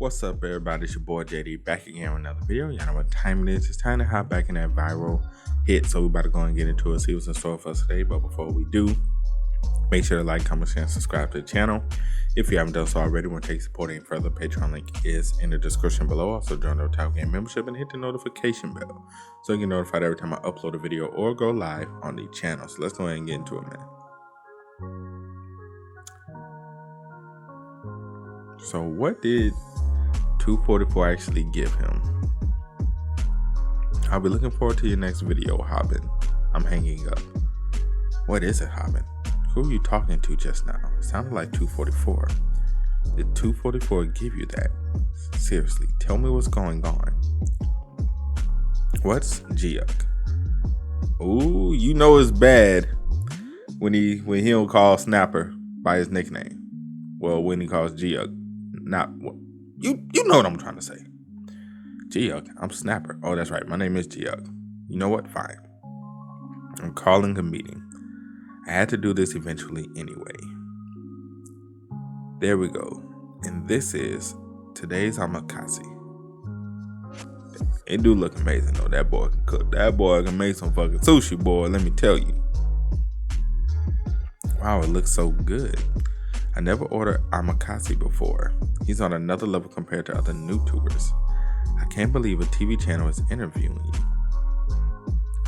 What's up, everybody? It's your boy JD back again with another video. Y'all know what time it is. It's time to hop back in that viral hit. So we about to go and get into it, see what's in store for us today. But before we do, make sure to like, comment, share, and subscribe to the channel. If you haven't done so already, want to take support any further, Patreon link is in the description below. Also join the Otaku Game membership and hit the notification bell so you get notified every time I upload a video or go live on the channel. So let's go ahead and get into it, man. So what did 244 actually give him? I'll be looking forward to your next video, Hobin. I'm hanging up. What is it, Hobin? Who are you talking to just now? It sounded like 244. Did 244 give you that? Seriously, tell me what's going on. What's Jiuk? Ooh, you know it's bad when he don't call Snapper by his nickname. Well, when he calls Jiuk, not you know what I'm trying to say. Jiuk, I'm Snapper. Oh, that's right. My name is Jiuk. You know what? Fine. I'm calling a meeting. I had to do this eventually anyway. There we go. And this is today's omakase. It do look amazing though. That boy can cook. That boy can make some fucking sushi, boy. Let me tell you. Wow, it looks so good. I never ordered omakase before. He's on another level compared to other NewTubers. I can't believe a TV channel is interviewing you.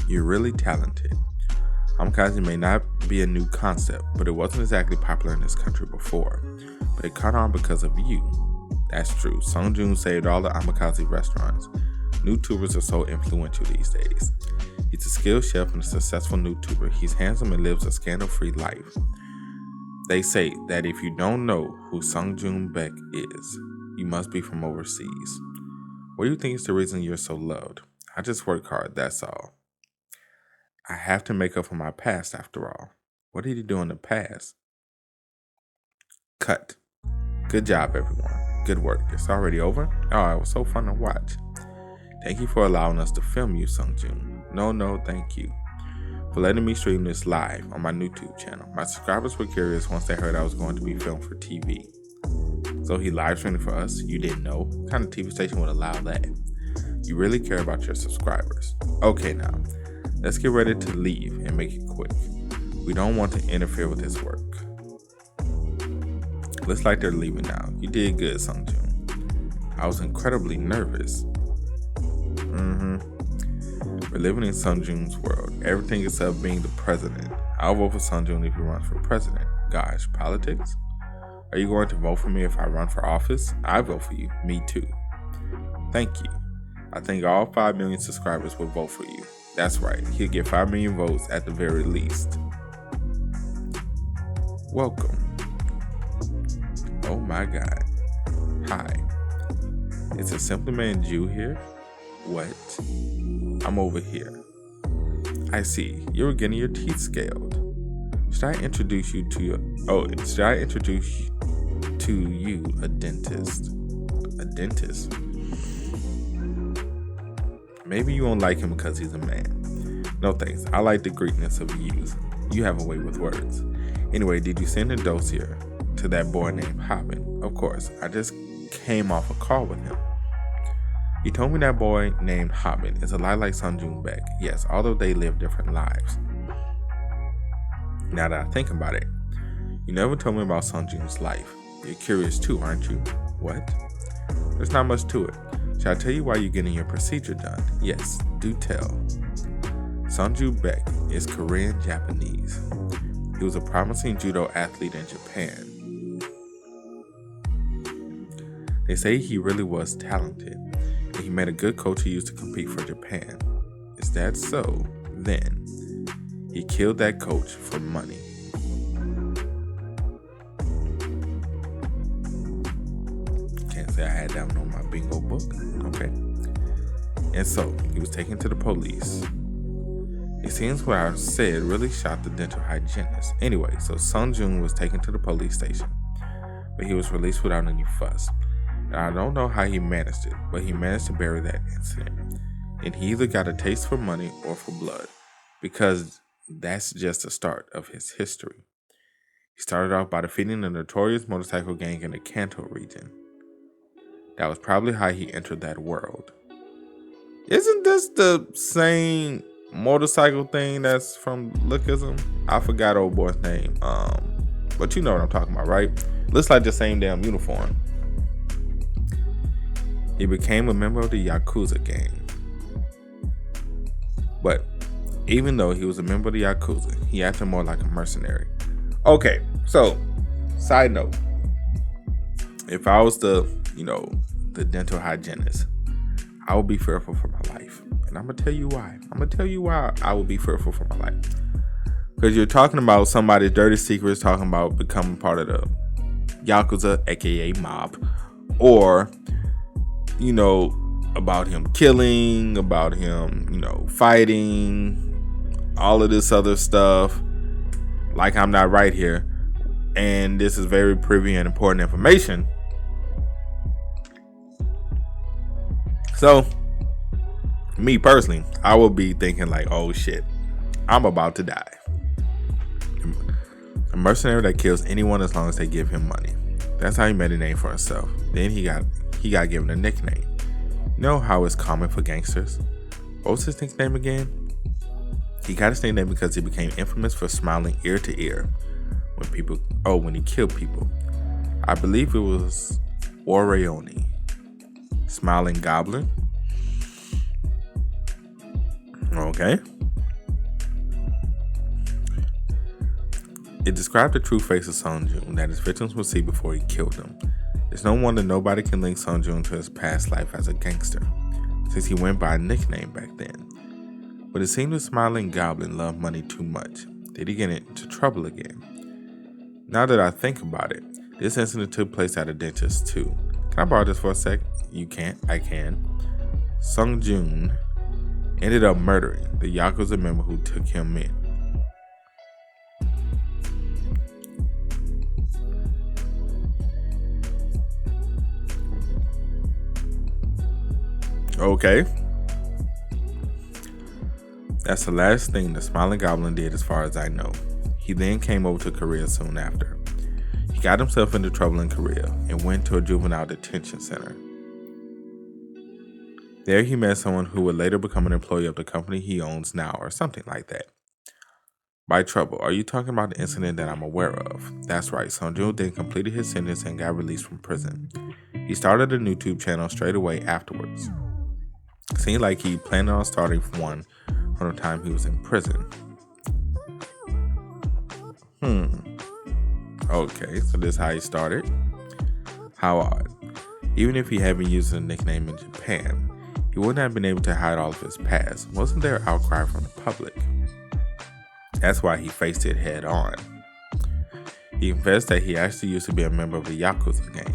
You're really talented. Omakase may not be a new concept, but it wasn't exactly popular in this country before. But it caught on because of you. That's true. Sungjun saved all the omakase restaurants. NewTubers are so influential these days. He's a skilled chef and a successful NewTuber. He's handsome and lives a scandal-free life. They say that if you don't know who Sungjun Baek is, you must be from overseas. What do you think is the reason you're so loved? I just work hard, that's all. I have to make up for my past after all. What did he do in the past? Cut. Good job, everyone. Good work. It's already over? Oh, it was so fun to watch. Thank you for allowing us to film you, Sungjun. No, thank you. For letting me stream this live on my NewTube channel. My subscribers were curious once they heard I was going to be filmed for TV. So he live streamed for us? You didn't know? What kind of TV station would allow that? You really care about your subscribers. Okay now, let's get ready to leave and make it quick. We don't want to interfere with his work. Looks like they're leaving now. You did good, Sungjun. I was incredibly nervous. We're living in Sungjun's world. Everything except being the president. I'll vote for Sungjun if he runs for president. Gosh, politics? Are you going to vote for me if I run for office? I vote for you. Me too. Thank you. I think all 5 million subscribers will vote for you. That's right. He'll get 5 million votes at the very least. Welcome. Oh my God. Hi. Is a Simply Man Jew here? What? I'm over here. I see. You were getting your teeth scaled. Should I introduce you to a dentist? A dentist? Maybe you won't like him because he's a man. No thanks. I like the Greekness of youth. You have a way with words. Anyway, did you send a dossier to that boy named Hobin? Of course. I just came off a call with him. He told me that boy named Hobin is a lot like Sungjun Baek. Yes, although they live different lives. Now that I think about it, you never told me about Sungjun's life. You're curious too, aren't you? What? There's not much to it. Shall I tell you why you're getting your procedure done? Yes, do tell. Sungjun Baek is Korean Japanese. He was a promising judo athlete in Japan. They say he really was talented. He met a good coach he used to compete for Japan. Is that so? Then, he killed that coach for money. Can't say I had that one on my bingo book. Okay. And so, he was taken to the police. It seems what I said really shocked the dental hygienist. Anyway, so Sungjun was taken to the police station, but he was released without any fuss. Now, I don't know how he managed it, but he managed to bury that incident. And he either got a taste for money or for blood, because that's just the start of his history. He started off by defeating the notorious motorcycle gang in the Kanto region. That was probably how he entered that world. Isn't this the same motorcycle thing that's from Lookism? I forgot old boy's name. But you know what I'm talking about, right? Looks like the same damn uniform. He became a member of the Yakuza gang. But even though he was a member of the Yakuza, he acted more like a mercenary. Okay, so side note. If I was the dental hygienist, I would be fearful for my life. And I'm going to tell you why. I would be fearful for my life. Because you're talking about somebody's dirty secrets, talking about becoming part of the Yakuza, aka mob. Or, about him killing, about him, fighting, all of this other stuff. Like I'm not right here. And this is very privy and important information. So, me personally, I will be thinking like, oh shit, I'm about to die. A mercenary that kills anyone as long as they give him money. That's how he made a name for himself. Then he got given a nickname. You know how it's common for gangsters? What was his nickname again? He got his nickname because he became infamous for smiling ear to ear when he killed people. I believe it was Orioni. Smiling Goblin. Okay. It described the true face of Sung Joon that his victims would see before he killed them. It's no wonder nobody can link Sung Joon to his past life as a gangster, since he went by a nickname back then. But it seemed the Smiling Goblin loved money too much. Did he get into trouble again? Now that I think about it, this incident took place at a dentist too. Can I borrow this for a sec? You can't. I can. Sung Joon ended up murdering the Yakuza member who took him in. Okay. That's the last thing the Smiling Goblin did as far as I know. He then came over to Korea soon after. He got himself into trouble in Korea and went to a juvenile detention center. There he met someone who would later become an employee of the company he owns now or something like that. By trouble, are you talking about the incident that I'm aware of? That's right, Sung Joon then completed his sentence and got released from prison. He started a NewTube channel straight away afterwards. Seemed like he planned on starting one from the time he was in prison. Okay, so this is how he started. How odd. Even if he had been using a nickname in Japan, he wouldn't have been able to hide all of his past. Wasn't there outcry from the public? That's why he faced it head on. He confessed that he actually used to be a member of the Yakuza gang.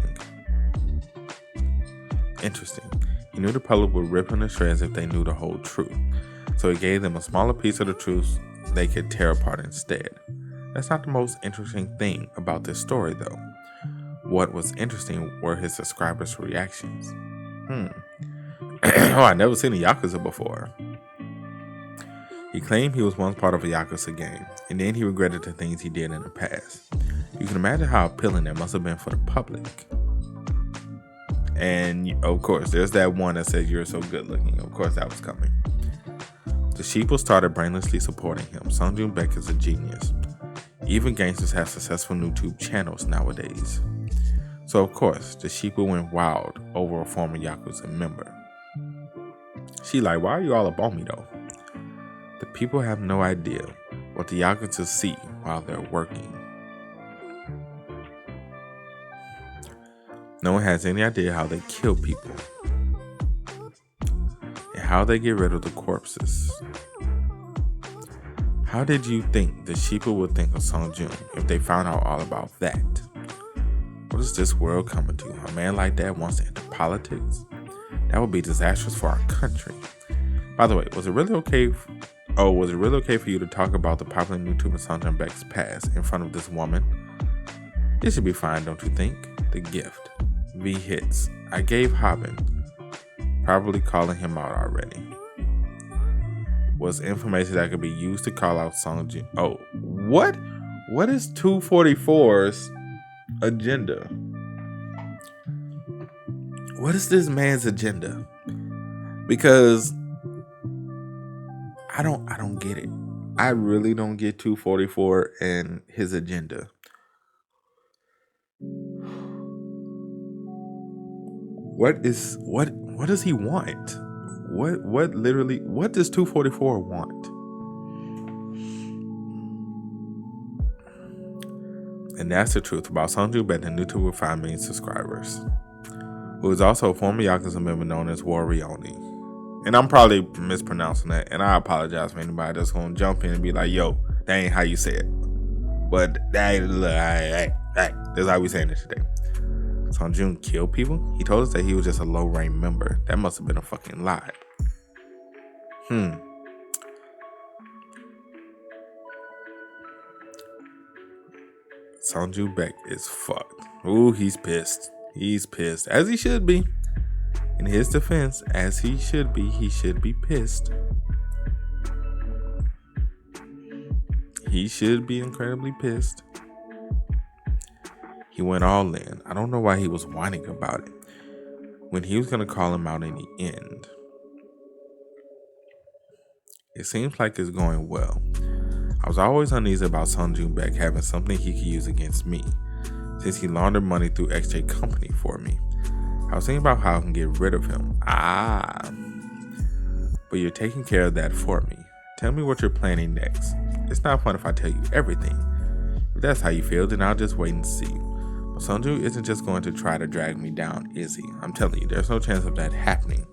Interesting. He knew the public would rip him to shreds if they knew the whole truth. So he gave them a smaller piece of the truth they could tear apart instead. That's not the most interesting thing about this story, though. What was interesting were his subscribers' reactions. Oh, I never seen a Yakuza before. He claimed he was once part of a Yakuza gang, and then he regretted the things he did in the past. You can imagine how appealing that must have been for the public. And, of course, there's that one that says you're so good looking. Of course, that was coming. The sheeple started brainlessly supporting him. Sung Joon Baek is a genius. Even gangsters have successful NewTube channels nowadays. So, of course, the sheeple went wild over a former Yakuza member. She like, why are you all up on me, though? The people have no idea what the Yakuza see while they're working. No one has any idea how they kill people and how they get rid of the corpses. How did you think the sheeple would think of Sung Joon if they found out all about that? What is this world coming to? A man like that wants to enter politics? That would be disastrous for our country. By the way, was it really okay for you to talk about the popular YouTuber Sung Joon Baek's past in front of this woman? It should be fine, don't you think? The gift. V hits. I gave Hobin, probably calling him out already, was information that could be used to call out Sung Joon. Oh, what? What is 244's agenda? what is this man's agenda? Because I don't get it. I really don't get 244 and his agenda. What does he want? What does 244 want? And that's the truth about Sunju Beck, the YouTuber with 5 million subscribers, who is also a former Yakuza member known as Warioni. And I'm probably mispronouncing that, and I apologize for anybody that's gonna jump in and be like, yo, that ain't how you say it. But that's how we saying it today. Sunjun killed people? He told us that he was just a low rank member. That must have been a fucking lie. Sunju Beck is fucked. Ooh, he's pissed. He's pissed, as he should be. In his defense, as he should be pissed. He should be incredibly pissed. He went all in. I don't know why he was whining about it when he was going to call him out in the end. It seems like it's going well. I was always uneasy about Sunju Beck having something he could use against me, since he laundered money through XJ Company for me. I was thinking about how I can get rid of him. But you're taking care of that for me. Tell me what you're planning next. It's not fun if I tell you everything. If that's how you feel, then I'll just wait and see. But Sunju isn't just going to try to drag me down, is he? I'm telling you, there's no chance of that happening.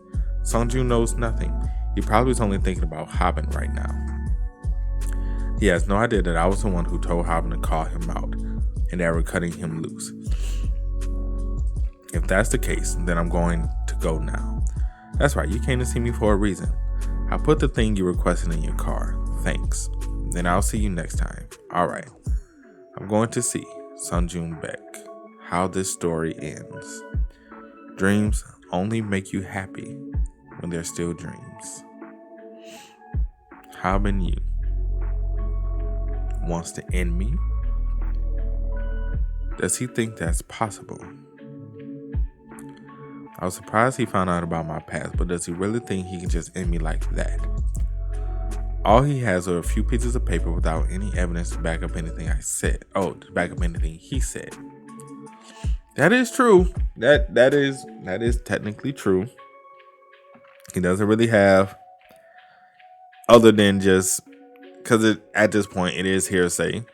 Sunju knows nothing. He probably is only thinking about Hobin right now. He has no idea that I was the one who told Hobin to call him out, and that we're cutting him loose. If that's the case, then I'm going to go now. That's right, you came to see me for a reason. I put the thing you requested in your car. Thanks. Then I'll see you next time. Alright. I'm going to see Sunju Beck how this story ends. Dreams only make you happy when they're still dreams. Hobin Yu wants to end me? Does he think that's possible? I was surprised he found out about my past, but does he really think he can just end me like that? All he has are a few pieces of paper without any evidence to back up anything I said. To back up anything he said. That is true. That is technically true. He doesn't really have, other than just, because at this point it is hearsay.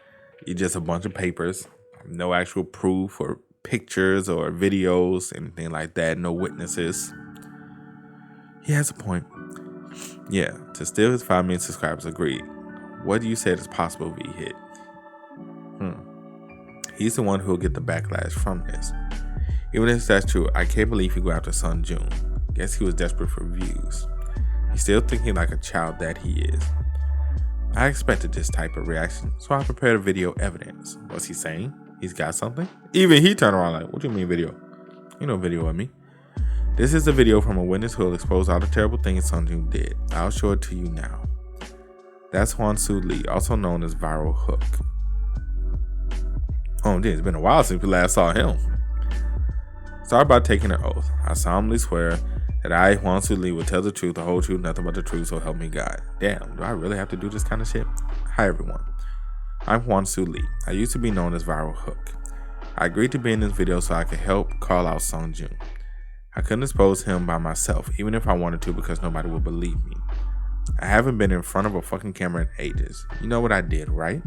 It's just a bunch of papers, no actual proof or pictures or videos, anything like that, no witnesses. He has a point. Yeah, to steal his 5 million subscribers, agreed. What do you say is possible if he hit? He's the one who will get the backlash from this. Even if that's true, I can't believe he go after Sunjun. Guess he was desperate for views. He's still thinking like a child that he is. I expected this type of reaction, so I prepared a video evidence. What's he saying? He's got something? Even he turned around like, what do you mean video? You know video of me. This is a video from a witness who will expose all the terrible things Sunjun did. I'll show it to you now. That's Hwan-Soo Lee, also known as Viral Hook. Oh, it's been a while since we last saw him. Start by taking an oath. I solemnly swear that I, Hwan-Soo Lee, will tell the truth, the whole truth, nothing but the truth, so help me God. Damn, do I really have to do this kind of shit? Hi everyone. I'm Hwan-Soo Lee. I used to be known as Viral Hook. I agreed to be in this video so I could help call out Sunjun. I couldn't expose him by myself, even if I wanted to, because nobody would believe me. I haven't been in front of a fucking camera in ages. You know what I did, right?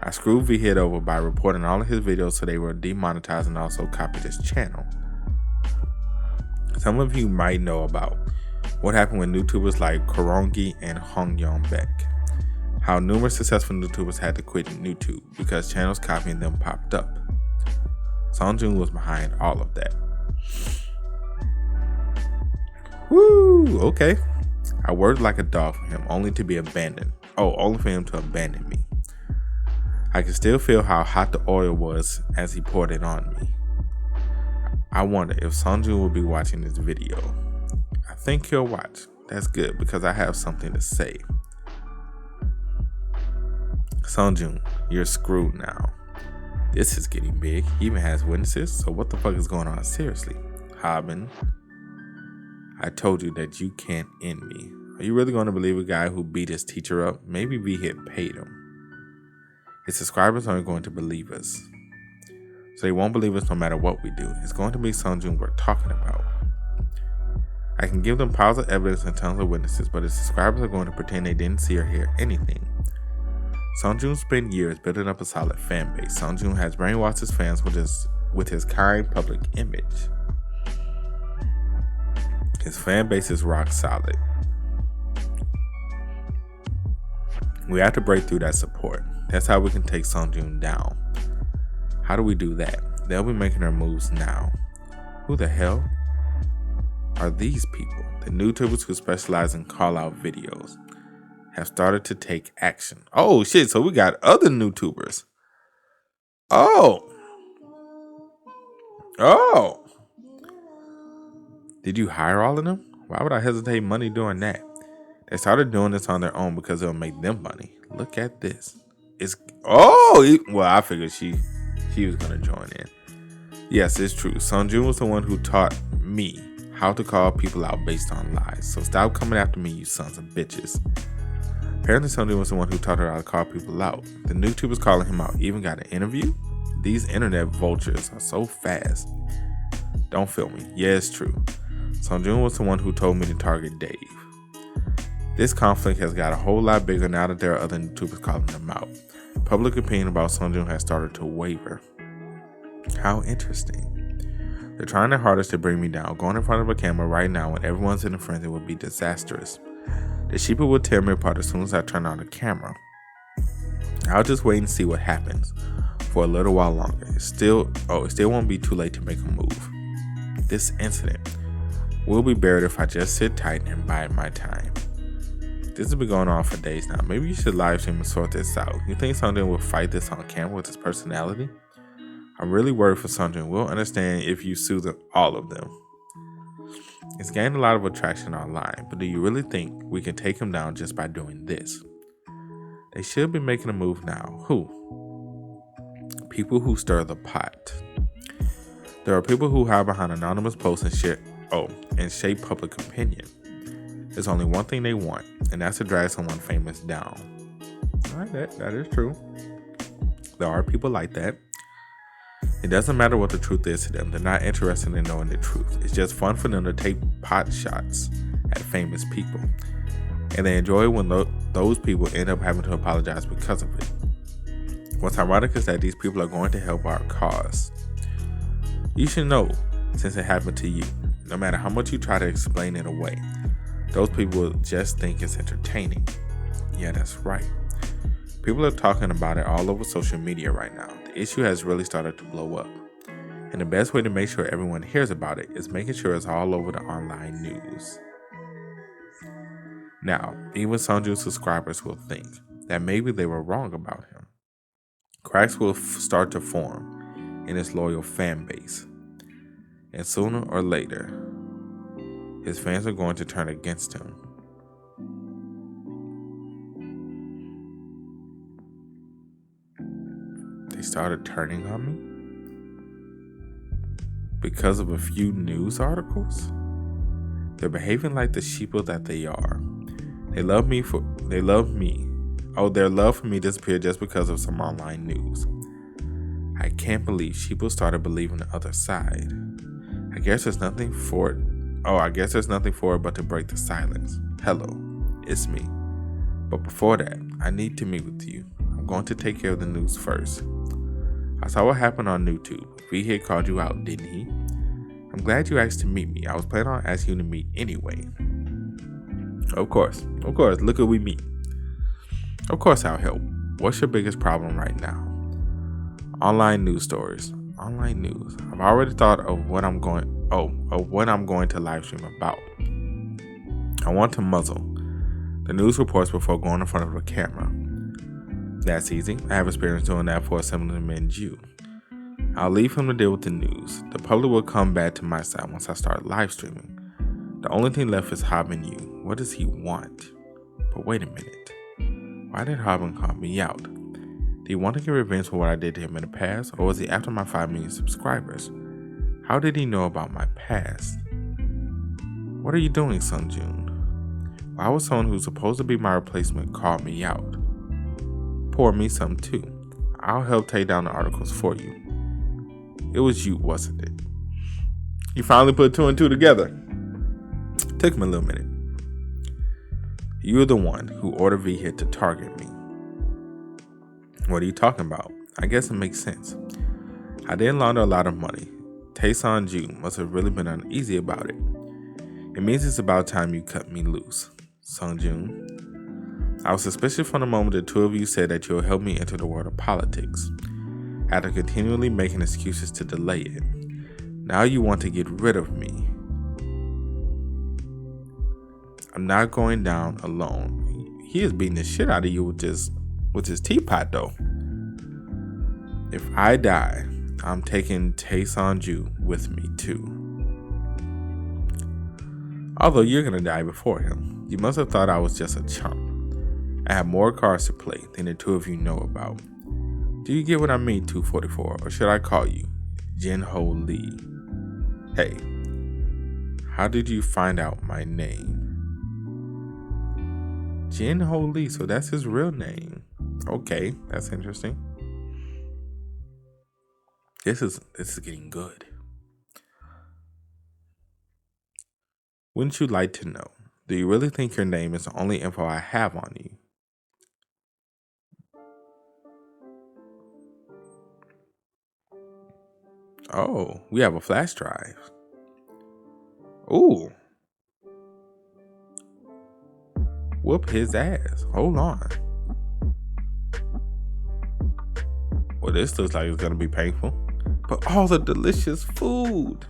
I screwed V-Hit over by reporting all of his videos so they were demonetized and also copied his channel. Some of you might know about what happened with YouTubers like Korongi and Hongyeon Beck. How numerous successful YouTubers had to quit NewTube because channels copying them popped up. Sunjun was behind all of that. Woo, okay. I worked like a dog for him, only to be abandoned. Only for him to abandon me. I could still feel how hot the oil was as he poured it on me. I wonder if Sunjun will be watching this video. I think he'll watch. That's good because I have something to say. Sunjun, you're screwed now. This is getting big. He even has witnesses, so what the fuck is going on? Seriously. Hobin, I told you that you can't end me. Are you really going to believe a guy who beat his teacher up? Maybe we had paid him. His subscribers aren't going to believe us. So they won't believe us no matter what we do. It's going to be Sungjun we're talking about. I can give them piles of evidence and tons of witnesses, but his subscribers are going to pretend they didn't see or hear anything. Sungjun spent years building up a solid fan base. Sungjun has brainwashed his fans with his kind public image. His fan base is rock solid. We have to break through that support. That's how we can take Sungjun down. How do we do that? They'll be making their moves now. Who the hell are these people? The NewTubers who specialize in call-out videos have started to take action. Oh shit, so we got other NewTubers. Oh. Did you hire all of them? Why would I hesitate money doing that? They started doing this on their own because it'll make them money. Look at this. I figured she was gonna join in. Yes, it's true. Sungjun was the one who taught me how to call people out based on lies. So stop coming after me, you sons of bitches. Apparently Sungjun was the one who taught her how to call people out. The NewTubers calling him out even got an interview? These internet vultures are so fast. Don't feel me. Yeah, it's true. Sungjun was the one who told me to target Dave. This conflict has got a whole lot bigger now that there are other NewTubers calling them out. Public opinion about Sungjun has started to waver. How interesting. They're trying their hardest to bring me down. Going in front of a camera right now when everyone's in a frenzy would be disastrous. The sheeple will tear me apart as soon as I turn on the camera. I'll just wait and see what happens for a little while longer. It still won't be too late to make a move. This incident will be buried if I just sit tight and bide my time. This has been going on for days now. Maybe you should live stream and sort this out. You think Sungjun will fight this on camera with his personality? I'm really worried for Sungjun. We'll understand if you sue all of them. It's gained a lot of attraction online, but do you really think we can take him down just by doing this? They should be making a move now. Who? People who stir the pot. There are people who hide behind anonymous posts and shape public opinion. There's only one thing they want, and that's to drag someone famous down. All right, that is true. There are people like that. It doesn't matter what the truth is to them. They're not interested in knowing the truth. It's just fun for them to take pot shots at famous people. And they enjoy it when those people end up having to apologize because of it. What's ironic is that these people are going to help our cause. You should know, since it happened to you, no matter how much you try to explain it away, those people will just think it's entertaining. Yeah, that's right. People are talking about it all over social media right now. The issue has really started to blow up. And the best way to make sure everyone hears about it is making sure it's all over the online news. Now, even Sungjun's subscribers will think that maybe they were wrong about him. Cracks will start to form in his loyal fan base. And sooner or later, his fans are going to turn against him. They started turning on me because of a few news articles. They're behaving like the sheeple that they are. They love me. Their love for me disappeared just because of some online news. I can't believe sheeple started believing the other side. I guess there's nothing for it but to break the silence. Hello, it's me. But before that, I need to meet with you. I'm going to take care of the news first. I saw what happened on NewTube. V had called you out, didn't he? I'm glad you asked to meet me. I was planning on asking you to meet anyway. Of course, look who we meet. Of course I'll help. What's your biggest problem right now? Online news stories. Online news. I've already thought of what I'm going to live stream about. I want to muzzle the news reports before going in front of a camera. That's easy. I have experience doing that for Assemblyman Yu. I'll leave him to deal with the news. The public will come back to my side once I start live streaming. The only thing left is Hobin Yu. What does he want? But wait a minute. Why did Hobin call me out? Did he want to get revenge for what I did to him in the past, or was he after my 5 million subscribers? How did he know about my past? What are you doing, Sungjun? Why would someone who's supposed to be my replacement call me out? Pour me some too. I'll help take down the articles for you. It was you, wasn't it? You finally put two and two together. Took me a little minute. You're the one who ordered V-Hit to target me. What are you talking about? I guess it makes sense. I didn't launder a lot of money. Tae-San-Ju must have really been uneasy about it. It means it's about time you cut me loose, Sungjun. I was suspicious from the moment the two of you said that you'll help me enter the world of politics. After continually making excuses to delay it, now you want to get rid of me. I'm not going down alone. He is beating the shit out of you with his teapot though. If I die, I'm taking Tae-San-Ju with me too. Although you're gonna die before him, you must have thought I was just a chump. I have more cards to play than the two of you know about. Do you get what I mean, 244, or should I call you Jin-Ho Lee? Hey, how did you find out my name? Jin-Ho Lee, so that's his real name. Okay, that's interesting. This is getting good. Wouldn't you like to know? Do you really think your name is the only info I have on you? Oh, we have a flash drive. Ooh. Whoop his ass. Hold on. Well, this looks like it's gonna be painful. But all the delicious food.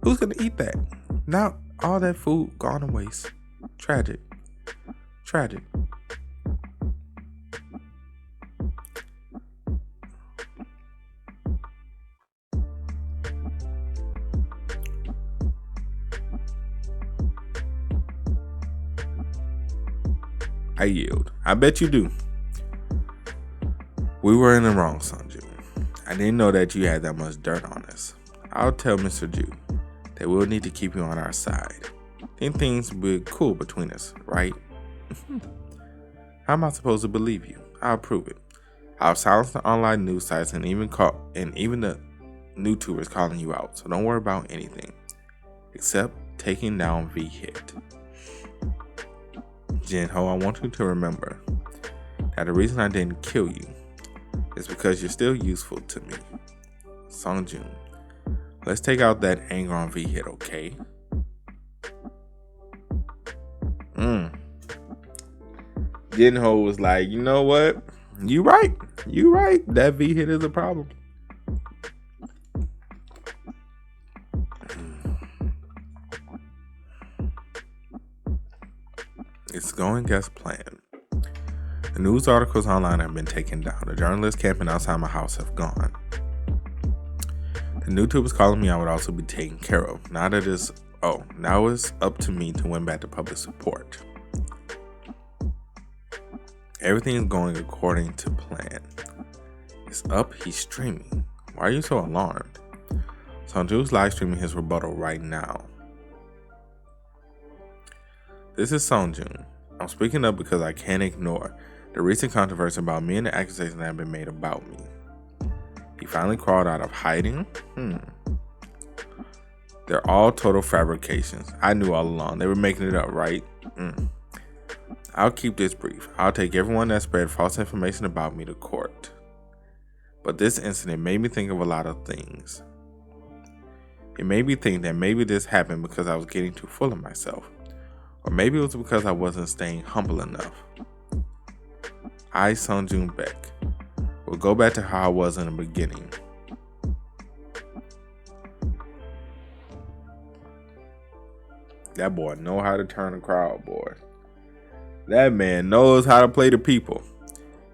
Who's gonna eat that? Now all that food gone to waste. Tragic. Tragic. I yield. I bet you do. We were in the wrong, Sunju. I didn't know that you had that much dirt on us. I'll tell Mr. Ju that we'll need to keep you on our side. Then things will be cool between us, right? How am I supposed to believe you? I'll prove it. I'll silence the online news sites and even the NewTubers calling you out. So don't worry about anything except taking down V-Hit. Jin-Ho, I want you to remember that the reason I didn't kill you is because you're still useful to me. Sungjun, let's take out that anger on V-Hit, okay? Jin-Ho was like, you know what? You right. That V-Hit is a problem. It's going as planned. The news articles online have been taken down. The journalists camping outside my house have gone. The NewTubers calling me out would also be taken care of. Now it's up to me to win back the public support. Everything is going according to plan. It's up, he's streaming. Why are you so alarmed? Sunju's live streaming his rebuttal right now. This is Sungjun. I'm speaking up because I can't ignore the recent controversy about me and the accusations that have been made about me. He finally crawled out of hiding? They're all total fabrications. I knew all along. They were making it up, right? I'll keep this brief. I'll take everyone that spread false information about me to court. But this incident made me think of a lot of things. It made me think that maybe this happened because I was getting too full of myself. Or maybe it was because I wasn't staying humble enough. I, Sungjun Baek, will go back to how I was in the beginning. That boy know how to turn a crowd, boy. That man knows how to play the people.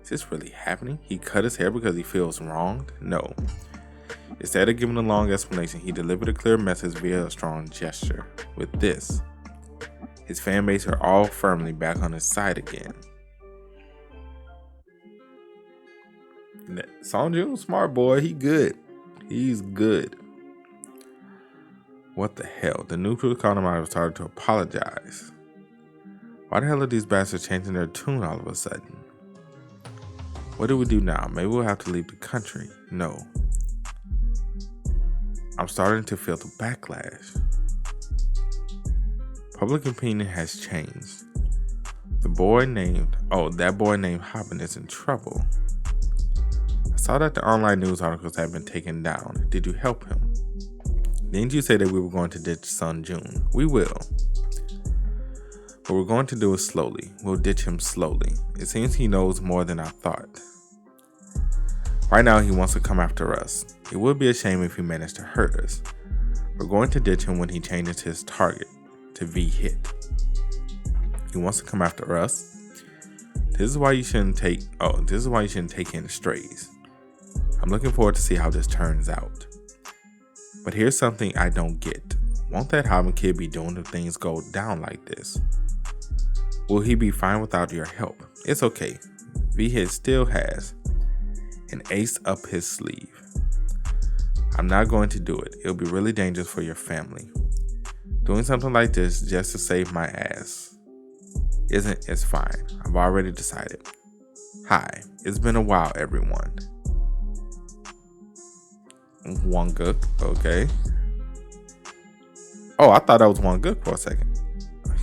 Is this really happening? He cut his hair because he feels wronged? No. Instead of giving a long explanation, he delivered a clear message via a strong gesture. With this, his fan base are all firmly back on his side again. Songjun, smart boy, he good. He's good. What the hell? The NewTube called him out and started to apologize. Why the hell are these bastards changing their tune all of a sudden? What do we do now? Maybe we'll have to leave the country. No. I'm starting to feel the backlash. Public opinion has changed. That boy named Hobin is in trouble. I saw that the online news articles have been taken down. Did you help him? Didn't you say that we were going to ditch Sun Jun? We will. But we're going to do it slowly. We'll ditch him slowly. It seems he knows more than I thought. Right now he wants to come after us. It would be a shame if he managed to hurt us. We're going to ditch him when he changes his target to V-hit. He wants to come after us. This is why you shouldn't take in strays. I'm looking forward to see how this turns out. But here's something I don't get. Won't that Hobin kid be doing if things go down like this? Will he be fine without your help? It's okay. V-hit still has an ace up his sleeve. I'm not going to do it. It'll be really dangerous for your family. Doing something like this just to save my ass it's fine. I've already decided. Hi, it's been a while, everyone. Wanguk, okay. Oh, I thought that was Wanguk for a second.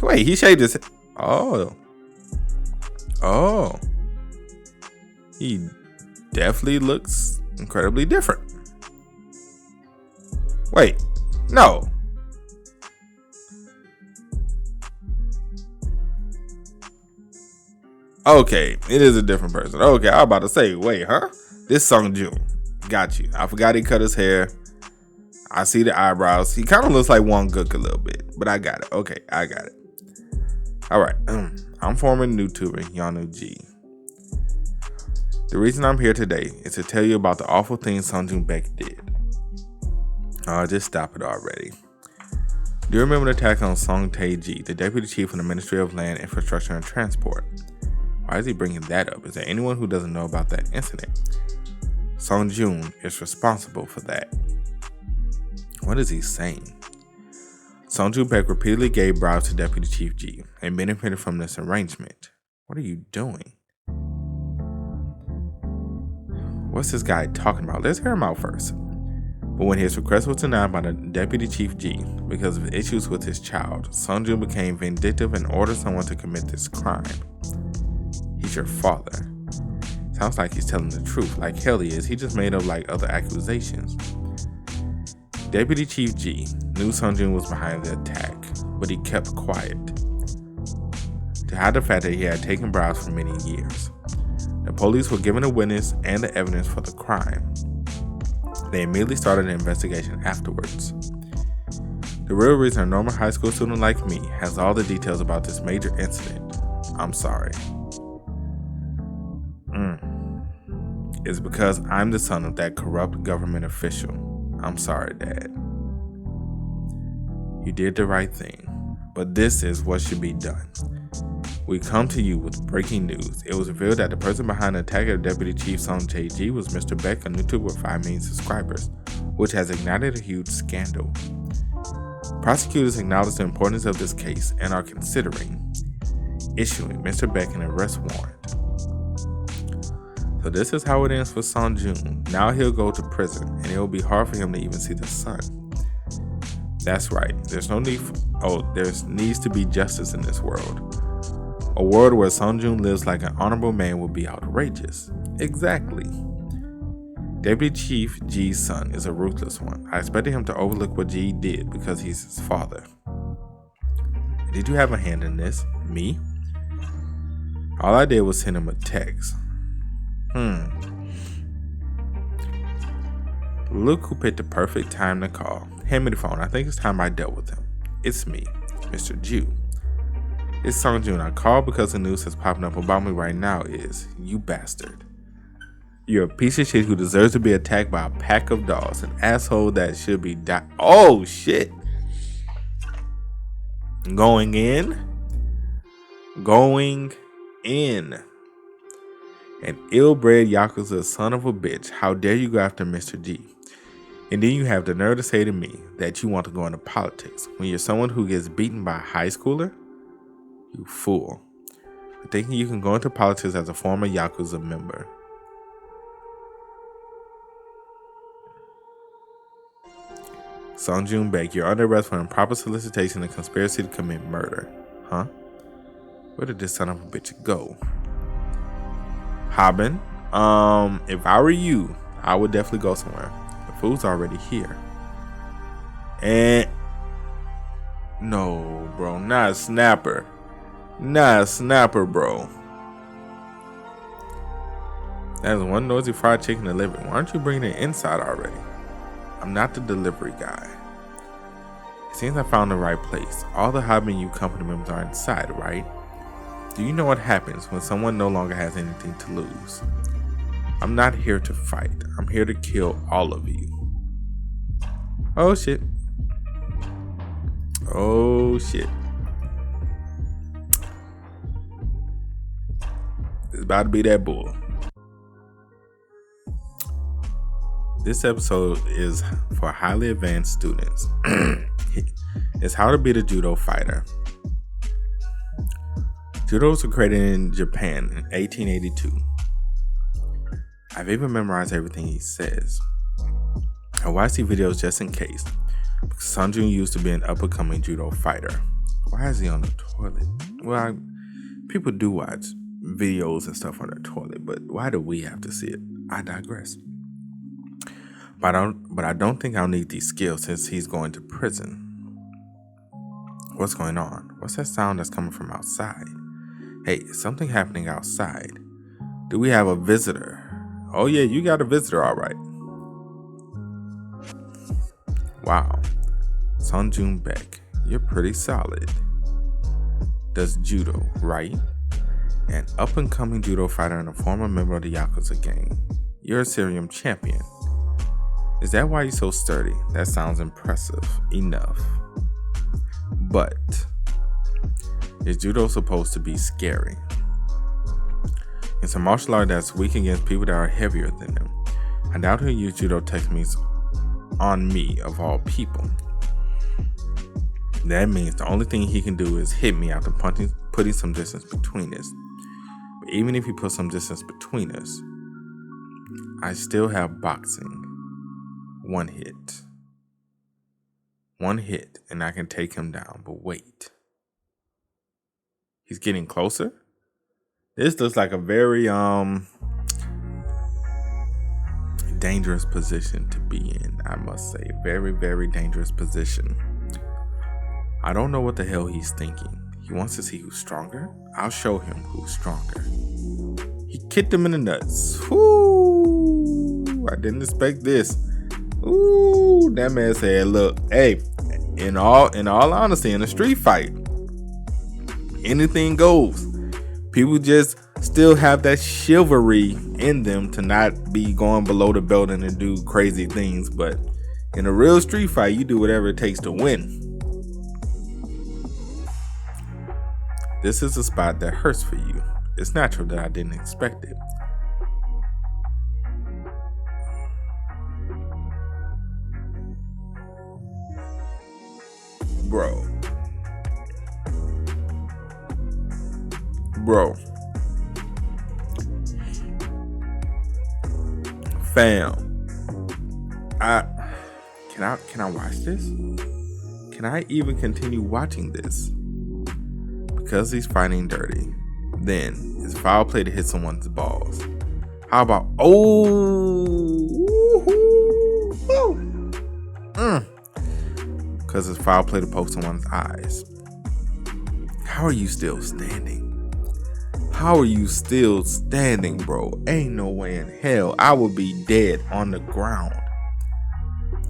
Wait, he shaved his head. Oh. He definitely looks incredibly different. Wait, no. Okay, it is a different person. Okay, I was about to say, wait, huh? This Sung Jun. Got you. I forgot he cut his hair. I see the eyebrows. He kind of looks like Wanguk a little bit, but I got it. Okay, I got it. All right. I'm former NewTuber Yanu G. The reason I'm here today is to tell you about the awful things Sung Jun Beck did. Just stop it already. Do you remember the attack on Song Tae-ji, the deputy chief of the Ministry of Land, Infrastructure, and Transport? Why is he bringing that up? Is there anyone who doesn't know about that incident? Sung Jun is responsible for that. What is he saying? Sung Jun Beck repeatedly gave bribes to Deputy Chief G and benefited from this arrangement. What are you doing? What's this guy talking about? Let's hear him out first. But when his request was denied by the Deputy Chief G because of issues with his child, Sung Jun became vindictive and ordered someone to commit this crime. He's your father. Sounds like he's telling the truth. Like hell he is. He just made up like other accusations. Deputy Chief G knew Sung Jun was behind the attack, but he kept quiet to hide the fact that he had taken bribes for many years. The police were given a witness and the evidence for the crime. They immediately started an investigation afterwards. The real reason a normal high school student like me has all the details about this major incident, I'm sorry. It's because I'm the son of that corrupt government official. I'm sorry, Dad. You did the right thing, but this is what should be done. We come to you with breaking news. It was revealed that the person behind the attack of Deputy Chief Song Tae-ji was Mr. Beck on YouTube with 5 million subscribers, which has ignited a huge scandal. Prosecutors acknowledge the importance of this case and are considering issuing Mr. Beck an arrest warrant. So this is how it ends for Sung Jun. Now he'll go to prison, and it will be hard for him to even see the sun. That's right. There's no need there needs to be justice in this world. A world where Sung Jun lives like an honorable man would be outrageous. Exactly. Deputy Chief G's son is a ruthless one. I expected him to overlook what G did because he's his father. Did you have a hand in this? Me? All I did was send him a text. Look who picked the perfect time to call. Hand me the phone. I think it's time I dealt with him. It's me, Mr. Ju. It's Sung Jun. I called because the news that's popping up about me right now is, you bastard. You're a piece of shit who deserves to be attacked by a pack of dogs. An asshole that should be Oh, shit. Going in. An ill-bred Yakuza son of a bitch. How dare you go after Mr. G? And then you have the nerve to say to me that you want to go into politics when you're someone who gets beaten by a high schooler? You fool. Thinking you can go into politics as a former Yakuza member. Sung Joon Baek, you're under arrest for improper solicitation and conspiracy to commit murder. Huh? Where did this son of a bitch go? Hobin, if I were you, I would definitely go somewhere. The food's already here. And no, bro, not a snapper. Not a snapper, bro. That's one noisy fried chicken delivery. Why aren't you bringing it inside already? I'm not the delivery guy. It seems I found the right place. All the Hobin Yu company members are inside, right? Do you know what happens when someone no longer has anything to lose? I'm not here to fight. I'm here to kill all of you. Oh shit. Oh shit. It's about to be that bull. This episode is for highly advanced students. It's how to be a judo fighter. Judos were created in Japan in 1882. I've even memorized everything he says. I watch these videos just in case, because Sunjun used to be an up-and-coming judo fighter. Why is he on the toilet? Well, people do watch videos and stuff on their toilet, but why do we have to see it? I digress. But I don't think I'll need these skills since he's going to prison. What's going on? What's that sound that's coming from outside? Hey, is something happening outside? Do we have a visitor? Oh yeah, you got a visitor, all right. Wow. Sun Joon Baek, you're pretty solid. Does judo, right? An up-and-coming judo fighter and a former member of the Yakuza gang. You're a Syrian champion. Is that why you're so sturdy? That sounds impressive enough. But is judo supposed to be scary? It's a martial art that's weak against people that are heavier than them. I doubt he'll use judo techniques on me, of all people. That means the only thing he can do is hit me after putting some distance between us. But even if he puts some distance between us, I still have boxing. One hit, and I can take him down. But wait. He's getting closer? This looks like a very dangerous position to be in, I must say. Very, very dangerous position. I don't know what the hell he's thinking. He wants to see who's stronger? I'll show him who's stronger. He kicked him in the nuts. Whoo! I didn't expect this. Ooh, that man said, look, hey, in all honesty, in a street fight, anything goes. People just still have that chivalry in them to not be going below the belt and to do crazy things. But in a real street fight, you do whatever it takes to win. This is a spot that hurts for you. It's natural that I didn't expect it. Bro. Fam. Can I watch this? Can I even continue watching this? Because he's fighting dirty. Then it's foul play to hit someone's balls. How about because it's foul play to poke someone's eyes. How are you still standing? How are you still standing, bro? Ain't no way in hell I would be dead on the ground.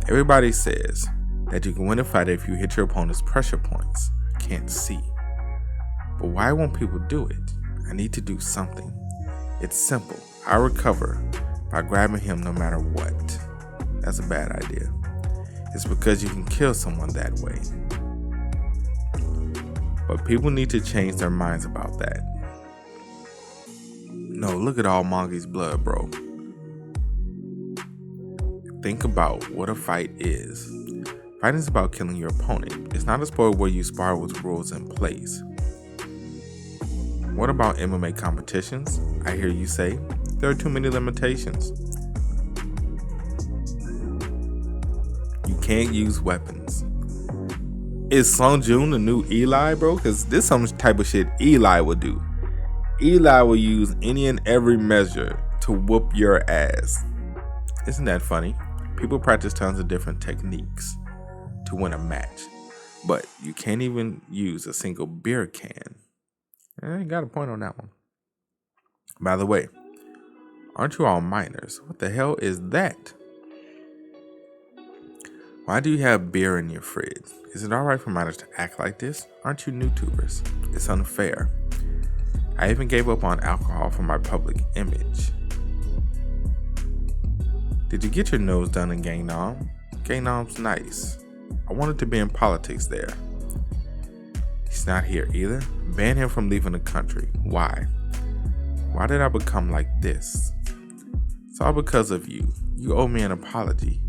Everybody says that you can win a fight if you hit your opponent's pressure points. I can't see. But why won't people do it? I need to do something. It's simple. I recover by grabbing him no matter what. That's a bad idea. It's because you can kill someone that way. But people need to change their minds about that. No, look at all Mongi's blood, bro. think about what a fight is. Fighting is about killing your opponent. It's not a sport where you spar with rules in place. What about MMA competitions? I hear you say, there are too many limitations. You can't use weapons. Is Sung Joon the new Eli, bro? Because this is some type of shit Eli would do. Eli will use any and every measure to whoop your ass. Isn't that funny? People practice tons of different techniques to win a match, but you can't even use a single beer can. I got a point on that one. By the way, aren't you all minors? What the hell is that? Why do you have beer in your fridge? Is it alright for minors to act like this? Aren't you NewTubers? It's unfair. I even gave up on alcohol for my public image. Did you get your nose done in Gangnam? Gangnam's nice. I wanted to be in politics there. He's not here either. Ban him from leaving the country. Why? Why did I become like this? It's all because of you. You owe me an apology.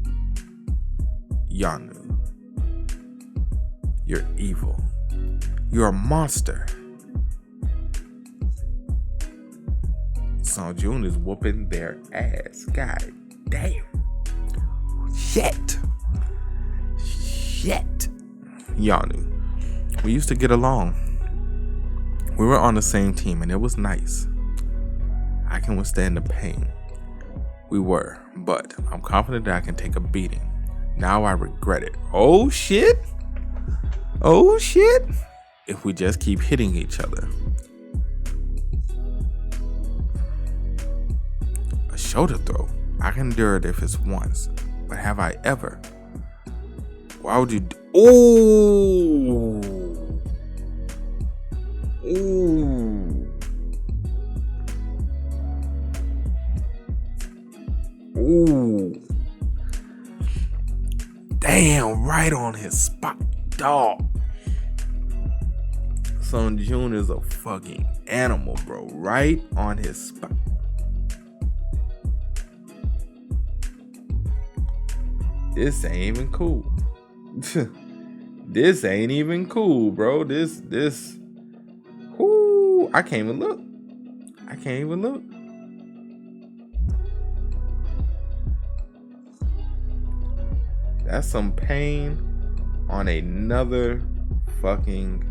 Yanu. You're evil. You're a monster. Sung Joon is whooping their ass. God damn. Shit. Yanu. We used to get along. We were on the same team and it was nice. I can withstand the pain. We were, but I'm confident that I can take a beating. Now I regret it. Oh shit. If we just keep hitting each other. A shoulder throw. I can endure it if it's once, but have I ever? Why would you Ooh. Damn, right on his spot, dog. Sung Joon is a fucking animal, bro. Right on his spot. This ain't even cool. This ain't even cool, bro. This. Whoo! I can't even look. That's some pain on another fucking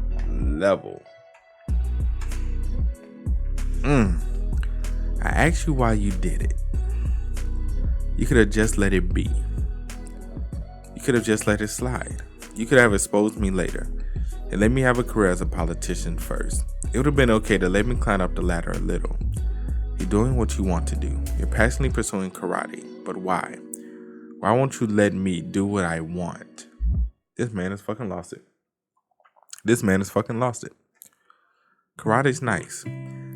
level. I asked you why you did it. You could have just let it be. You could have just let it slide. You could have exposed me later and let me have a career as a politician first. It would have been okay to let me climb up the ladder a little. You're doing what you want to do. You're passionately pursuing karate, but why? Why won't you let me do what I want? This man has fucking lost it. Karate's nice.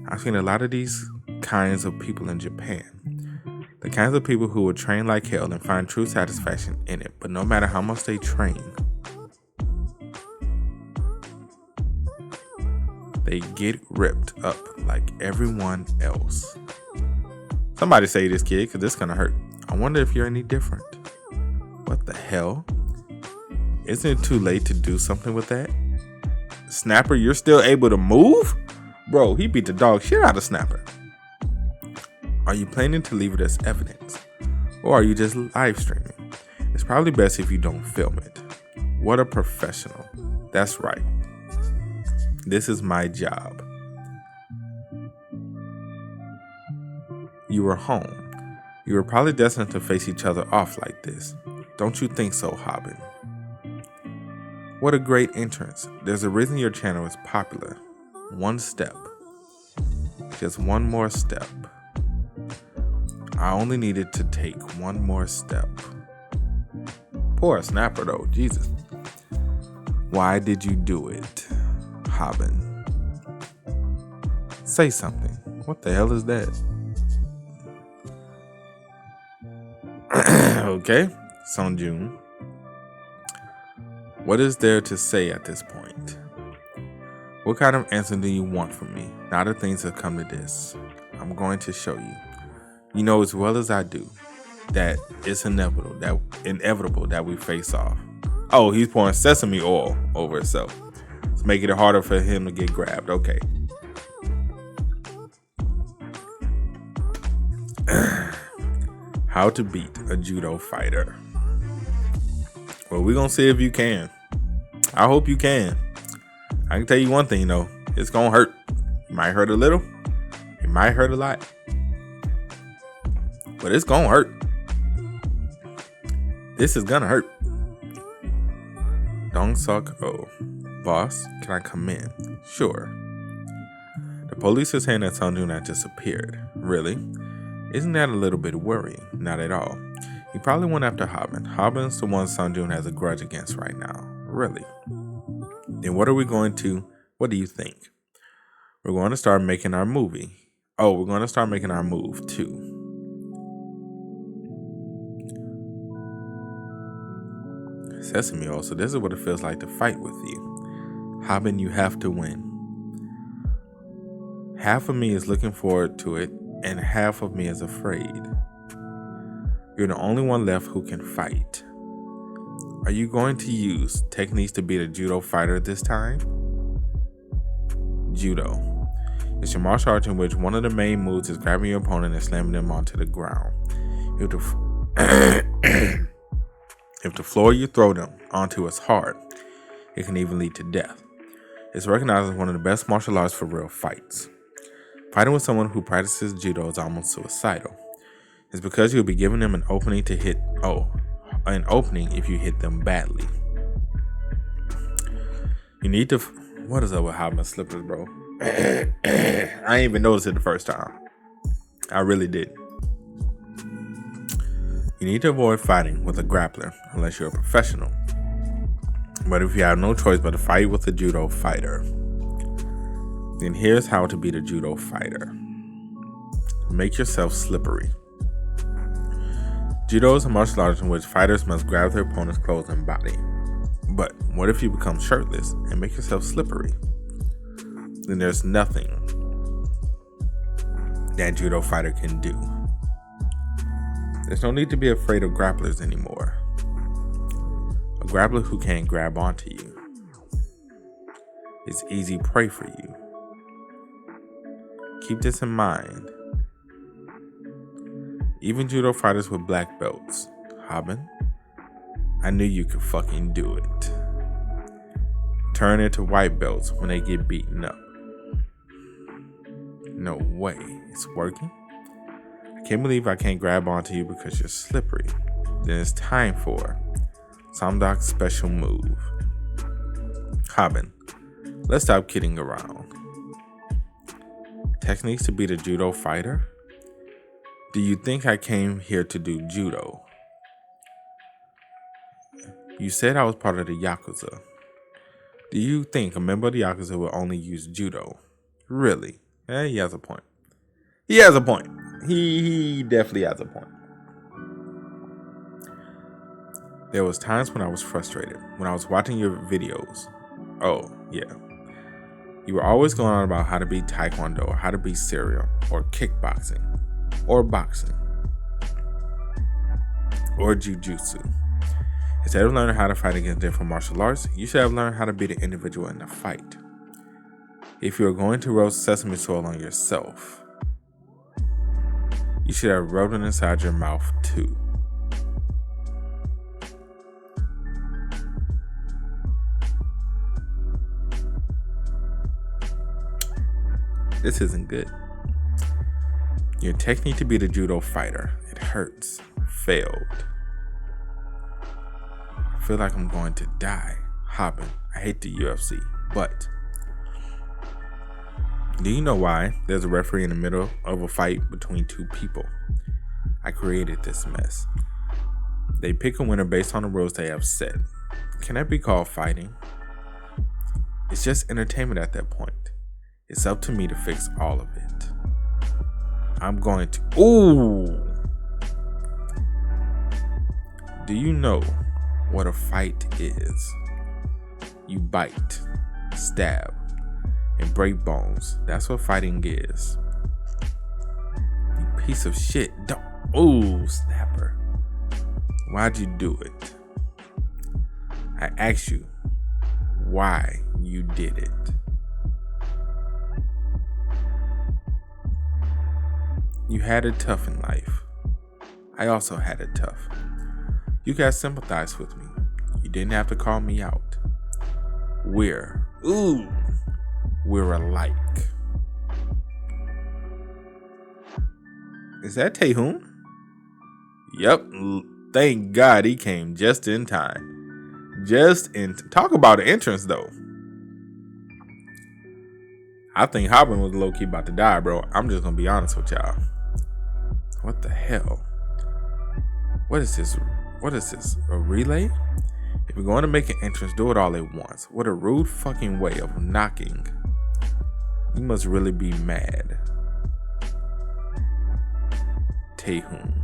I've seen a lot of these kinds of people in Japan. The kinds of people who will train like hell and find true satisfaction in it, but no matter how much they train, they get ripped up like everyone else. Somebody say this, kid, because this is gonna hurt. I wonder if you're any different. What the hell? Isn't it too late to do something with that? Snapper, you're still able to move? Bro, he beat the dog shit out of Snapper. Are you planning to leave it as evidence? Or are you just live streaming? It's probably best if you don't film it. What a professional. That's right. This is my job. You were home. You were probably destined to face each other off like this. Don't you think so, Hobin? What a great entrance. There's a reason your channel is popular. One step. Just one more step. I only needed to take one more step. Poor Snapper though, Jesus. Why did you do it, Hobin? Say something. What the hell is that? Okay, Sung Joon. What is there to say at this point? What kind of answer do you want from me? Now that things have come to this, I'm going to show you. You know as well as I do, that it's inevitable that we face off. Oh, he's pouring sesame oil over itself. It's making it harder for him to get grabbed. Okay. How to beat a judo fighter. Well, we're going to see if you can. I hope you can. I can tell you one thing, though. It's going to hurt. It might hurt a little. It might hurt a lot. But it's going to hurt. This is going to hurt. Dong Sok Oh. Boss, can I come in? Sure. The police is saying that Sung-joon had disappeared. Really? Isn't that a little bit worrying? Not at all. He probably went after Hobin. Hobin's the one Sung-joon has a grudge against right now. Really? Then what do you think? We're going to start making our movie. Oh, we're going to start making our move too. Sesame oil, so this is what it feels like to fight with you. Hobin, you have to win. Half of me is looking forward to it, and half of me is afraid. You're the only one left who can fight. Are you going to use techniques to beat a judo fighter this time? Judo. It's your martial art in which one of the main moves is grabbing your opponent and slamming them onto the ground. If the floor you throw them onto is hard, it can even lead to death. It's recognized as one of the best martial arts for real fights. Fighting with someone who practices judo is almost suicidal. It's because you'll be giving them an opening if you hit them badly. You need to... What is up with Hobin's slippers, bro? I didn't even notice it the first time. I really did. You need to avoid fighting with a grappler unless you're a professional. But if you have no choice but to fight with a judo fighter, then here's how to beat a judo fighter. Make yourself slippery. Judo is a martial art in which fighters must grab their opponent's clothes and body. But what if you become shirtless and make yourself slippery? Then there's nothing that judo fighter can do. There's no need to be afraid of grapplers anymore. A grappler who can't grab onto you is easy prey for you. Keep this in mind. Even judo fighters with black belts. Hobin, I knew you could fucking do it. Turn into white belts when they get beaten up. No way, it's working? I can't believe I can't grab onto you because you're slippery. Then it's time for Samdok's special move. Hobin, let's stop kidding around. Techniques to beat a judo fighter? Do you think I came here to do judo? You said I was part of the Yakuza. Do you think a member of the Yakuza will only use judo? Really? He has a point. He has a point. He definitely has a point. There was times when I was frustrated, when I was watching your videos. Oh, yeah. You were always going on about how to beat Taekwondo, or how to beat serial, or kickboxing, or boxing, or jujutsu. Instead of learning how to fight against different martial arts, you should have learned how to beat an individual in a fight. If you're going to roast sesame oil on yourself, you should have rubbed it inside your mouth too. This isn't good. Your technique to beat a judo fighter, it hurts, failed. I feel like I'm going to die. Hobin, I hate the UFC, but do you know why there's a referee in the middle of a fight between two people? I created this mess. They pick a winner based on the rules they have set. Can that be called fighting? It's just entertainment at that point. It's up to me to fix all of it. I'm going to... Ooh! Do you know what a fight is? You bite, stab, and break bones. That's what fighting is. You piece of shit. Don't... Ooh, snapper. Why'd you do it? I asked you why you did it. You had it tough in life. I also had it tough. You guys sympathized with me. You didn't have to call me out. We're alike. Is that Taehoon? Yep. Thank God he came just in time. Talk about an entrance though. I think Hobin was low-key about to die, bro. I'm just gonna be honest with y'all. What the hell? What is this? A relay? If you're going to make an entrance, do it all at once. What a rude fucking way of knocking. You must really be mad. Taehoon.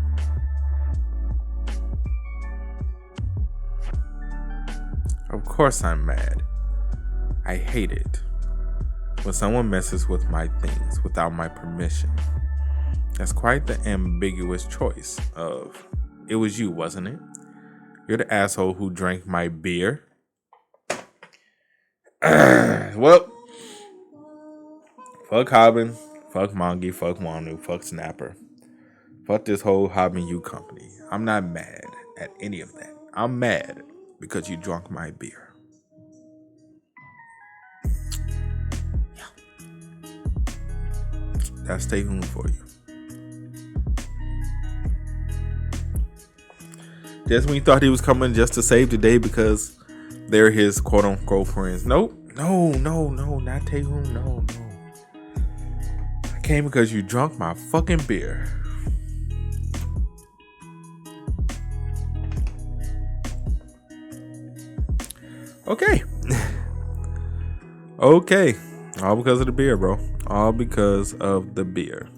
Of course I'm mad. I hate it when someone messes with my things without my permission. That's quite the ambiguous choice of, it was you, wasn't it? You're the asshole who drank my beer. Well, fuck Hobin, fuck Mongi, fuck Wanu, fuck Snapper. Fuck this whole Hobin Yu company. I'm not mad at any of that. I'm mad because you drunk my beer. That's Taehoon for you. Just when you thought he was coming just to save the day because they're his quote-unquote friends. Nope. No, not Taehoon. No. I came because you drunk my fucking beer. Okay. Okay. All because of the beer, bro. All because of the beer.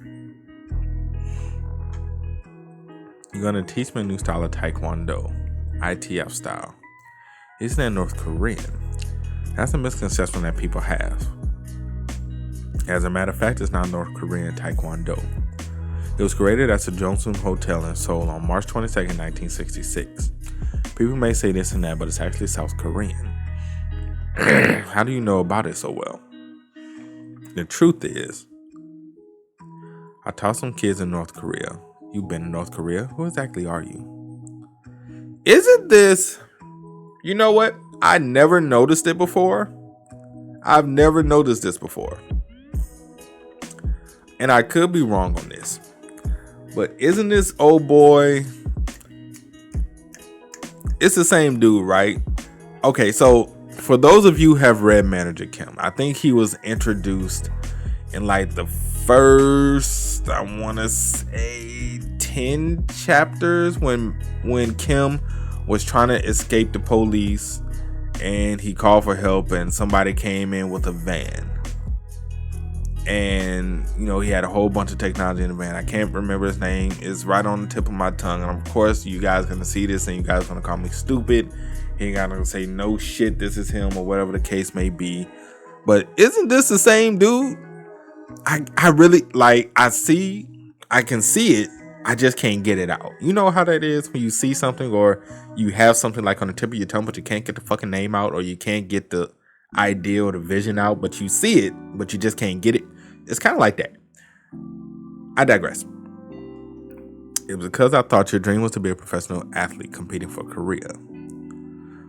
You're going to teach me a new style of Taekwondo. ITF style. Isn't that North Korean? That's a misconception that people have. As a matter of fact, it's not North Korean Taekwondo. It was created at the Joseon Hotel in Seoul on March 22nd, 1966. People may say this and that, but it's actually South Korean. How do you know about it so well? The truth is, I taught some kids in North Korea. You've been in North Korea? Who exactly are you? Isn't this... You know what? I never noticed it before. I've never noticed this before. And I could be wrong on this. But isn't this old boy... It's the same dude, right? Okay, so for those of you who have read Manager Kim, I think he was introduced in like the first, I want to say 10 chapters when Kim was trying to escape the police and he called for help and somebody came in with a van. And, you know, he had a whole bunch of technology in the van. I can't remember his name. It's right on the tip of my tongue. And of course, you guys going to see this and you guys going to call me stupid. He ain't got to say, no shit, this is him or whatever the case may be. But isn't this the same dude? I really, like, I can see it. I just can't get it out. You know how that is when you see something or you have something like on the tip of your tongue, but you can't get the fucking name out or you can't get the idea or the vision out, but you see it, but you just can't get it. It's kind of like that. I digress. It was because I thought your dream was to be a professional athlete competing for Korea.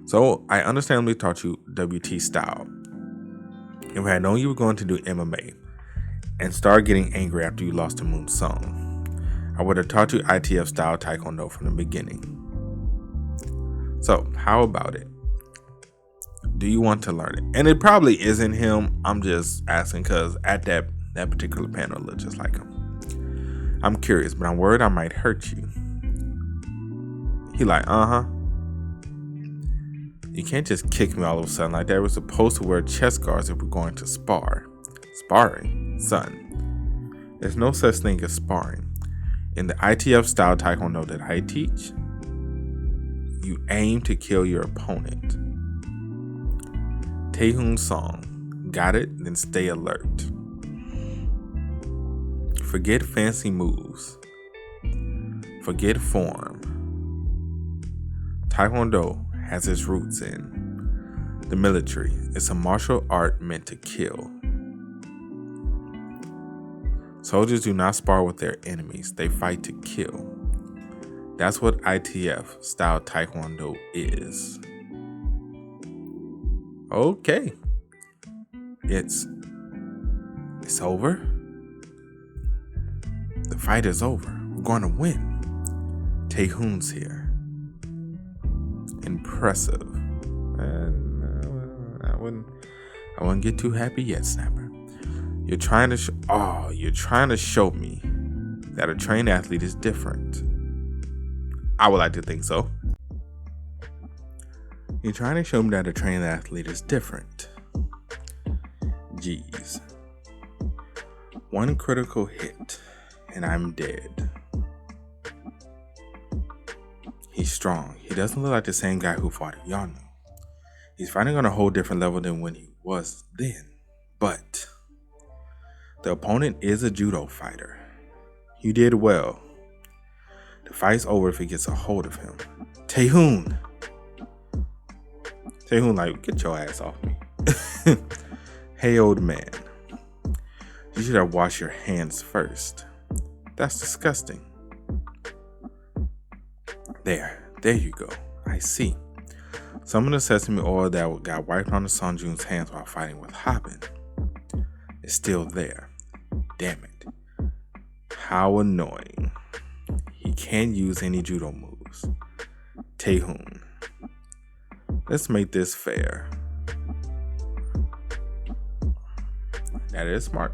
So I understandably taught you WT style. If I had known you were going to do MMA and start getting angry after you lost to Moon Sung, I would have taught you ITF style Taekwondo from the beginning. So how about it? Do you want to learn it? And it probably isn't him. I'm just asking because at that particular panel looked just like him. I'm curious, but I'm worried I might hurt you. He like, You can't just kick me all of a sudden like that. We're supposed to wear chest guards if we're going to spar. Sparring, son. There's no such thing as sparring. In the ITF style Taekwondo that I teach, you aim to kill your opponent. Taehoon song. Got it? Then stay alert. Forget fancy moves. Forget form. Taekwondo has its roots in the military. It's a martial art meant to kill. Soldiers do not spar with their enemies. They fight to kill. That's what ITF style Taekwondo is. Okay. It's over. The fight is over. We're going to win. Tae-hoon's here. Impressive. I wouldn't get too happy yet, Snapper. You're trying to show me that a trained athlete is different. I would like to think so. You're trying to show me that a trained athlete is different. Jeez. One critical hit, and I'm dead. He's strong. He doesn't look like the same guy who fought at Yanu. He's fighting on a whole different level than when he was then. But the opponent is a judo fighter. You did well. The fight's over if he gets a hold of him. Tae-hoon! Tae-hoon like, get your ass off me. Hey, old man. You should have washed your hands first. That's disgusting. There you go. I see. Some of the sesame oil that got wiped on the Sunjun's hands while fighting with Hobin is still there. Damn it. How annoying. He can't use any judo moves. Tae-hoon. Let's make this fair. That is smart.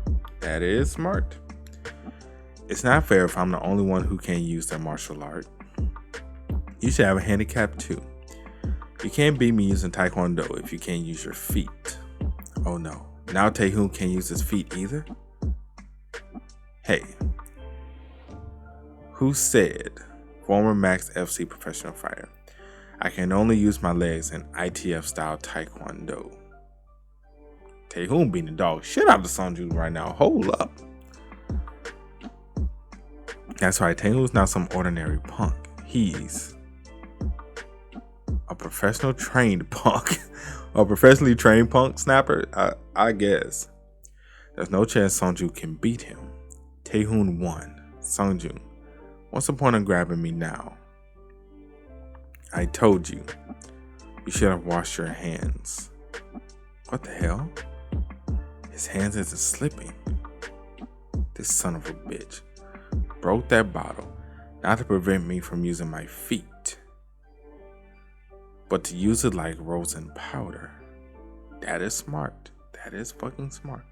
It's not fair if I'm the only one who can't use that martial art. You should have a handicap too. You can't beat me using Taekwondo if you can't use your feet. Oh no. Now Tae-hoon can't use his feet either? Hey. Who said, former Max FC professional fighter, I can only use my legs in ITF style Taekwondo? Tae-hoon being the dog shit out of Sunju right now. Hold up. That's right. Tae-hoon's not some ordinary punk. He's a professional trained punk. A professionally trained punk, Snapper? I guess. There's no chance Sunju can beat him. Tae-hoon won. Sunju, what's the point of grabbing me now? I told you. You should have washed your hands. What the hell? His hands isn't slipping. This son of a bitch broke that bottle, not to prevent me from using my feet, but to use it like rosin powder. That is smart. That is fucking smart.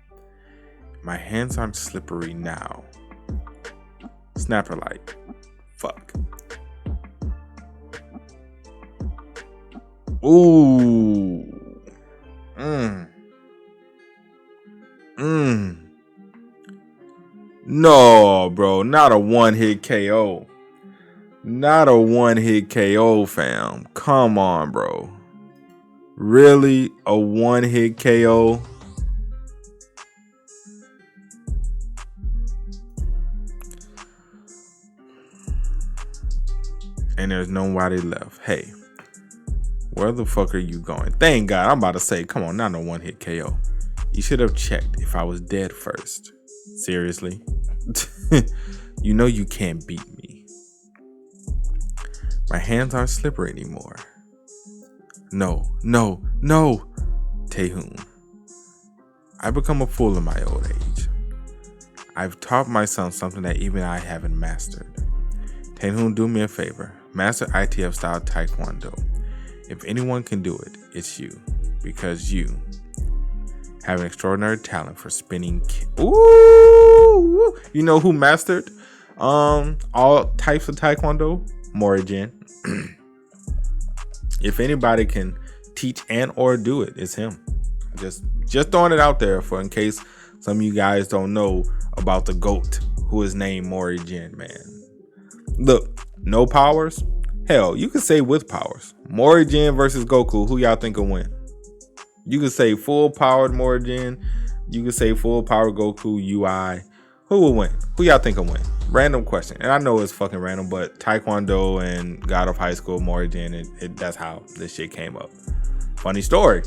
My hands aren't slippery now. Snapper like, fuck. Ooh. No, bro, not a one-hit KO. Not a one-hit KO, fam. Come on, bro. Really? A one-hit KO? And there's nobody left. Hey, where the fuck are you going? Thank God. I'm about to say, come on, not no one-hit KO. You should have checked if I was dead first. Seriously? You know you can't beat me. My hands aren't slippery anymore. No. Tae-hoon. I've become a fool in my old age. I've taught my son something that even I haven't mastered. Tae-hoon, do me a favor. Master ITF style Taekwondo. If anyone can do it, it's you. Because you have an extraordinary talent for spinning. Ooh! You know who mastered all types of Taekwondo? Morihjin. If anybody can teach and or do it, it's him. Just throwing it out there for in case some of you guys don't know about the GOAT who is named Morihjin, man. Look, no powers? Hell, you could say with powers. Morihjin versus Goku, who y'all think will win? You could say full powered Morihjin. You could say full powered Goku, UI. Who will win? Who y'all think will win? Random question. And I know it's fucking random, but Taekwondo and God of High School, Morrigan, that's how this shit came up. Funny story.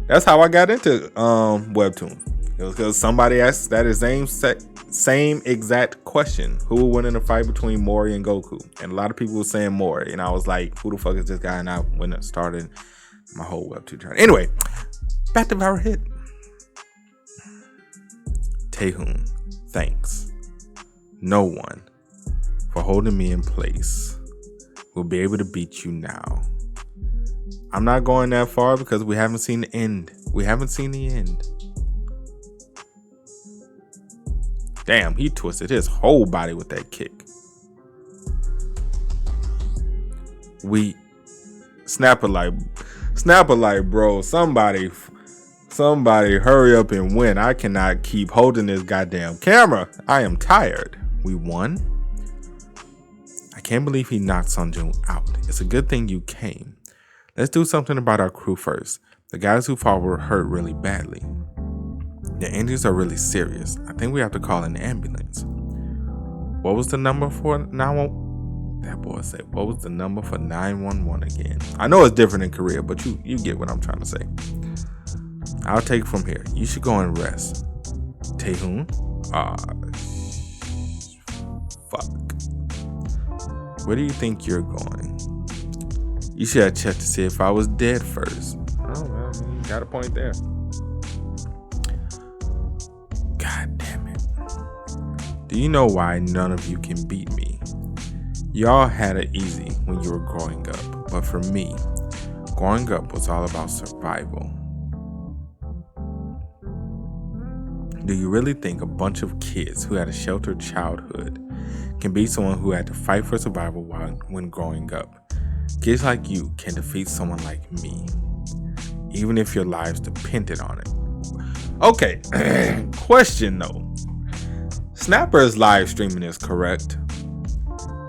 That's how I got into webtoons. It was because somebody asked that same exact question. Who will win in a fight between Mori and Goku? And a lot of people were saying Mori. And I was like, who the fuck is this guy? And I went and started my whole webtoon journey. Anyway, back to viral hit. Taehoon, thanks. No one for holding me in place will be able to beat you now. I'm not going that far because we haven't seen the end. We haven't seen the end. Damn, he twisted his whole body with that kick. Snapper like, bro, somebody hurry up and win. I cannot keep holding this goddamn camera. I am tired. We won. I can't believe he knocked Sunjoon out. It's a good thing you came. Let's do something about our crew first. The guys who fought were hurt really badly. The injuries are really serious. I think we have to call an ambulance. What was the number for 911? That boy said, what was the number for 911 again? I know it's different in Korea, but you get what I'm trying to say. I'll take it from here. You should go and rest. Taehoon? Fuck. Where do you think you're going? You should have checked to see if I was dead first. Oh, well, I mean, you got a point there. God damn it. Do you know why none of you can beat me? Y'all had it easy when you were growing up. But for me, growing up was all about survival. Do you really think a bunch of kids who had a sheltered childhood can beat someone who had to fight for survival when growing up? Kids like you can defeat someone like me, even if your lives depended on it. Okay, question though. Snapper's live streaming is correct.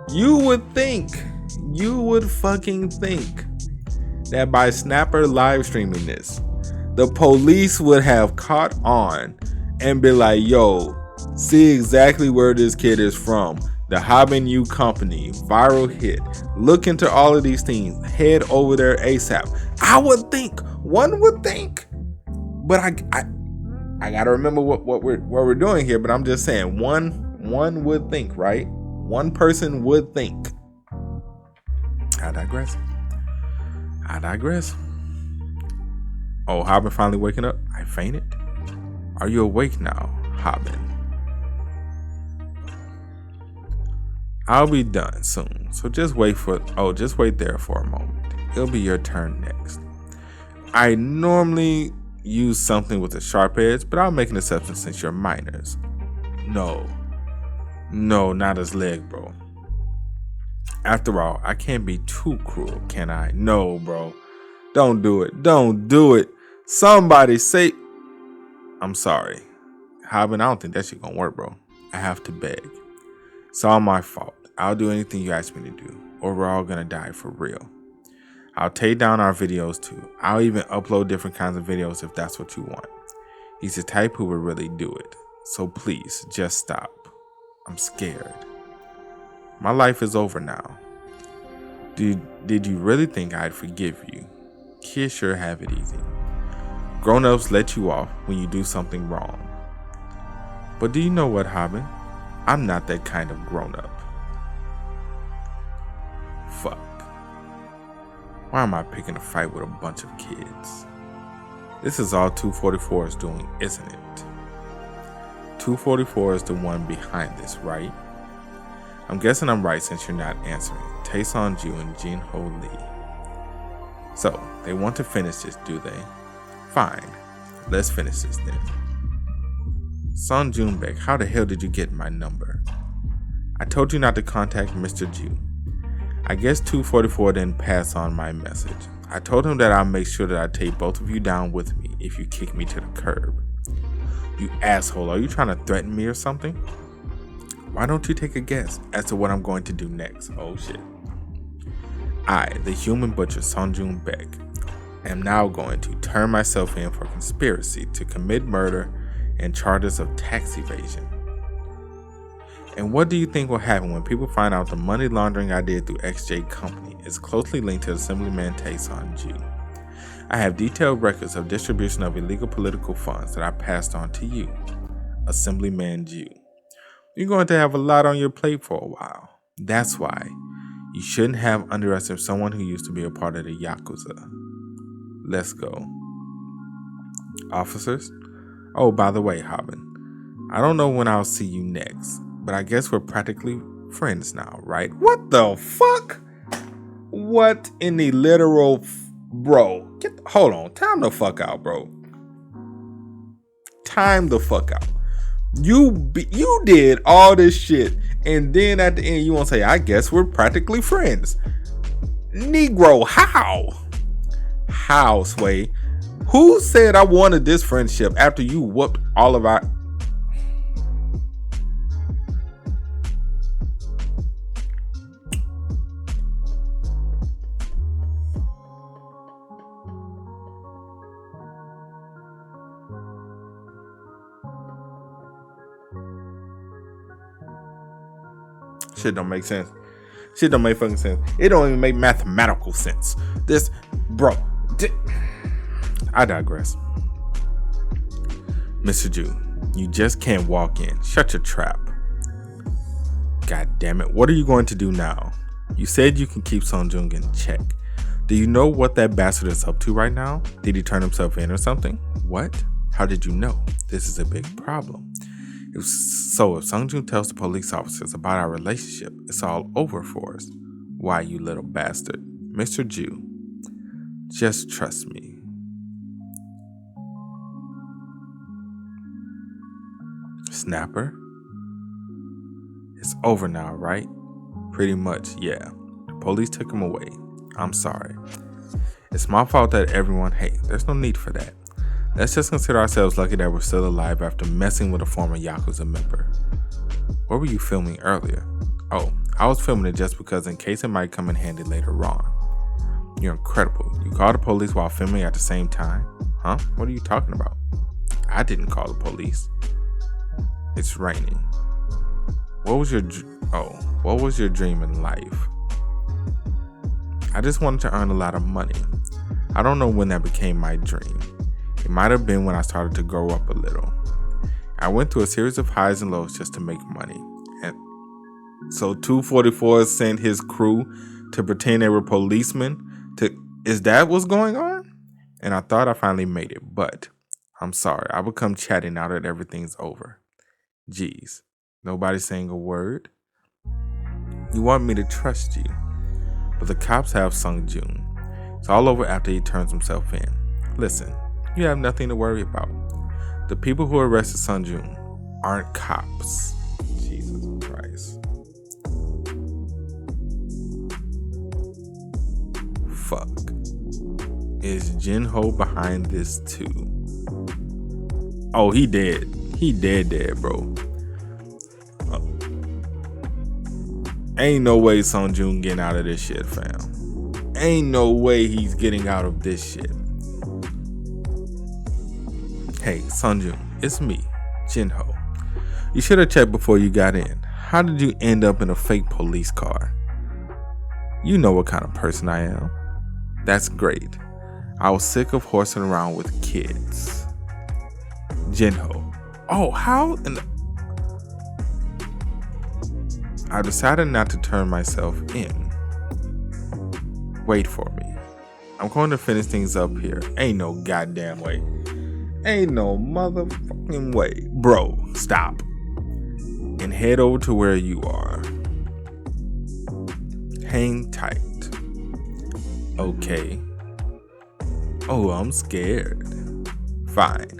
You would fucking think that by Snapper live streaming this, the police would have caught on and be like, yo, see exactly where this kid is from. The Hobin Yu company, viral hit. Look into all of these things. Head over there ASAP. One would think. But I gotta remember what we're doing here. But I'm just saying, one would think, right? One person would think. I digress. Oh, Hobin finally waking up. I fainted. Are you awake now, Hobin? I'll be done soon, so just wait there for a moment. It'll be your turn next. I normally use something with a sharp edge, but I'll make an exception since you're minors. No, not his leg, bro. After all, I can't be too cruel, can I? No, bro. Don't do it. Somebody say... I'm sorry. Hobin, I don't think that shit gonna work, bro. I have to beg. It's all my fault. I'll do anything you ask me to do, or we're all gonna die for real. I'll take down our videos too. I'll even upload different kinds of videos if that's what you want. He's the type who would really do it. So please, just stop. I'm scared. My life is over now. Did you really think I'd forgive you? Kids sure have it easy. Grown-ups let you off when you do something wrong. But do you know what, Hobin? I'm not that kind of grown-up. Fuck. Why am I picking a fight with a bunch of kids? This is all 244 is doing, isn't it? 244 is the one behind this, right? I'm guessing I'm right since you're not answering. Tae-Sun-ju and Jin-Ho Lee. So, they want to finish this, do they? Fine. Let's finish this then. Sun Junbaek, how the hell did you get my number? I told you not to contact Mr. Ju. I guess 244 didn't pass on my message. I told him that I'll make sure that I take both of you down with me if you kick me to the curb. You asshole, are you trying to threaten me or something? Why don't you take a guess as to what I'm going to do next? Oh shit. I, the human butcher Sun Junbaek, am now going to turn myself in for conspiracy to commit murder and charges of tax evasion. And what do you think will happen when people find out the money laundering I did through XJ Company is closely linked to Assemblyman Taeson Ju? I have detailed records of distribution of illegal political funds that I passed on to you, Assemblyman Ju. You're going to have a lot on your plate for a while. That's why you shouldn't have underestimated someone who used to be a part of the Yakuza. Let's go. Officers? Oh, by the way, Hobin, I don't know when I'll see you next, but I guess we're practically friends now, right? What the fuck? What in the literal... Bro, hold on. Time the fuck out, bro. Time the fuck out. You did all this shit, and then at the end you want to say, I guess we're practically friends. Negro, how? How, Sway? Who said I wanted this friendship after you whooped all of our... Shit don't make sense. Shit don't make fucking sense. It don't even make mathematical sense. This, bro. I digress. Mr. Ju, you just can't walk in. Shut your trap. God damn it. What are you going to do now? You said you can keep Sung Jung in check. Do you know what that bastard is up to right now? Did he turn himself in or something? What? How did you know? This is a big problem. If Sung Jung tells the police officers about our relationship, it's all over for us. Why, you little bastard. Mr. Ju, just trust me. Snapper? It's over now, right? Pretty much, yeah. The police took him away. I'm sorry. It's my fault that everyone... Hey, there's no need for that. Let's just consider ourselves lucky that we're still alive after messing with a former Yakuza member. What were you filming earlier? Oh, I was filming it just because in case it might come in handy later on. You're incredible. You called the police while filming at the same time? Huh? What are you talking about? I didn't call the police. It's raining. What was your dream in life? I just wanted to earn a lot of money. I don't know when that became my dream. It might have been when I started to grow up a little. I went through a series of highs and lows just to make money. And so 244 sent his crew to pretend they were policemen. Is that what's going on? And I thought I finally made it, but I'm sorry. I will come chatting now that everything's over. Jeez, nobody's saying a word. You want me to trust you, but the cops have Sung Jung. It's all over after he turns himself in. Listen. You have nothing to worry about. The people who arrested Sung Jung aren't cops. Jesus Christ. Fuck. Is Jinho behind this too? Oh, he dead. He dead, bro. Ain't no way Sung Jung getting out of this shit, fam. Ain't no way he's getting out of this shit. Hey, Sung Jung, it's me, Jinho. You should have checked before you got in. How did you end up in a fake police car? You know what kind of person I am. That's great. I was sick of horsing around with kids. Jinho. Oh, how? I decided not to turn myself in. Wait for me. I'm going to finish things up here. Ain't no goddamn way. Ain't no motherfucking way. Bro, stop. And head over to where you are. Hang tight. Okay. Oh, I'm scared. Fine.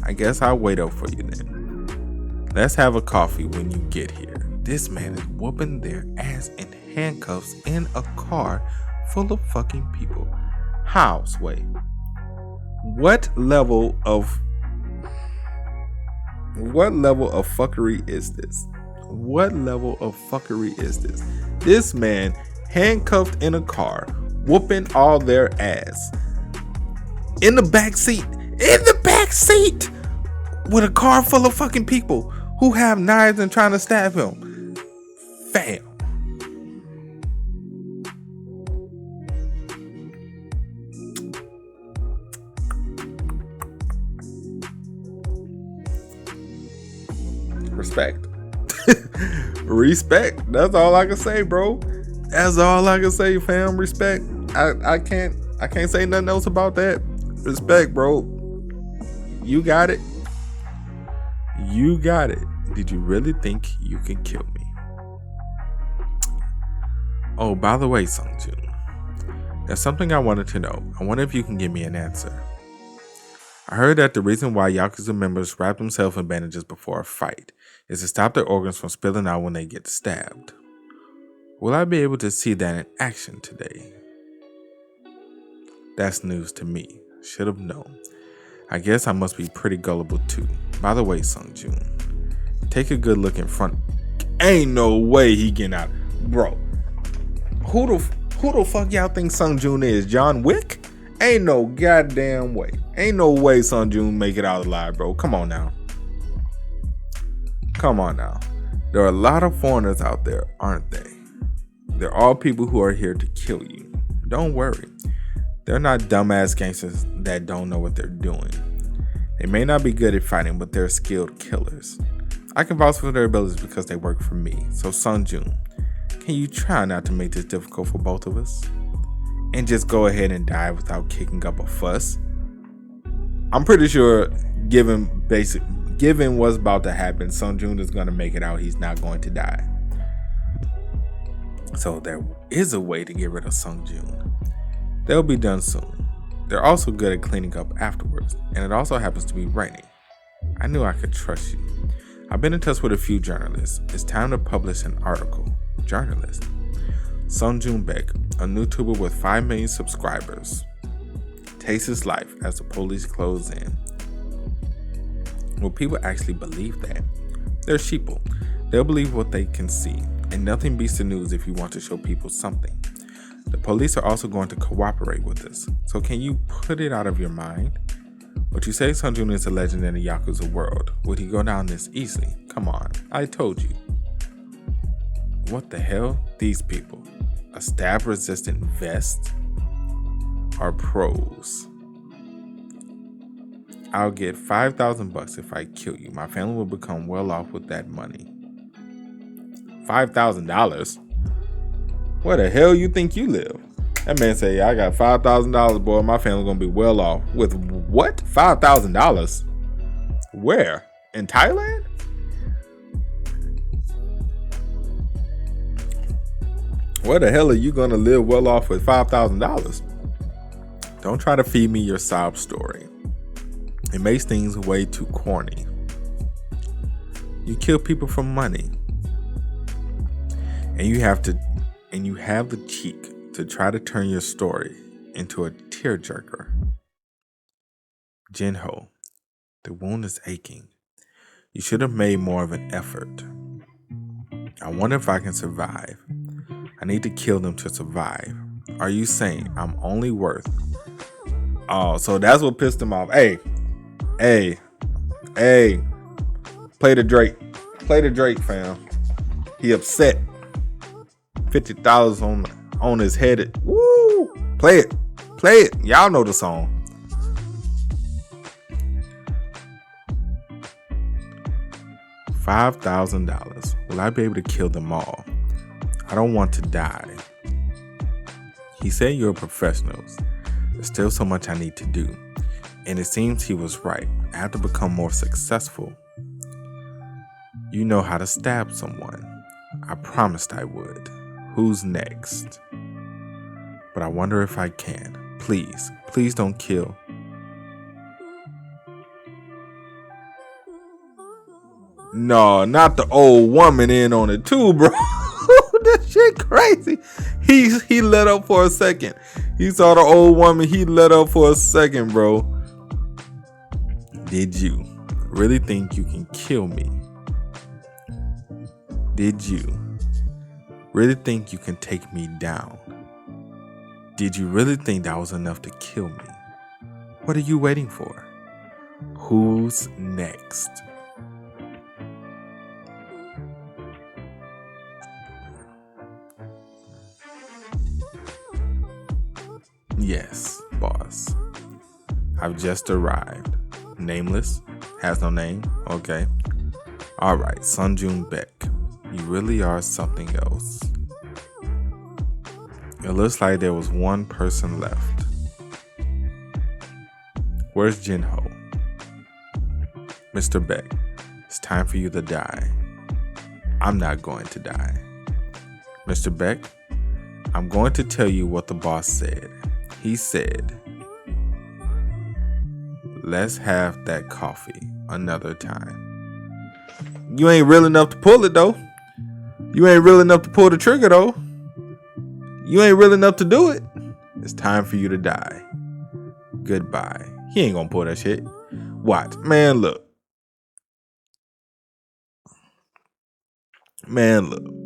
I guess I'll wait up for you then. Let's have a coffee when you get here. This man is whooping their ass in handcuffs in a car full of fucking people. How, Sway? What level of fuckery is this? What level of fuckery is this? This man handcuffed in a car, whooping all their ass. In the back seat, with a car full of fucking people who have knives and trying to stab him. Fam. Respect. Respect. That's all I can say, bro. That's all I can say, fam. Respect. I can't say nothing else about that. Respect, bro. You got it. You got it. Did you really think you can kill me? Oh, by the way, Sungjun, there's something I wanted to know. I wonder if you can give me an answer. I heard that the reason why Yakuza members wrap themselves in bandages before a fight is to stop their organs from spilling out when they get stabbed. Will I be able to see that in action today? That's news to me. Should have known. I guess I must be pretty gullible too. By the way, Sungjun, take a good look in front. Ain't no way he getting out. Bro, who the fuck y'all think Sungjun is? John Wick? Ain't no goddamn way. Ain't no way Sungjun make it out alive, bro. Come on now. Come on now. There are a lot of foreigners out there, aren't they? They're all people who are here to kill you. Don't worry. They're not dumbass gangsters that don't know what they're doing. They may not be good at fighting, but they're skilled killers. I can vouch for their abilities because they work for me. So Sungjun, can you try not to make this difficult for both of us? And just go ahead and die without kicking up a fuss? I'm pretty sure given what's about to happen, Sungjun is going to make it out. He's not going to die. So there is a way to get rid of Sungjun. They'll be done soon. They're also good at cleaning up afterwards, and it also happens to be raining. I knew I could trust you. I've been in touch with a few journalists. It's time to publish an article. Journalist. Sungjun Baek, a YouTuber with 5 million subscribers, takes his life as the police close in. Will people actually believe that? They're sheeple. They'll believe what they can see, and nothing beats the news if you want to show people something. The police are also going to cooperate with us, so can you put it out of your mind? But you say Sungjun is a legend in the Yakuza world. Would he go down this easily? Come on, I told you. What the hell? These people. A stab-resistant vest? Are pros. I'll get $5,000 if I kill you. My family will become well off with that money. $5,000? Where the hell you think you live? That man say, I got $5,000, boy. My family gonna be well off. With what? $5,000? Where? In Thailand? Where the hell are you gonna live well off with $5,000? Don't try to feed me your sob story. It makes things way too corny. You kill people for money. And you have the cheek to try to turn your story into a tearjerker. Jinho, the wound is aching. You should have made more of an effort. I wonder if I can survive. I need to kill them to survive. Are you saying I'm only worth... Oh, so that's what pissed him off. Hey. Play the Drake, fam. He upset. $50 on his head. Woo! Play it. Y'all know the song. $5,000. Will I be able to kill them all? I don't want to die. He said you're professionals. There's still so much I need to do. And it seems he was right. I have to become more successful. You know how to stab someone. I promised I would. Who's next? But I wonder if I can. Please don't kill. No, not the old woman in on it too, bro. That shit crazy. He let up for a second. He saw the old woman. He let up for a second, bro. Did you really think you can kill me? Did you really think you can take me down? Did you really think that was enough to kill me? What are you waiting for? Who's next? Yes, boss. I've just arrived. Nameless? Has no name? Okay. Alright, Sunjun Beck. You really are something else. It looks like there was one person left. Where's Jinho? Mr. Beck, it's time for you to die. I'm not going to die. Mr. Beck, I'm going to tell you what the boss said. He said, let's have that coffee another time. You ain't real enough to pull it though. You ain't real enough to pull the trigger though. You ain't real enough to do it. It's time for you to die. Goodbye. He ain't gonna pull that shit. Watch. Man, look.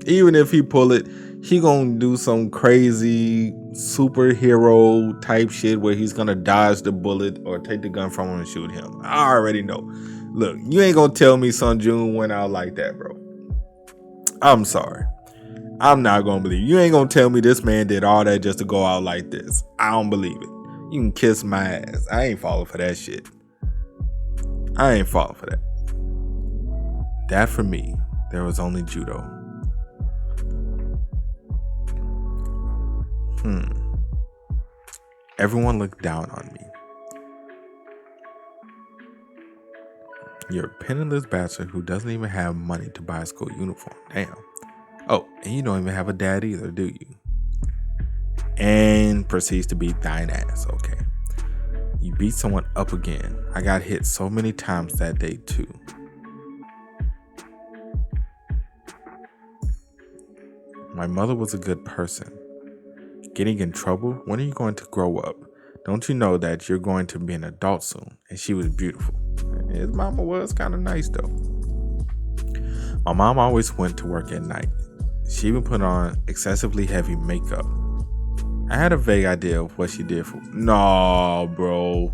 Even if he pull it, he gonna do some crazy superhero type shit where he's gonna dodge the bullet or take the gun from him and shoot him. I already know. Look, you ain't gonna tell me Sunjun went out like that, bro. I'm sorry. I'm not gonna believe you. Ain't gonna tell me this man did all that just to go out like this. I don't believe it. You can kiss my ass. I ain't falling for that shit. I ain't falling for that. That for me, there was only judo. Everyone looked down on me. You're a penniless bastard who doesn't even have money to buy a school uniform. Damn. Oh, and you don't even have a dad either, do you? And proceeds to beat thine ass. Okay. You beat someone up again. I got hit so many times that day too. My mother was a good person. Getting in trouble? When are you going to grow up? Don't you know that you're going to be an adult soon? And she was beautiful. His mama was kind of nice though. My mom always went to work at night. She even put on excessively heavy makeup. I had a vague idea of what she did for. No, bro.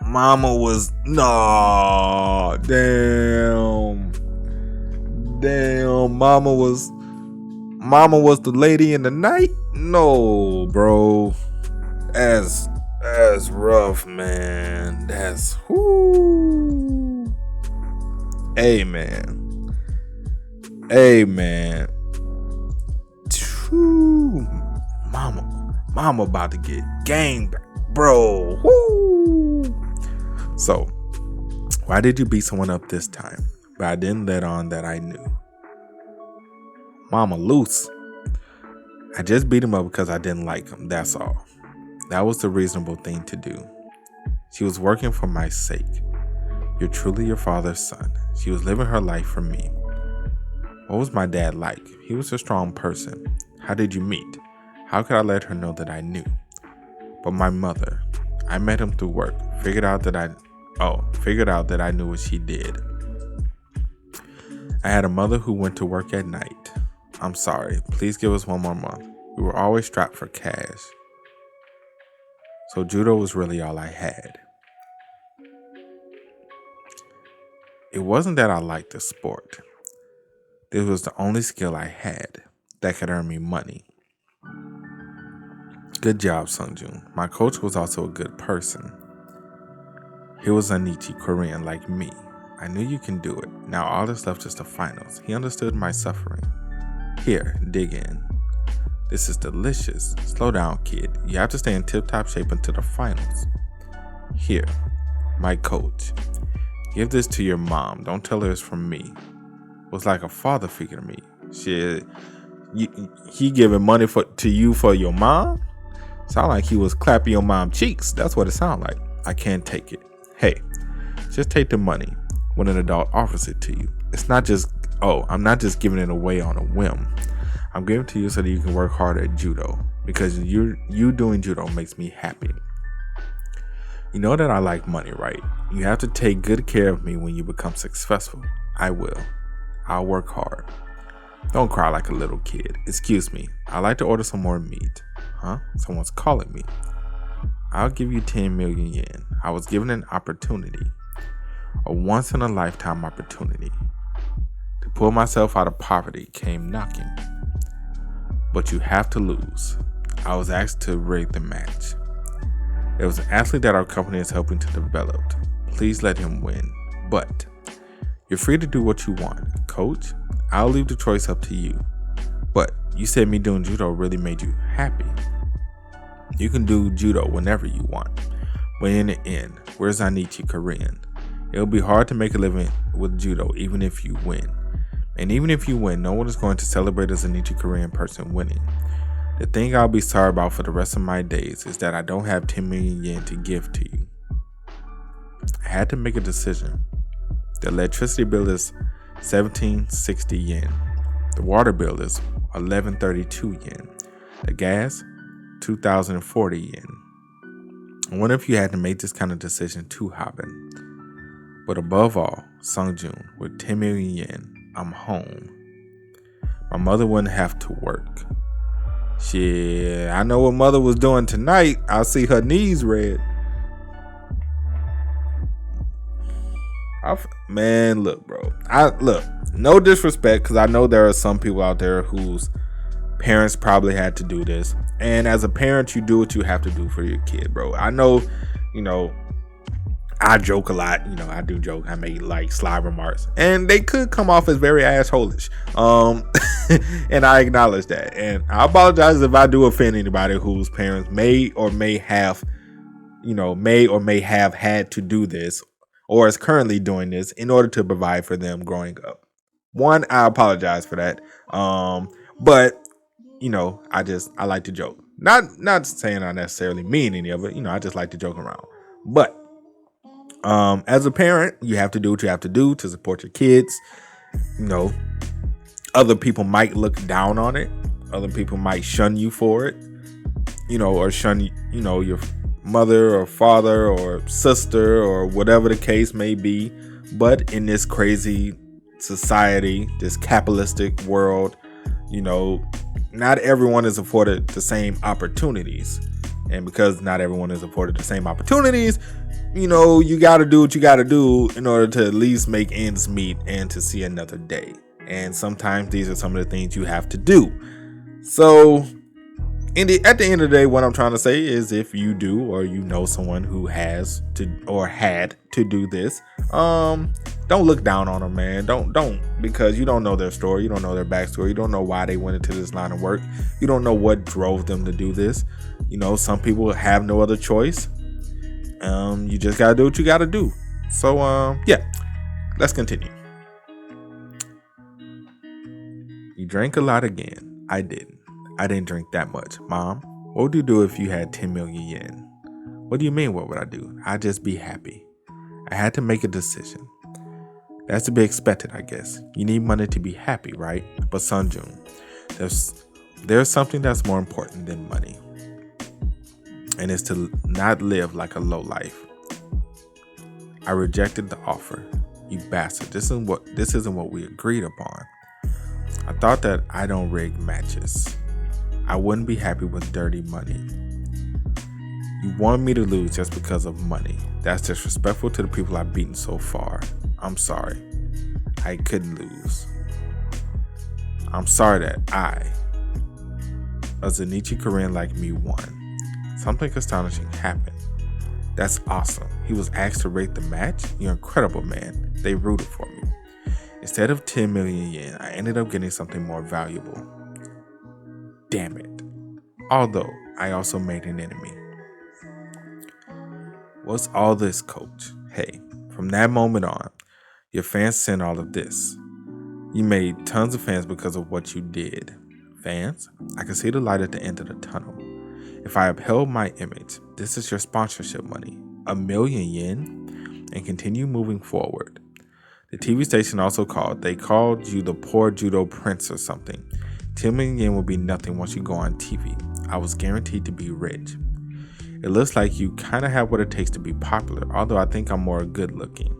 Mama was. No. Damn. Mama was the lady in the night? No, bro. That's rough, man. That's whoo. Hey, man. Mama about to get gang back, bro. Woo. So, why did you beat someone up this time? But I didn't let on that I knew. Mama loose. I just beat him up because I didn't like him. That's all. That was the reasonable thing to do. She was working for my sake. You're truly your father's son. She was living her life for me. What was my dad like? He was a strong person. How did you meet? How could I let her know that I knew? But my mother, I met him through work. Figured out that I knew what she did. I had a mother who went to work at night. I'm sorry. Please give us one more month. We were always strapped for cash. So judo was really all I had. It wasn't that I liked the sport. This was the only skill I had that could earn me money. Good job, Sunjun. My coach was also a good person. He was a Nichi Korean like me. I knew you can do it. Now all that's left is the finals. He understood my suffering. Here, dig in. This is delicious. Slow down, kid. You have to stay in tip-top shape until the finals. Here, my coach. Give this to your mom. Don't tell her it's from me. Was like a father figure to me. Shit, he giving money to you for your mom? Sound like he was clapping your mom cheeks. That's what it sound like. I can't take it. Hey, just take the money when an adult offers it to you. It's not just, I'm not just giving it away on a whim. I'm giving it to you so that you can work hard at judo, because you doing judo makes me happy. You know that I like money, right? You have to take good care of me when you become successful. I will. I'll work hard. Don't cry like a little kid. Excuse me. I'd like to order some more meat. Huh? Someone's calling me. I'll give you 10 million yen. I was given an opportunity. A once-in-a-lifetime opportunity. To pull myself out of poverty came knocking. But you have to lose. I was asked to rig the match. There was an athlete that our company is helping to develop. Please let him win. But you're free to do what you want. Coach, I'll leave the choice up to you. But you said me doing judo really made you happy. You can do judo whenever you want. But in the end, where's Anichi Korean? It'll be hard to make a living with judo even if you win. And even if you win, no one is going to celebrate as a Anichi Korean person winning. The thing I'll be sorry about for the rest of my days is that I don't have 10 million yen to give to you. I had to make a decision. The electricity bill is 1760 yen. The water bill is 1132 yen. The gas, 2040 yen. I wonder if you had to make this kind of decision too, Hobin. But above all, Sungjun, with 10 million yen, I'm home. My mother wouldn't have to work. Shit, I know what mother was doing tonight. I'll see her knees red. Man, look, bro. No disrespect, because I know there are some people out there whose parents probably had to do this. And as a parent, you do what you have to do for your kid, bro. I know, I joke a lot. I do joke. I make like sly remarks, and they could come off as very assholish. And I acknowledge that. And I apologize if I do offend anybody whose parents may or may have had to do this, or is currently doing this in order to provide for them growing up. One, I apologize for that. But I like to joke. Not saying I necessarily mean any of it. I just like to joke around. But as a parent, you have to do what you have to do to support your kids. Other people might look down on it. Other people might shun you for it. Or shun, your mother or father or sister or whatever the case may be. But in this crazy society, this capitalistic world, not everyone is afforded the same opportunities. And because not everyone is afforded the same opportunities, you got to do what you got to do in order to at least make ends meet and to see another day. And sometimes these are some of the things you have to do. So at the end of the day, what I'm trying to say is, if you do, or someone who has to or had to do this, don't look down on them, man. Don't, because you don't know their story. You don't know their backstory. You don't know why they went into this line of work. You don't know what drove them to do this. Some people have no other choice. You just gotta do what you gotta do. So yeah, let's continue. You drank a lot again. I didn't drink that much. Mom, what would you do if you had 10 million yen? What do you mean, what would I do? I'd just be happy. I had to make a decision. That's to be expected, I guess. You need money to be happy, right? But Sunjun, there's something that's more important than money. And it's to not live like a lowlife. I rejected the offer. You bastard. This isn't what we agreed upon. I thought that I don't rig matches. I wouldn't be happy with dirty money. You want me to lose just because of money. That's disrespectful to the people I've beaten so far. I'm sorry. I couldn't lose. I'm sorry that I, a Zenichi Korean like me, won. Something astonishing happened. That's awesome. He was asked to rate the match? You're incredible, man. They rooted for me. Instead of 10 million yen, I ended up getting something more valuable. Damn it. Although, I also made an enemy. What's all this, coach? Hey, from that moment on, your fans sent all of this. You made tons of fans because of what you did. Fans? I can see the light at the end of the tunnel. If I upheld my image, this is your sponsorship money, 1 million yen, and continue moving forward. The TV station also they called you the poor judo prince or something. 10 million yen will be nothing once you go on TV. I was guaranteed to be rich. It looks like you kind of have what it takes to be popular, although I think I'm more good looking.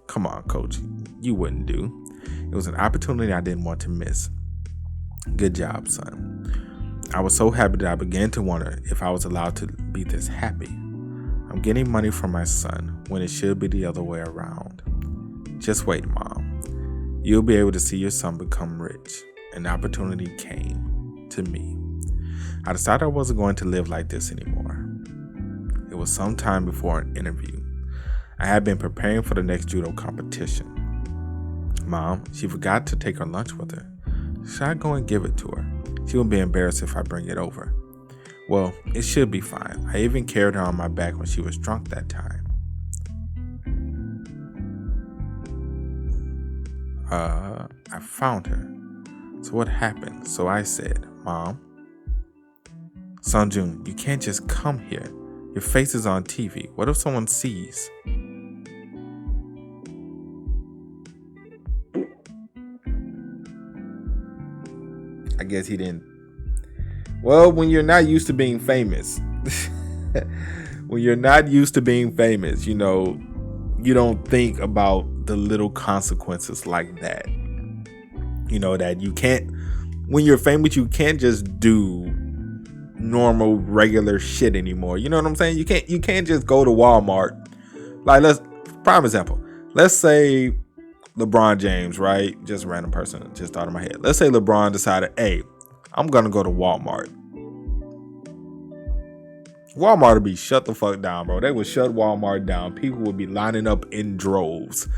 Come on, coach, you wouldn't do. It was an opportunity I didn't want to miss. Good job, son. I was so happy that I began to wonder if I was allowed to be this happy. I'm getting money from my son when it should be the other way around. Just wait, Mom. You'll be able to see your son become rich. An opportunity came to me. I decided I wasn't going to live like this anymore. It was some time before an interview. I had been preparing for the next judo competition. Mom, she forgot to take her lunch with her. Should I go and give it to her? She will be embarrassed if I bring it over. Well, it should be fine. I even carried her on my back when she was drunk that time. I found her. So what happened? So I said, Mom, Sunjun, you can't just come here. Your face is on TV. What if someone sees? I guess he didn't. Well, when you're not used to being famous, you know, you don't think about the little consequences like that. You know, that you can't, when you're famous, you can't just do normal, regular shit anymore. You know what I'm saying? You can't just go to Walmart. Like, prime example. Let's say LeBron James, right? Just a random person, just thought in my head. Let's say LeBron decided, hey, I'm going to go to Walmart. Walmart would be shut the fuck down, bro. They would shut Walmart down. People would be lining up in droves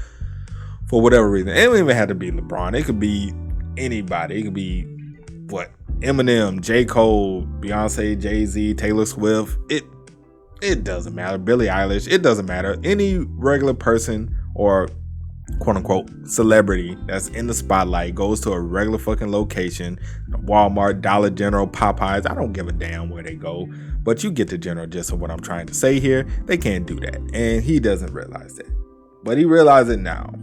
for whatever reason. It don't even have to be LeBron. It could be anybody. It could be, Eminem, J. Cole, Beyonce, Jay-Z, Taylor Swift. It doesn't matter. Billie Eilish. It doesn't matter. Any regular person or quote unquote celebrity that's in the spotlight goes to a regular fucking location, Walmart, Dollar General, Popeyes. I don't give a damn where they go, but you get the general gist of what I'm trying to say here. They can't do that, and he doesn't realize that, but he realizes it now.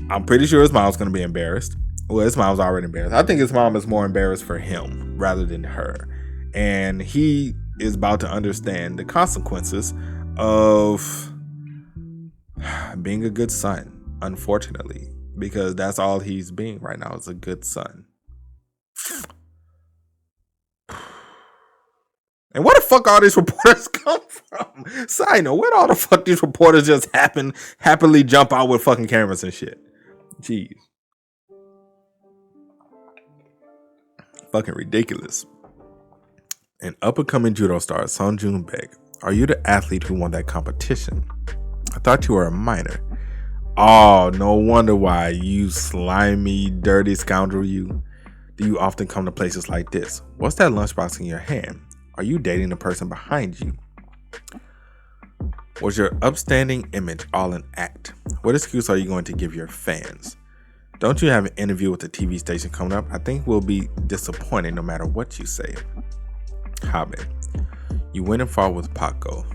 I'm pretty sure his mom's gonna be embarrassed. Well, his mom's already embarrassed. I think his mom is more embarrassed for him rather than her, and he is about to understand the consequences of being a good son, unfortunately, because that's all he's being right now, is a good son. And where the fuck all these reporters come from? Side note, where all the fuck these reporters just happily jump out with fucking cameras and shit? Jeez. Fucking ridiculous. An up-and-coming judo star, Sunjun Baek. Are you the athlete who won that competition? I thought you were a minor. Oh, no wonder why, you slimy, dirty scoundrel you. Do you often come to places like this? What's that lunchbox in your hand? Are you dating the person behind you? Was your upstanding image all an act? What excuse are you going to give your fans? Don't you have an interview with the TV station coming up? I think we'll be disappointed no matter what you say. Hobin, you went and fought with Paco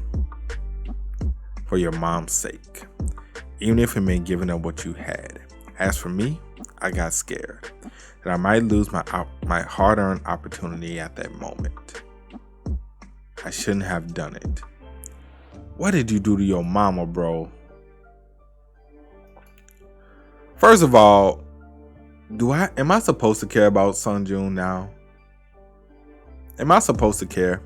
for your mom's sake, even if it meant giving up what you had. As for me, I got scared that I might lose my hard-earned opportunity at that moment. I shouldn't have done it. What did you do to your mama, bro? First of all, am I supposed to care about Sunjun now? Am I supposed to care?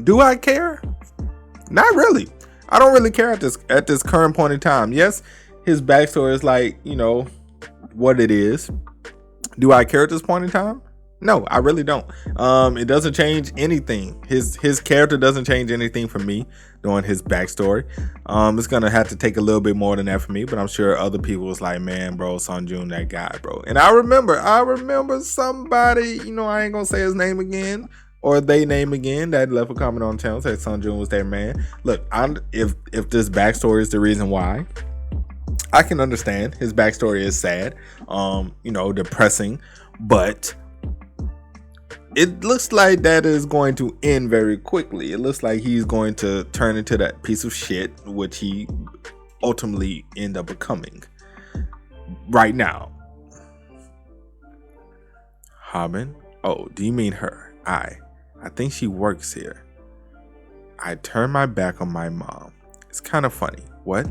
Do I care? Not really. I don't really care at this current point in time. Yes, his backstory is like, you know, what it is. Do I care at this point in time? No, I really don't. It doesn't change anything. His character doesn't change anything for me, knowing his backstory. It's gonna have to take a little bit more than that for me, but I'm sure other people was like, man, bro, Sunjun, that guy, bro. And I remember somebody, you know, I ain't gonna say his name again or they name again, that left a comment on the channel, said Sunjun was their man. Look, if this backstory is the reason why, I can understand. His backstory is sad, you know, depressing, but it looks like that is going to end very quickly. It looks like he's going to turn into that piece of shit, which he ultimately end up becoming right now. Hobin? Oh, do you mean her? I think she works here. I turned my back on my mom. It's kind of funny. What?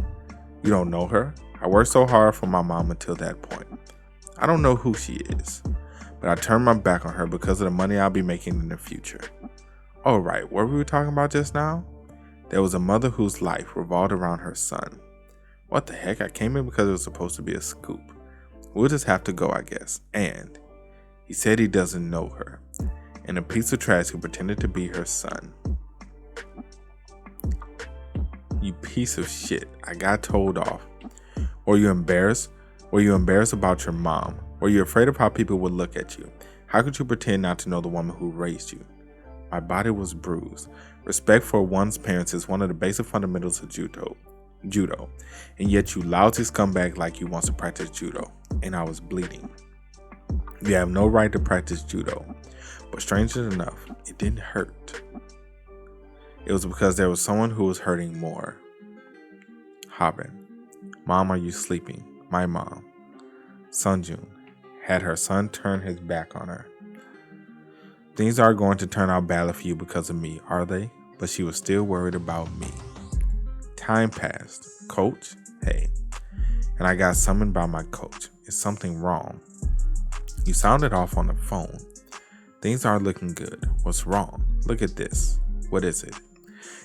You don't know her? I worked so hard for my mom until that point. I don't know who she is, but I turned my back on her because of the money I'll be making in the future. Oh, right. What were we talking about just now? There was a mother whose life revolved around her son. What the heck? I came in because it was supposed to be a scoop. We'll just have to go, I guess. And he said he doesn't know her. and a piece of trash who pretended to be her son. You piece of shit. I got told off. Were you embarrassed? Were you embarrassed about your mom? Were you afraid of how people would look at you? How could you pretend not to know the woman who raised you? My body was bruised. Respect for one's parents is one of the basic fundamentals of judo. And yet you lousy scumbag like you wants to practice judo. And I was bleeding. You have no right to practice judo. But strangely enough, it didn't hurt. It was because there was someone who was hurting more. Hobin. Mom, are you sleeping? My mom. Sunjun had her son turn his back on her. Things are going to turn out badly for you because of me, are they? But she was still worried about me. Time passed. Coach? Hey. And I got summoned by my coach. Is something wrong? You sounded off on the phone. Things aren't looking good. What's wrong? Look at this. What is it?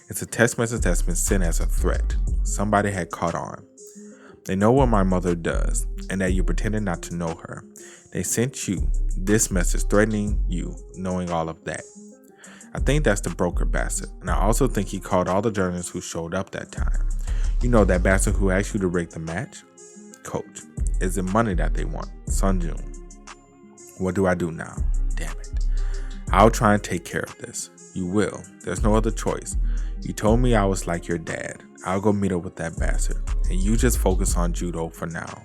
It's a text message that's been sent as a threat. Somebody had caught on. They know what my mother does, and that you pretended not to know her. They sent you this message threatening you, knowing all of that. I think that's the broker bastard, and I also think he called all the journalists who showed up that time. You know, that bastard who asked you to rig the match? Coach, is it money that they want? Sunjun. What do I do now? Damn it. I'll try and take care of this. You will. There's no other choice. You told me I was like your dad. I'll go meet up with that bastard, and you just focus on judo for now.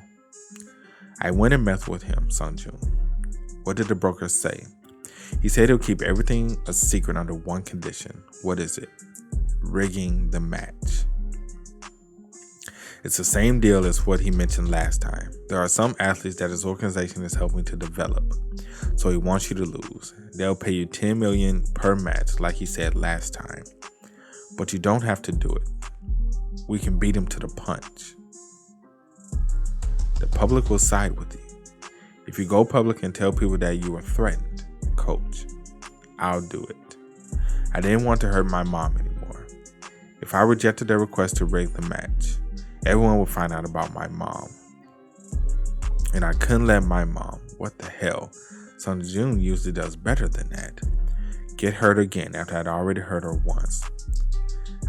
I went and met with him, Sunjun. What did the broker say? He said he'll keep everything a secret under one condition. What is it? Rigging the match. It's the same deal as what he mentioned last time. There are some athletes that his organization is helping to develop, so he wants you to lose. They'll pay you $10 million per match, like he said last time. But you don't have to do it. We can beat him to the punch. The public will side with you. If you go public and tell people that you were threatened, coach, I'll do it. I didn't want to hurt my mom anymore. If I rejected their request to rig the match, everyone would find out about my mom. And I couldn't let my mom, what the hell, Sunjun usually does better than that, get hurt again after I'd already hurt her once.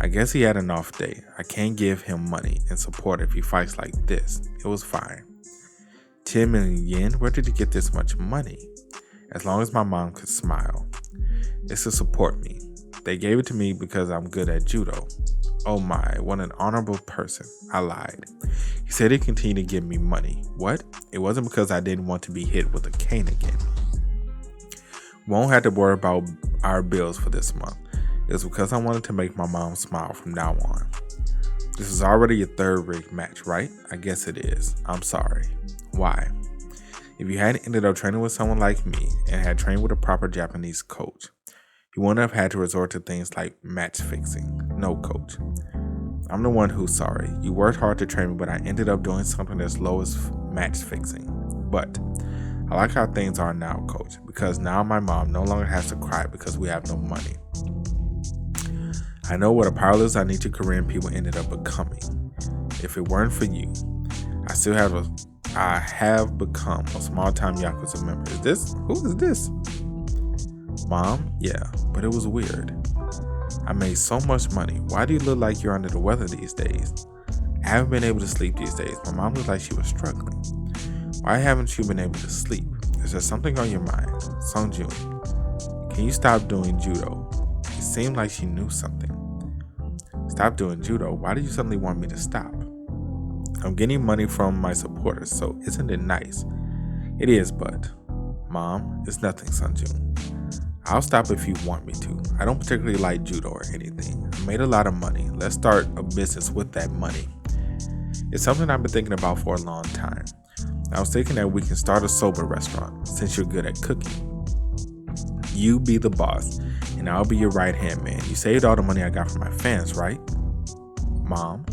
I guess he had an off day. I can't give him money and support if he fights like this. It was fine. 10 million yen? Where did he get this much money? As long as my mom could smile. It's to support me. They gave it to me because I'm good at judo. Oh my, what an honorable person. I lied. He said he'd continue to give me money. What? It wasn't because I didn't want to be hit with a cane again. Won't have to worry about our bills for this month. It's because I wanted to make my mom smile from now on. This is already your third rig match, right? I guess it is. I'm sorry. Why? If you hadn't ended up training with someone like me and had trained with a proper Japanese coach, you wouldn't have had to resort to things like match fixing. No, coach. I'm the one who's sorry. You worked hard to train me, but I ended up doing something as low as match fixing. But I like how things are now, coach, because now my mom no longer has to cry because we have no money. I know what a powerless Anichi Korean people ended up becoming. If it weren't for you, I have become a small-time Yakuza member. Who is this? Mom? Yeah, but it was weird. I made so much money. Why do you look like you're under the weather these days? I haven't been able to sleep these days. My mom looked like she was struggling. Why haven't you been able to sleep? Is there something on your mind? Sungjun, can you stop doing judo? It seemed like she knew something. Stop doing judo? Why do you suddenly want me to stop? I'm getting money from my supporters, so isn't it nice? It is, but Mom, it's nothing, Sunjun. I'll stop if you want me to. I don't particularly like judo or anything. I made a lot of money. Let's start a business with that money. It's something I've been thinking about for a long time. I was thinking that we can start a soba restaurant since you're good at cooking. You be the boss, and I'll be your right-hand man. You saved all the money I got from my fans, right? Mom?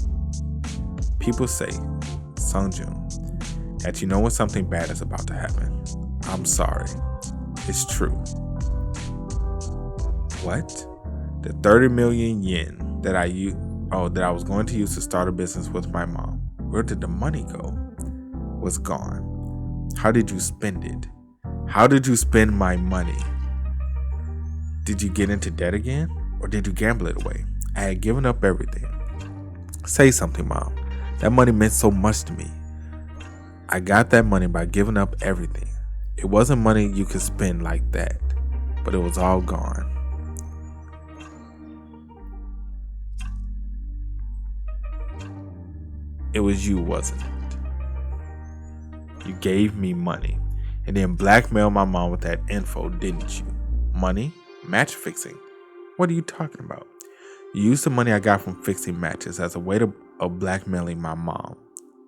People say, Sungjun, that you know when something bad is about to happen. I'm sorry. It's true. What? The 30 million yen that I was going to use to start a business with my mom. Where did the money go? Was gone. How did you spend it? How did you spend my money? Did you get into debt again? Or did you gamble it away? I had given up everything. Say something, Mom. That money meant so much to me. I got that money by giving up everything. It wasn't money you could spend like that, but it was all gone. It was you, wasn't it? You gave me money and then blackmailed my mom with that info, didn't you? Money? Match fixing? What are you talking about? You used the money I got from fixing matches as a way of blackmailing my mom.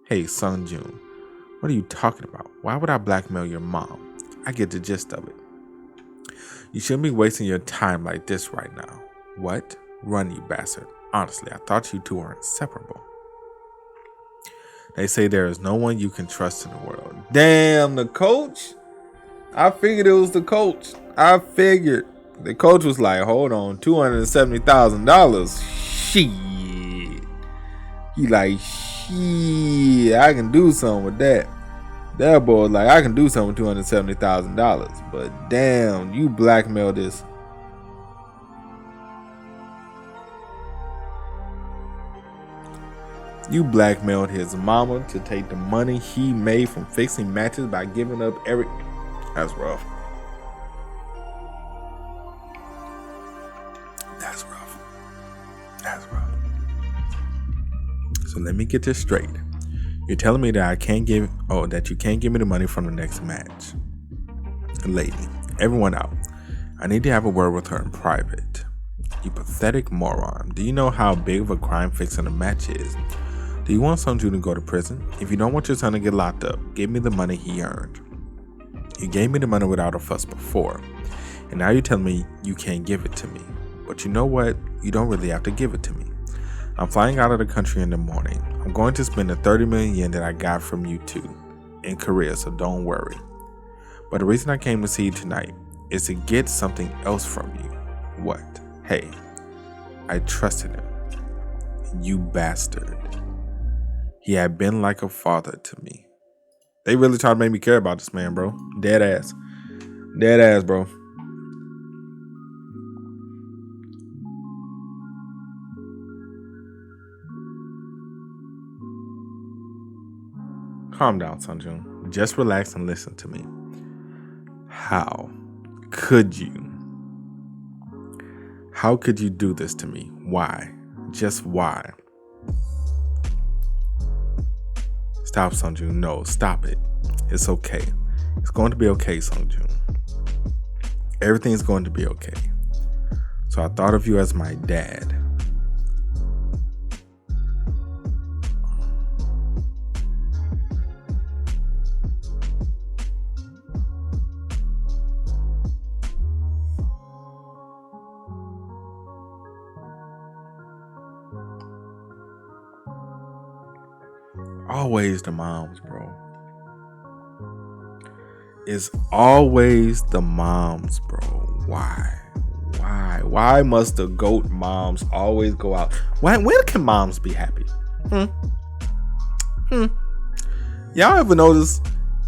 Hey, Sungjun, what are you talking about? Why would I blackmail your mom? I get the gist of it. You shouldn't be wasting your time like this right now. What? Run, you bastard. Honestly, I thought you two were inseparable. They say there is no one you can trust in the world. Damn, the coach? I figured it was the coach. I figured. The coach was like, hold on, $270,000. Shit. He like, shit, I can do something with that. That boy was like, I can do something with $270,000. But damn, you blackmailed this. You blackmailed his mama to take the money he made from fixing matches by giving up every... That's rough. That's rough. That's rough. So let me get this straight. You're telling me that that you can't give me the money from the next match. Lady, everyone out. I need to have a word with her in private. You pathetic moron. Do you know how big of a crime fixing a match is? Do you want Sungjun to go to prison? If you don't want your son to get locked up, give me the money he earned. You gave me the money without a fuss before, and now you're telling me you can't give it to me. But you know what? You don't really have to give it to me. I'm flying out of the country in the morning. I'm going to spend the 30 million yen that I got from you two in Korea, so don't worry. But the reason I came to see you tonight is to get something else from you. What? Hey, I trusted him. You bastard. He had been like a father to me. They really tried to make me care about this man, bro. Dead ass. Dead ass, bro. Calm down, Sungjun. Just relax and listen to me. How could you? How could you do this to me? Why? Just why? Stop, Sungjun. No, stop it. It's okay. It's going to be okay, Sungjun. Everything's going to be okay. So I thought of you as my dad. Always the moms, bro. It's always the moms, bro. Why? Why must the GOAT moms always go out? When can moms be happy? Y'all ever notice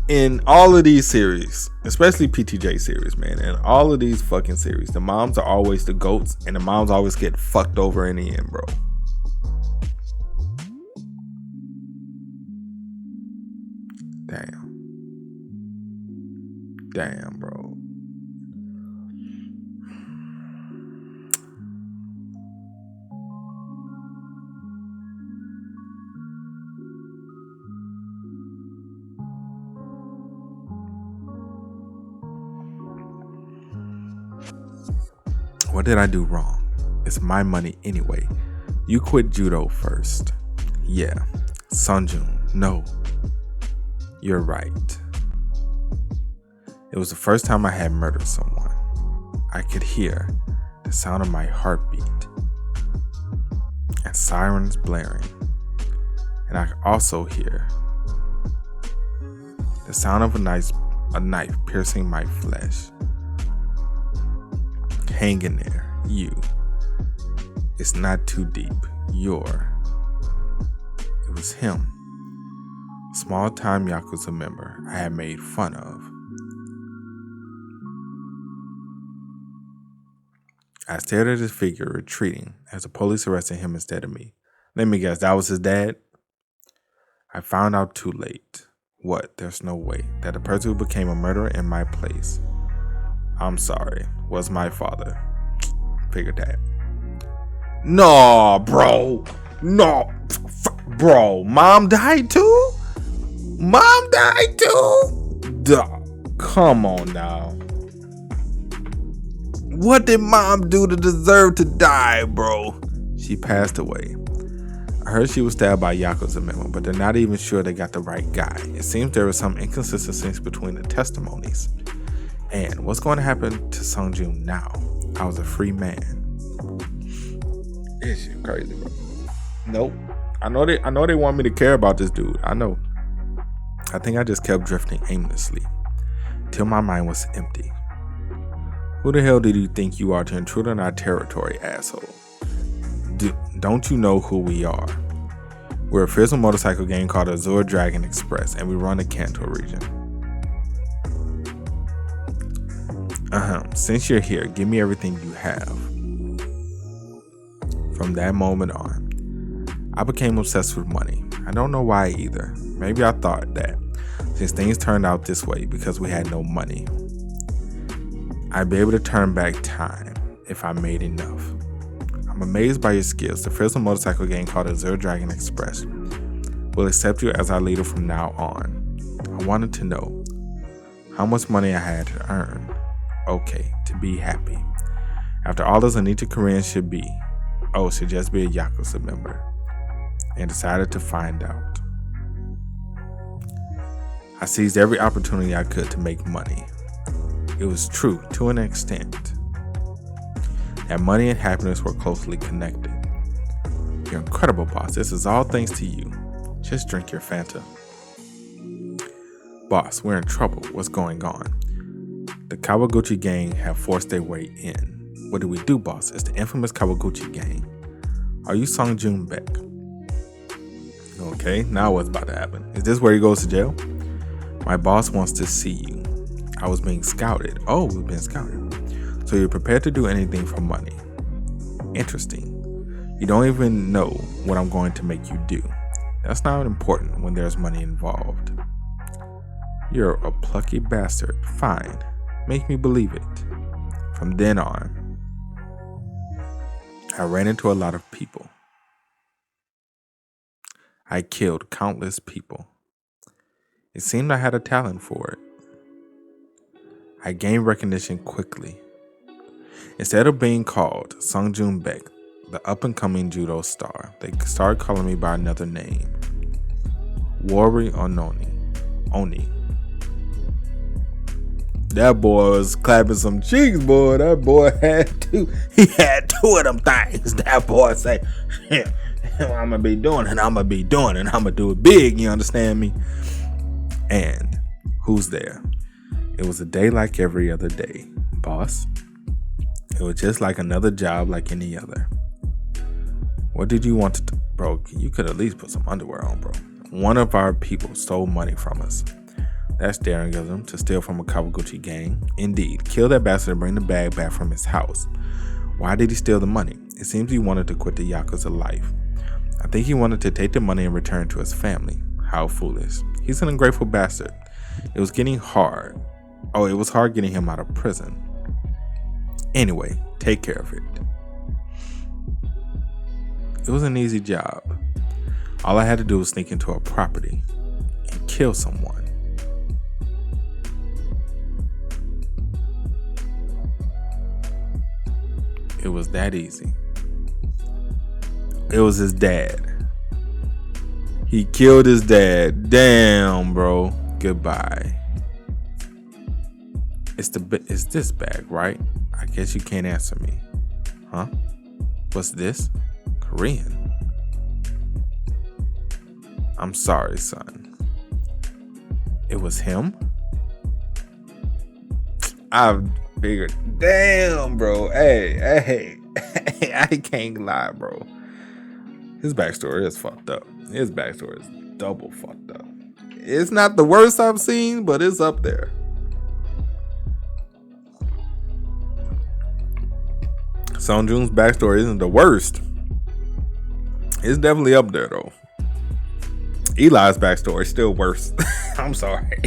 in all of these series, especially PTJ series, man, and all of these fucking series, the moms are always the GOATs and the moms always get fucked over in the end, bro. Damn, bro. What did I do wrong? It's my money anyway. You quit judo first. Yeah. Sungjun, no. You're right. It was the first time I had murdered someone. I could hear the sound of my heartbeat and sirens blaring. And I could also hear the sound of a knife piercing my flesh. Hang in there, you. It's not too deep. It was him. A small-time Yakuza member I had made fun of. I stared at his figure retreating as the police arrested him instead of me. Let me guess, that was his dad? I found out too late. What? There's no way. That the person who became a murderer in my place, I'm sorry, was my father. Figured that. No, bro. No. Bro, mom died too? Mom died too? Duh. Come on now. What did mom do to deserve to die, bro? She passed away. I heard she was stabbed by a Yakuza member, but they're not even sure they got the right guy. It seems there were some inconsistencies between the testimonies. And what's going to happen to Sungjun now? I was a free man. This shit crazy, bro. Nope. I know they want me to care about this dude. I know. I think I just kept drifting aimlessly till my mind was empty. Who the hell did you think you are to intrude on our territory, asshole? Don't you know who we are? We're a fearsome motorcycle gang called Azure Dragon Express, and we run the Kanto region. Since you're here, give me everything you have. From that moment on, I became obsessed with money. I don't know why either. Maybe I thought that since things turned out this way because we had no money, I'd be able to turn back time if I made enough. I'm amazed by your skills. The fearsome motorcycle gang called Azure Dragon Express will accept you as our leader from now on. I wanted to know how much money I had to earn. Okay, to be happy. After all, as a Anita Korean should just be a Yakuza member. And decided to find out. I seized every opportunity I could to make money. It was true to an extent that money and happiness were closely connected. You're incredible, boss. This is all thanks to you. Just drink your Fanta. Boss, we're in trouble. What's going on? The Kawaguchi gang have forced their way in. What do we do, boss? It's the infamous Kawaguchi gang. Are you Sungjun Beck? Okay, now what's about to happen? Is this where he goes to jail? My boss wants to see you. I was being scouted. Oh, we've been scouted. So you're prepared to do anything for money. Interesting. You don't even know what I'm going to make you do. That's not important when there's money involved. You're a plucky bastard. Fine. Make me believe it. From then on, I ran into a lot of people. I killed countless people. It seemed I had a talent for it. I gained recognition quickly. Instead of being called Sungjun Beck, the up-and-coming judo star, they started calling me by another name. Wari Oni. That boy was clapping some cheeks, boy. That boy he had two of them things. That boy say, yeah, I'm gonna be doing it, I'm gonna be doing it, I'm gonna do it big, you understand me? And who's there? It was a day like every other day, boss. It was just like another job like any other. What did you want to do? Bro, you could at least put some underwear on, bro. One of our people stole money from us. That's daring of them to steal from a Kawaguchi gang. Indeed, kill that bastard and bring the bag back from his house. Why did he steal the money? It seems he wanted to quit the Yakuza life. I think he wanted to take the money and return to his family. How foolish. He's an ungrateful bastard. It was hard getting him out of prison. Anyway, take care of it. It was an easy job. All I had to do was sneak into a property and kill someone. It was that easy. It was his dad. He killed his dad. Damn, bro. Goodbye. It's this bag, right? I guess you can't answer me. Huh? What's this? Korean. I'm sorry, son. It was him? I figured. Damn, bro. Hey, I can't lie, bro. His backstory is fucked up. His backstory is double fucked up. It's not the worst I've seen, but it's up there. Sungjoon's backstory isn't the worst. It's definitely up there though. Eli's backstory is still worse. I'm sorry.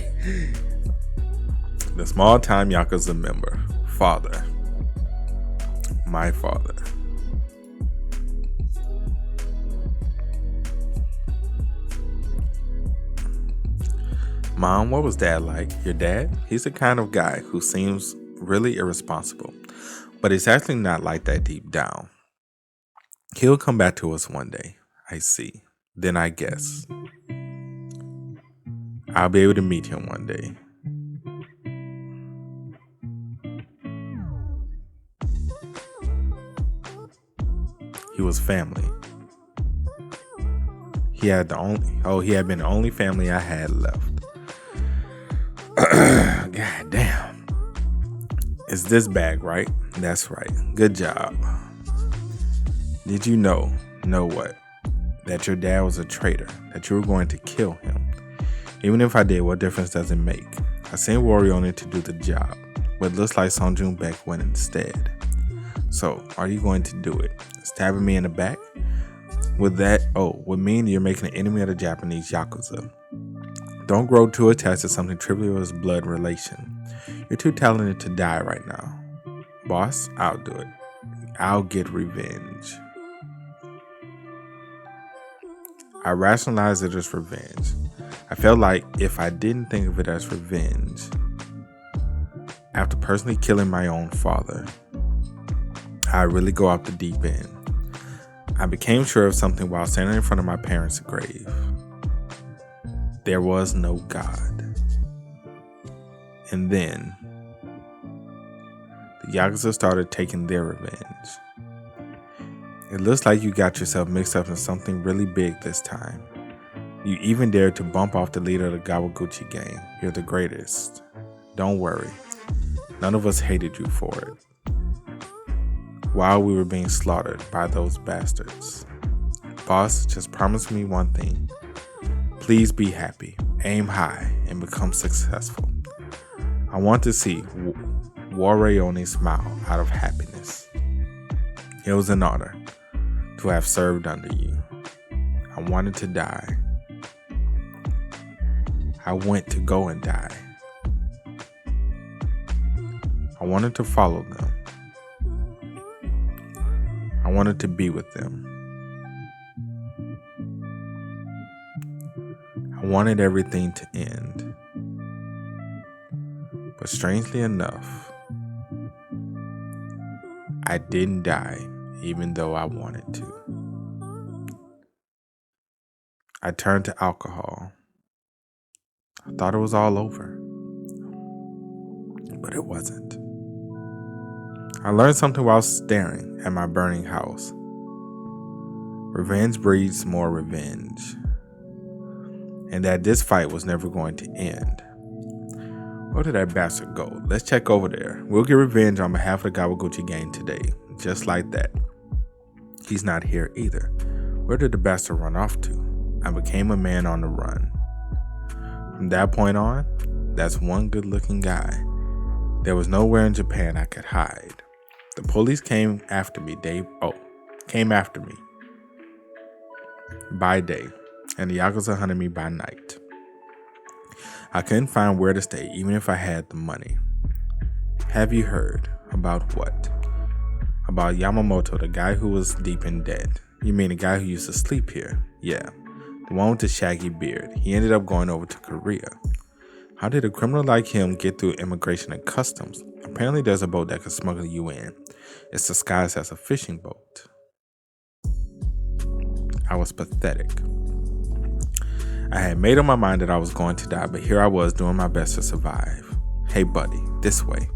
The small time Yakuza member. Father. My father. Mom, what was dad like? Your dad? He's the kind of guy who seems really irresponsible, but he's actually not like that deep down. He'll come back to us one day. I see. Then I guess I'll be able to meet him one day. He was family. He had been the only family I had left. God damn. It's this bag, right? That's right. Good job. Did you know what? That your dad was a traitor, that you were going to kill him. Even if I did, what difference does it make? I sent Warrior to do the job, but it looks like Sungjoon Baek went instead. So, are you going to do it? Stabbing me in the back? Would mean you're making an enemy of the Japanese Yakuza. Don't grow too attached to something trivial as blood relation. You're too talented to die right now. Boss, I'll do it. I'll get revenge. I rationalized it as revenge. I felt like if I didn't think of it as revenge, after personally killing my own father, I'd really go off the deep end. I became sure of something while standing in front of my parents' grave. There was no God. And then, the Yakuza started taking their revenge. It looks like you got yourself mixed up in something really big this time. You even dared to bump off the leader of the Gawaguchi gang. You're the greatest. Don't worry. None of us hated you for it. While we were being slaughtered by those bastards. Boss, just promise me one thing. Please be happy, aim high, and become successful. I want to see Warrior smile out of happiness. It was an honor to have served under you. I wanted to die. I went to go and die. I wanted to follow them. I wanted to be with them. I wanted everything to end. But strangely enough, I didn't die even though I wanted to. I turned to alcohol. I thought it was all over. But it wasn't. I learned something while staring at my burning house. Revenge breeds more revenge. And that this fight was never going to end. Where did that bastard go? Let's check over there. We'll get revenge on behalf of the Gawaguchi gang today. Just like that. He's not here either. Where did the bastard run off to? I became a man on the run. From that point on, that's one good looking guy. There was nowhere in Japan I could hide. The police came after me by day, and the Yakuza hunted me by night. I couldn't find where to stay, even if I had the money. Have you heard about what? About Yamamoto, the guy who was deep in debt. You mean the guy who used to sleep here? Yeah, the one with the shaggy beard. He ended up going over to Korea. How did a criminal like him get through immigration and customs? Apparently there's a boat that can smuggle you in. It's disguised as a fishing boat. I was pathetic. I had made up my mind that I was going to die, but here I was doing my best to survive. Hey buddy, this way.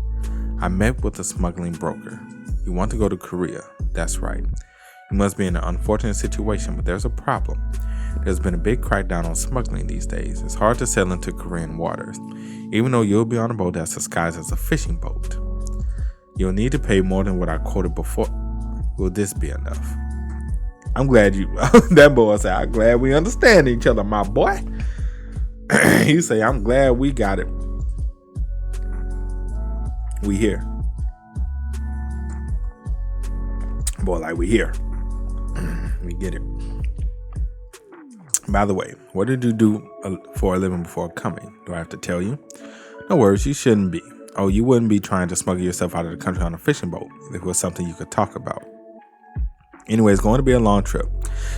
I met with a smuggling broker. You want to go to Korea? That's right. You must be in an unfortunate situation, but there's a problem. There's been a big crackdown on smuggling these days. It's hard to sail into Korean waters, even though you'll be on a boat that's disguised as a fishing boat. You'll need to pay more than what I quoted before. Will this be enough? I'm glad that boy said, I'm glad we understand each other, my boy. You say, I'm glad we got it. We here. Boy, like, we here. We get it. By the way, what did you do for a living before coming? Do I have to tell you? No worries, you shouldn't be. Oh, you wouldn't be trying to smuggle yourself out of the country on a fishing boat if it was something you could talk about. Anyway, it's going to be a long trip.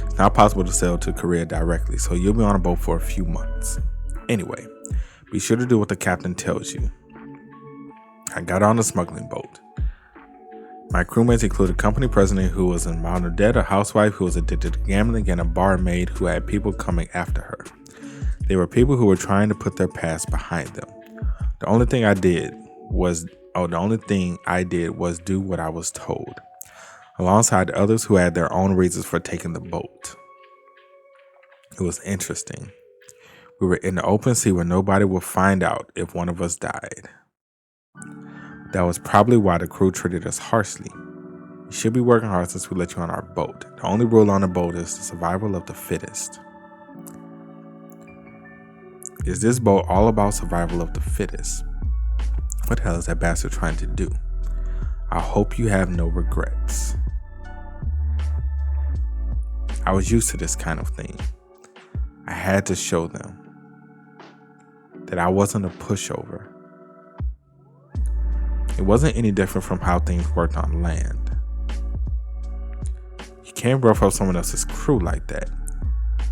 It's not possible to sail to Korea directly, so you'll be on a boat for a few months. Anyway, be sure to do what the captain tells you. I got on the smuggling boat. My crewmates included a company president who was in minor debt, a housewife who was addicted to gambling, and a barmaid who had people coming after her. They were people who were trying to put their past behind them. The only thing I did was do what I was told, alongside others who had their own reasons for taking the boat. It was interesting. We were in the open sea where nobody would find out if one of us died. That was probably why the crew treated us harshly. You should be working hard since we let you on our boat. The only rule on the boat is the survival of the fittest. Is this boat all about survival of the fittest? What the hell is that bastard trying to do? I hope you have no regrets. I was used to this kind of thing. I had to show them that I wasn't a pushover. It wasn't any different from how things worked on land. You can't rough up someone else's crew like that.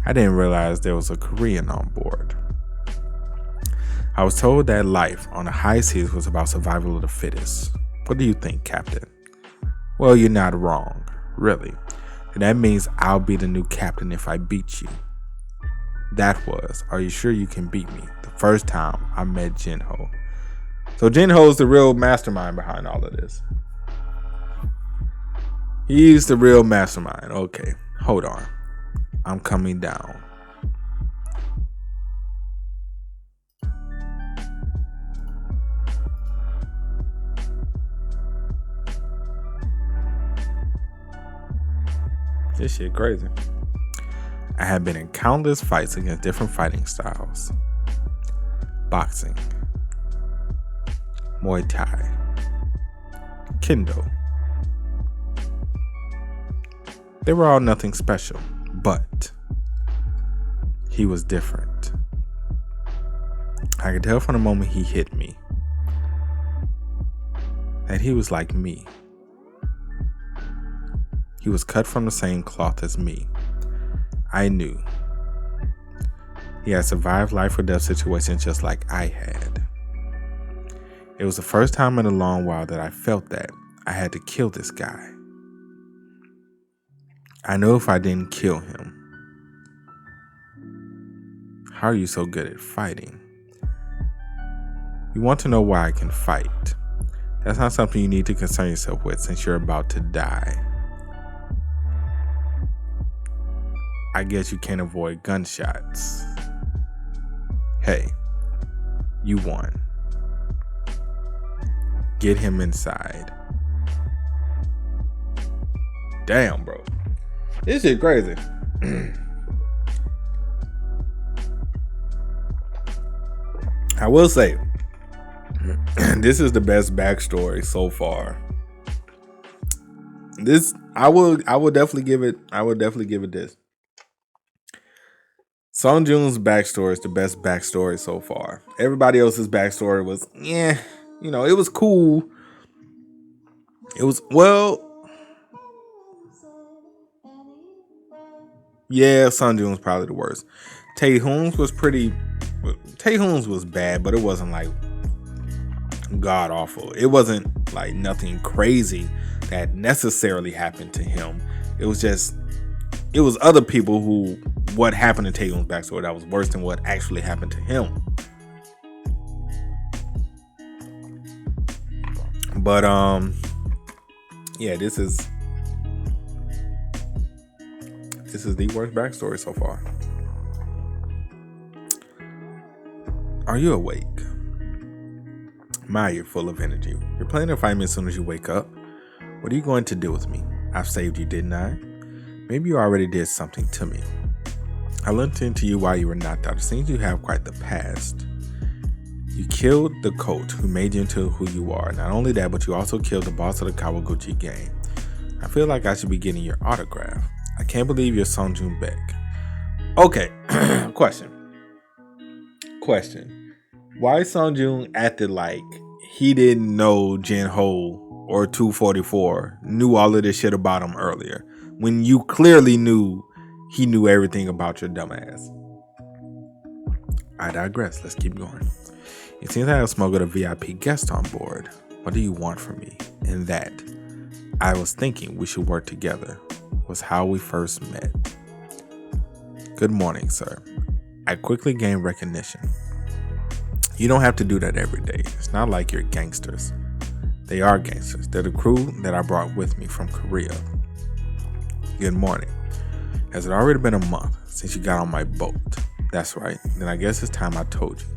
I didn't realize there was a Korean on board. I was told that life on the high seas was about survival of the fittest. What do you think, Captain? Well, you're not wrong, really. And that means I'll be the new captain if I beat you. That was, are you sure you can beat me? The first time I met Jinho. So Jinho is the real mastermind behind all of this. He's the real mastermind. Okay, hold on. I'm coming down. This shit crazy. I have been in countless fights against different fighting styles. Boxing, Muay Thai, Kendo. They were all nothing special, but he was different. I could tell from the moment he hit me that he was like me. He was cut from the same cloth as me. I knew. He had survived life or death situations just like I had. It was the first time in a long while that I felt that I had to kill this guy. I knew if I didn't kill him. How are you so good at fighting? You want to know why I can fight. That's not something you need to concern yourself with since you're about to die. I guess you can't avoid gunshots. Hey, you won. Get him inside. Damn, bro. This shit crazy. I will say, this is the best backstory so far. I will definitely give it this. Sung Joon's backstory is the best backstory so far. Everybody else's backstory was, it was cool. It was, Sung Joon's probably the worst. Taehoon's was bad, but it wasn't like god awful. It wasn't like nothing crazy that necessarily happened to him. It was other people who, what happened to Taehoon's backstory that was worse than what actually happened to him. But this is the worst backstory so far. Are you awake? My, you're full of energy. You're planning to find me as soon as you wake up. What are you going to do with me? I've saved you, didn't I? Maybe you already did something to me. I looked into you while you were knocked out. It seems you have quite the past. You killed the coach who made you into who you are. Not only that, but you also killed the boss of the Kawaguchi gang. I feel like I should be getting your autograph. I can't believe you're Songjun Baek. Okay, question. Why Songjun acted like he didn't know Jinho or 244 knew all of this shit about him earlier, when you clearly knew he knew everything about your dumbass? I digress. Let's keep going. It seems I have smuggled a VIP guest on board. What do you want from me? And that, I was thinking we should work together, was how we first met. Good morning, sir. I quickly gained recognition. You don't have to do that every day. It's not like you're gangsters. They are gangsters. They're the crew that I brought with me from Korea. Good morning. Has it already been a month since you got on my boat? That's right. Then I guess it's time I told you.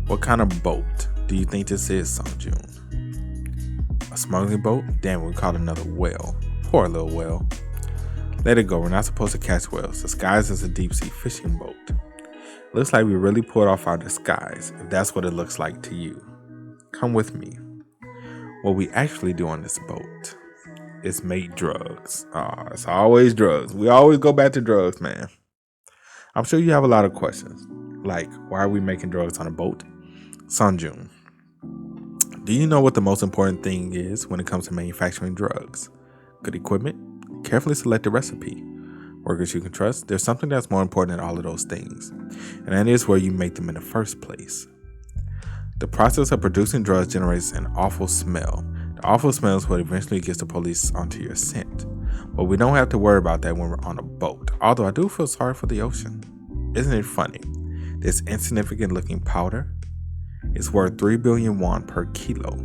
What kind of boat do you think this is, Songjun? A smuggling boat? Damn, we caught another whale. Poor little whale. Let it go. We're not supposed to catch whales. Disguised as a deep sea fishing boat. Looks like we really pulled off our disguise, if that's what it looks like to you. Come with me. What we actually do on this boat is make drugs. It's always drugs. We always go back to drugs, man. I'm sure you have a lot of questions. Like, why are we making drugs on a boat? Songjun, do you know what the most important thing is when it comes to manufacturing drugs? Good equipment, carefully selected recipe, workers you can trust. There's something that's more important than all of those things, and that is where you make them in the first place. The process of producing drugs generates an awful smell. The awful smell is what eventually gets the police onto your scent. But we don't have to worry about that when we're on a boat, although I do feel sorry for the ocean. Isn't it funny? This insignificant looking powder is worth 3 billion won per kilo.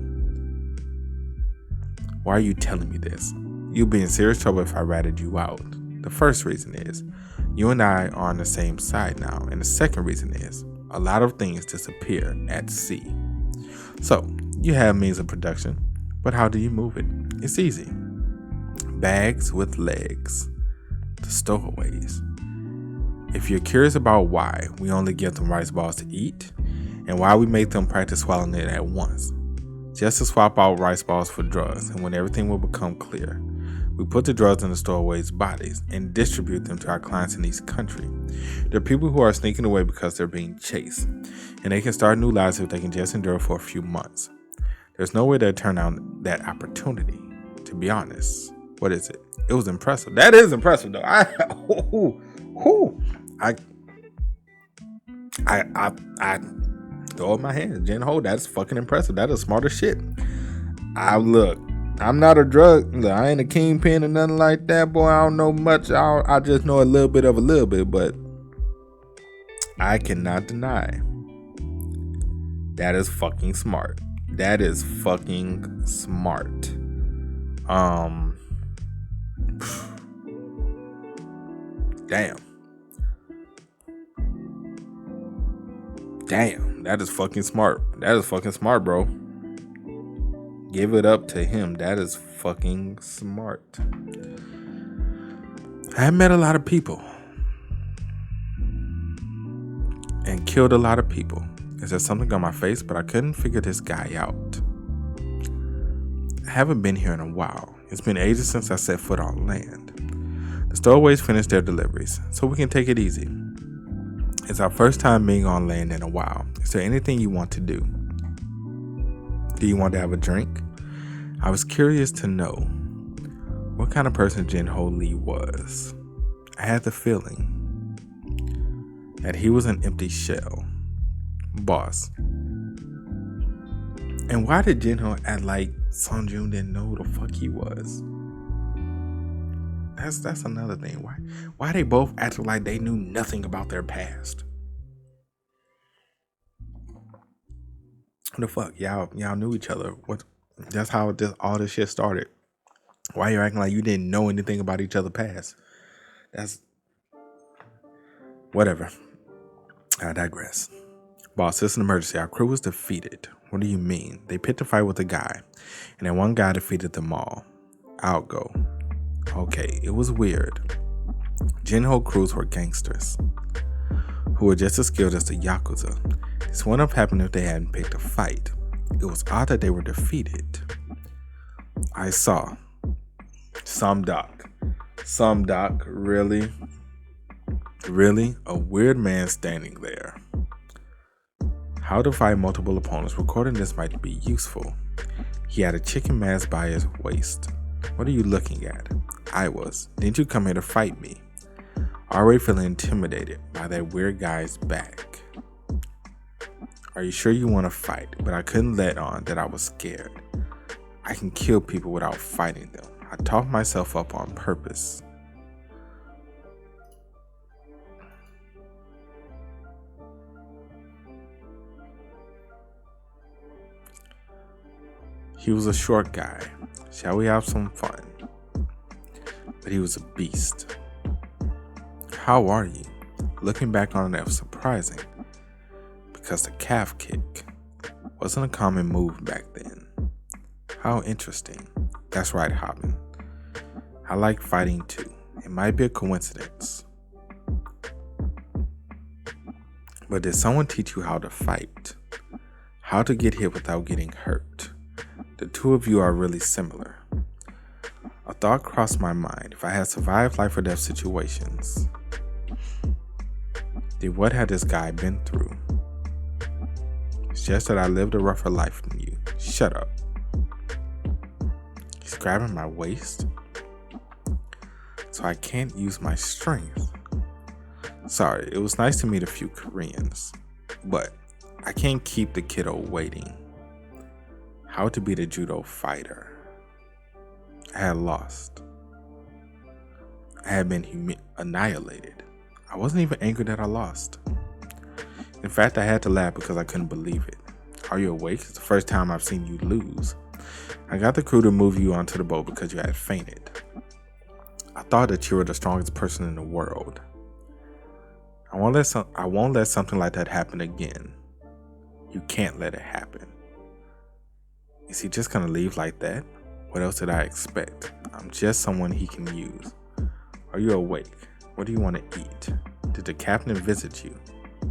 Why are you telling me this? You'll be in serious trouble if I ratted you out. The first reason is, you and I are on the same side now. And the second reason is, a lot of things disappear at sea. So, you have means of production, but how do you move it? It's easy. Bags with legs. The stowaways. If you're curious about why we only give them rice balls to eat, and why we make them practice swallowing it at once, just to swap out rice balls for drugs, and when everything will become clear, we put the drugs in the stowaways' bodies and distribute them to our clients in each country. There are people who are sneaking away because they're being chased, and they can start new lives if they can just endure for a few months. There's no way to turn down that opportunity, to be honest. What is it? It was impressive. That is impressive, though. I throw up my hands. Jinho, that's fucking impressive. That is smart as shit. I'm not a drug. I ain't a kingpin or nothing like that, boy. I don't know much. I just know a little bit of a little bit, but I cannot deny that is fucking smart. That is fucking smart. Damn, that is fucking smart. That is fucking smart, bro. Give it up to him. That is fucking smart. I have met a lot of people and killed a lot of people. Is there something on my face? But I couldn't figure this guy out. I haven't been here in a while. It's been ages since I set foot on land. The stowaways finished their deliveries, so we can take it easy. It's our first time being on land in a while. Is there anything you want to do? Do you want to have a drink? I was curious to know what kind of person Jinho Lee was. I had the feeling that he was an empty shell. Boss. And why did Jinho act like Songjun didn't know who the fuck he was? That's another thing. Why they both acted like they knew nothing about their past? What the fuck? Y'all knew each other. That's how all this shit started. Why you acting like you didn't know anything about each other's past? That's whatever. I digress. Boss, it's an emergency. Our crew was defeated. What do you mean? They picked a fight with a guy, and then one guy defeated them all. I'll go. Okay, it was weird. Jinho crews were gangsters who were just as skilled as the Yakuza. This wouldn't have happened if they hadn't picked a fight. It was odd that they were defeated. I saw. Some doc. Really? Really? A weird man standing there. How to fight multiple opponents. Recording this might be useful. He had a chicken mask by his waist. What are you looking at? I was. Didn't you come here to fight me? Already feeling intimidated by that weird guy's back. Are you sure you want to fight? But I couldn't let on that I was scared. I can kill people without fighting them. I talked myself up on purpose. He was a short guy. Shall we have some fun? But he was a beast. How are you? Looking back on it, that was surprising. Because the calf kick wasn't a common move back then. How interesting. That's right, Hobin. I like fighting too. It might be a coincidence. But did someone teach you how to fight? How to get hit without getting hurt? The two of you are really similar. A thought crossed my mind. If I had survived life or death situations, then what had this guy been through? It's just that I lived a rougher life than you. Shut up. He's grabbing my waist, so I can't use my strength. Sorry, it was nice to meet a few Koreans, but I can't keep the kiddo waiting. How to beat a judo fighter. I had lost. I had been annihilated. I wasn't even angry that I lost. In fact, I had to laugh because I couldn't believe it. Are you awake? It's the first time I've seen you lose. I got the crew to move you onto the boat because you had fainted. I thought that you were the strongest person in the world. I won't let something like that happen again. You can't let it happen. Is he just gonna leave like that? What else did I expect? I'm just someone he can use. Are you awake? What do you want to eat? Did the captain visit you?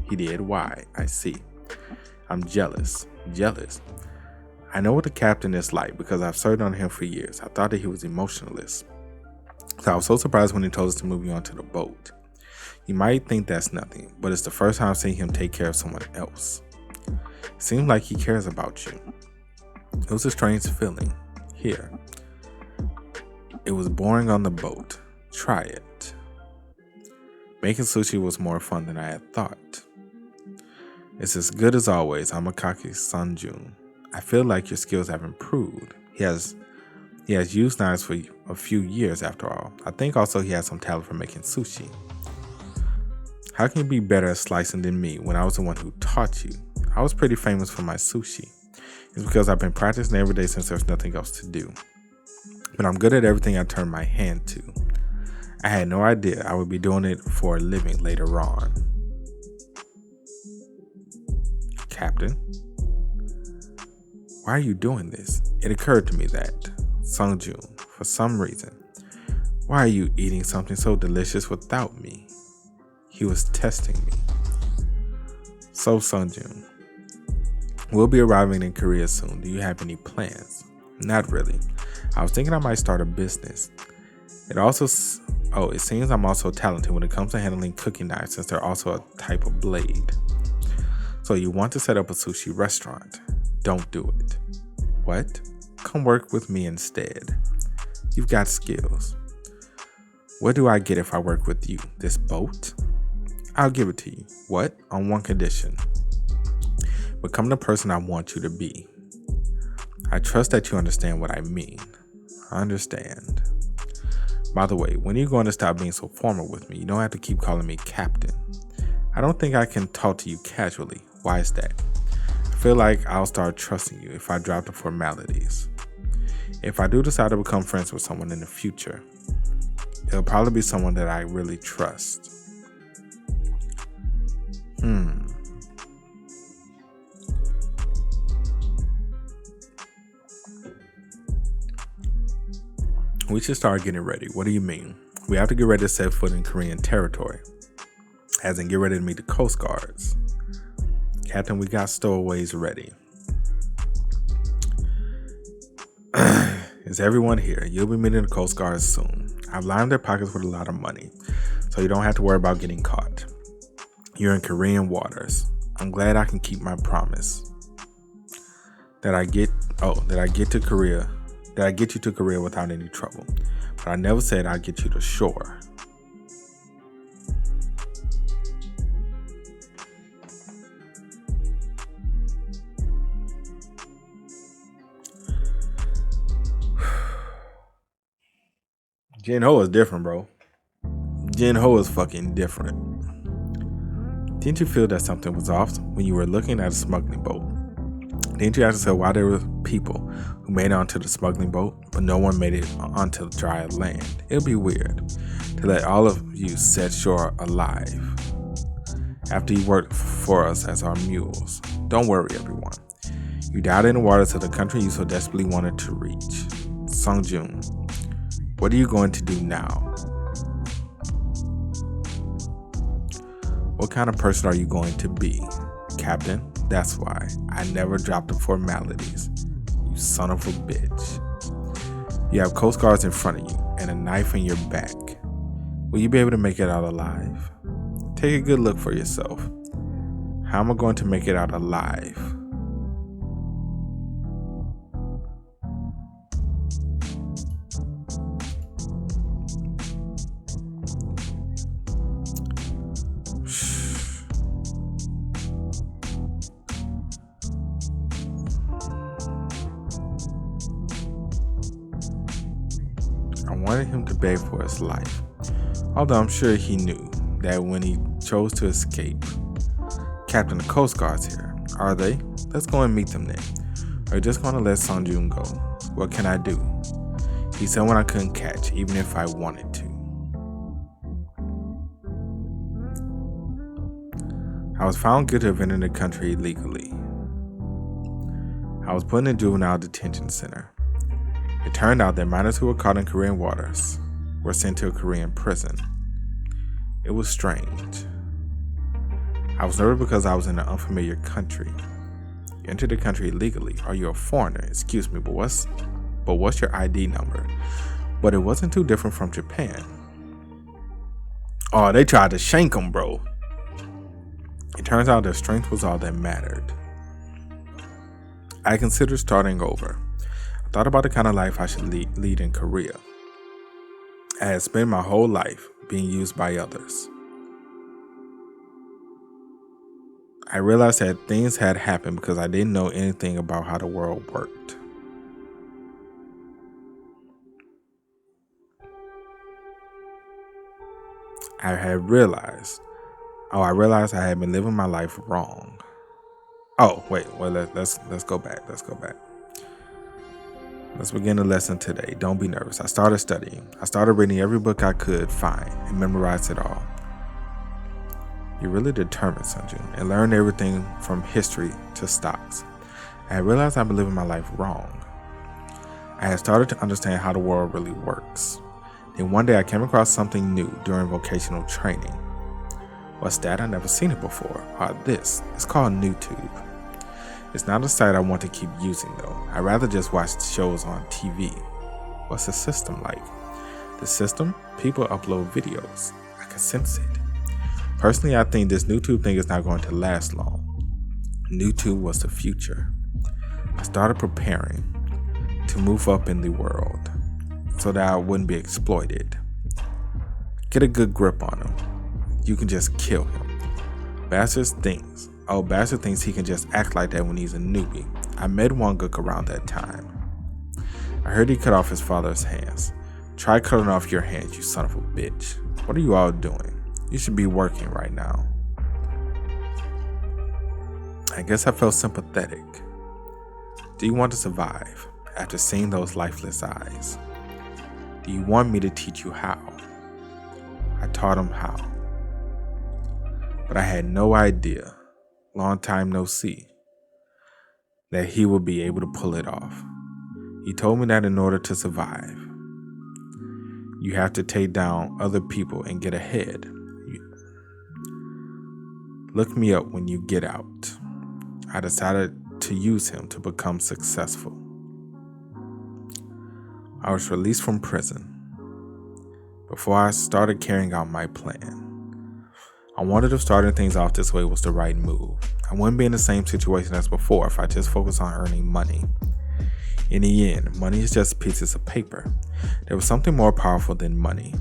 He did. Why? I see. I'm jealous. Jealous? I know what the captain is like because I've served on him for years. I thought that he was emotionless. So I was so surprised when he told us to move you onto the boat. You might think that's nothing, but it's the first time seeing him take care of someone else. It seems like he cares about you. It was a strange feeling. Here. It was boring on the boat. Try it. Making sushi was more fun than I had thought. It's as good as always, Amakaki Sanjun. I feel like your skills have improved. He has used knives for a few years after all. I think also he has some talent for making sushi. How can you be better at slicing than me when I was the one who taught you? I was pretty famous for my sushi. It's because I've been practicing every day since there's nothing else to do. But I'm good at everything I turn my hand to. I had no idea I would be doing it for a living later on. Captain, why are you doing this? It occurred to me that, Sungjun, for some reason, why are you eating something so delicious without me? He was testing me. So Sungjun, we'll be arriving in Korea soon. Do you have any plans? Not really. I was thinking I might start a business. It seems I'm also talented when it comes to handling cooking knives since they're also a type of blade. So you want to set up a sushi restaurant. Don't do it. What? Come work with me instead. You've got skills. What do I get if I work with you? This boat? I'll give it to you. What? On one condition. Become the person I want you to be. I trust that you understand what I mean. I understand. By the way, when are you going to stop being so formal with me? You don't have to keep calling me captain. I don't think I can talk to you casually. Why is that? I feel like I'll start trusting you if I drop the formalities. If I do decide to become friends with someone in the future, it'll probably be someone that I really trust. We should start getting ready. What do you mean? We have to get ready to set foot in Korean territory. As in get ready to meet the Coast Guards. Captain, we got stowaways ready. Is everyone here? You'll be meeting the Coast Guard soon. I've lined their pockets with a lot of money, so you don't have to worry about getting caught. You're in Korean waters. I'm glad I can keep my promise. That I get you to Korea without any trouble. But I never said I'd get you to shore. Jin Ho is different, bro. Jin Ho is fucking different. Didn't you feel that something was off when you were looking at a smuggling boat? Didn't you ask yourself why there were people who made it onto the smuggling boat, but no one made it onto the dry land? It would be weird to let all of you set shore alive after you worked for us as our mules. Don't worry, everyone. You died in the waters of the country you so desperately wanted to reach. Sung-Jun, what are you going to do now? What kind of person are you going to be? Captain, that's why I never dropped the formalities. You son of a bitch. You have Coast Guards in front of you and a knife in your back. Will you be able to make it out alive? Take a good look for yourself. How am I going to make it out alive? I wanted him to beg for his life, although I'm sure he knew that when he chose to escape. Captain, the Coast Guard's here. Are they? Let's go and meet them then. Are you just going to let Sung-Jun go? What can I do? He's someone I couldn't catch, even if I wanted to. I was found guilty of entering the country illegally. I was put in a juvenile detention center. It turned out that minors who were caught in Korean waters were sent to a Korean prison. It was strange. I was nervous because I was in an unfamiliar country. You entered the country illegally. Are you a foreigner? Excuse me, but what's your ID number? But it wasn't too different from Japan. Oh, they tried to shank him, bro. It turns out their strength was all that mattered. I considered starting over. I thought about the kind of life I should lead in Korea. I had spent my whole life being used by others. I realized that things had happened because I didn't know anything about how the world worked. I realized I had been living my life wrong. Oh, wait, well, let's go back. Let's begin the lesson today. Don't be nervous. I started studying. I started reading every book I could find and memorized it all. You're really determined, Sung-Jun, and learned everything from history to stocks. I realized I've been living my life wrong. I had started to understand how the world really works. Then one day I came across something new during vocational training. What's that? I've never seen it before. This. It's called NewTube. It's not a site I want to keep using though. I'd rather just watch shows on TV. What's the system like? The system? People upload videos. I can sense it. Personally, I think this NewTube thing is not going to last long. NewTube was the future. I started preparing to move up in the world so that I wouldn't be exploited. Get a good grip on him. You can just kill him. Bastard thinks he can just act like that when he's a newbie. I met Wanguk around that time. I heard he cut off his father's hands. Try cutting off your hands, you son of a bitch. What are you all doing? You should be working right now. I guess I felt sympathetic. Do you want to survive after seeing those lifeless eyes? Do you want me to teach you how? I taught him how. But I had no idea, long time no see, that he would be able to pull it off. He told me that in order to survive, you have to take down other people and get ahead. Look me up when you get out. I decided to use him to become successful. I was released from prison. Before I started carrying out my plan, I wanted to start things off this way was the right move. I wouldn't be in the same situation as before if I just focused on earning money. In the end, money is just pieces of paper. There was something more powerful than money.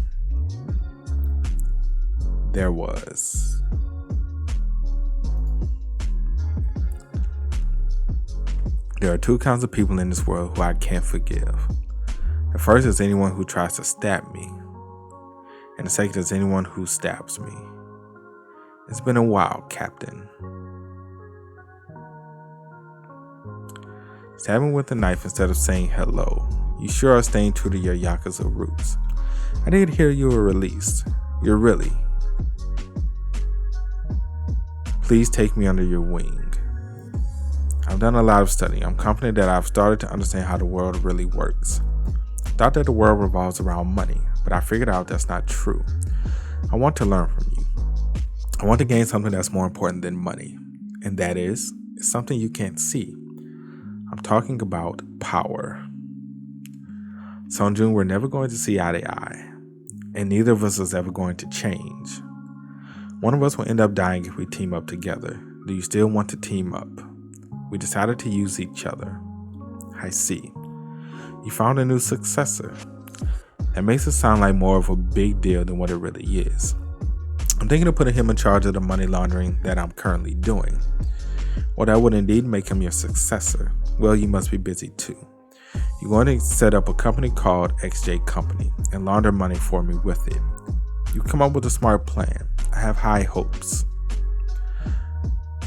There are two kinds of people in this world who I can't forgive. The first is anyone who tries to stab me, and the second is anyone who stabs me. It's been a while, Captain. Stabbing with a knife instead of saying hello. You sure are staying true to your Yakuza roots. I did hear you were released. You're really. Please take me under your wing. I've done a lot of studying. I'm confident that I've started to understand how the world really works. I thought that the world revolves around money, but I figured out that's not true. I want to learn from you. I want to gain something that's more important than money, and that is something you can't see. I'm talking about power. Sunjun, we're never going to see eye to eye, and neither of us is ever going to change. One of us will end up dying if we team up together. Do you still want to team up? We decided to use each other. I see. You found a new successor. That makes it sound like more of a big deal than what it really is. I'm thinking of putting him in charge of the money laundering that I'm currently doing. Well, that would indeed make him your successor. Well, you must be busy too. You're going to set up a company called XJ Company and launder money for me with it. You've come up with a smart plan. I have high hopes.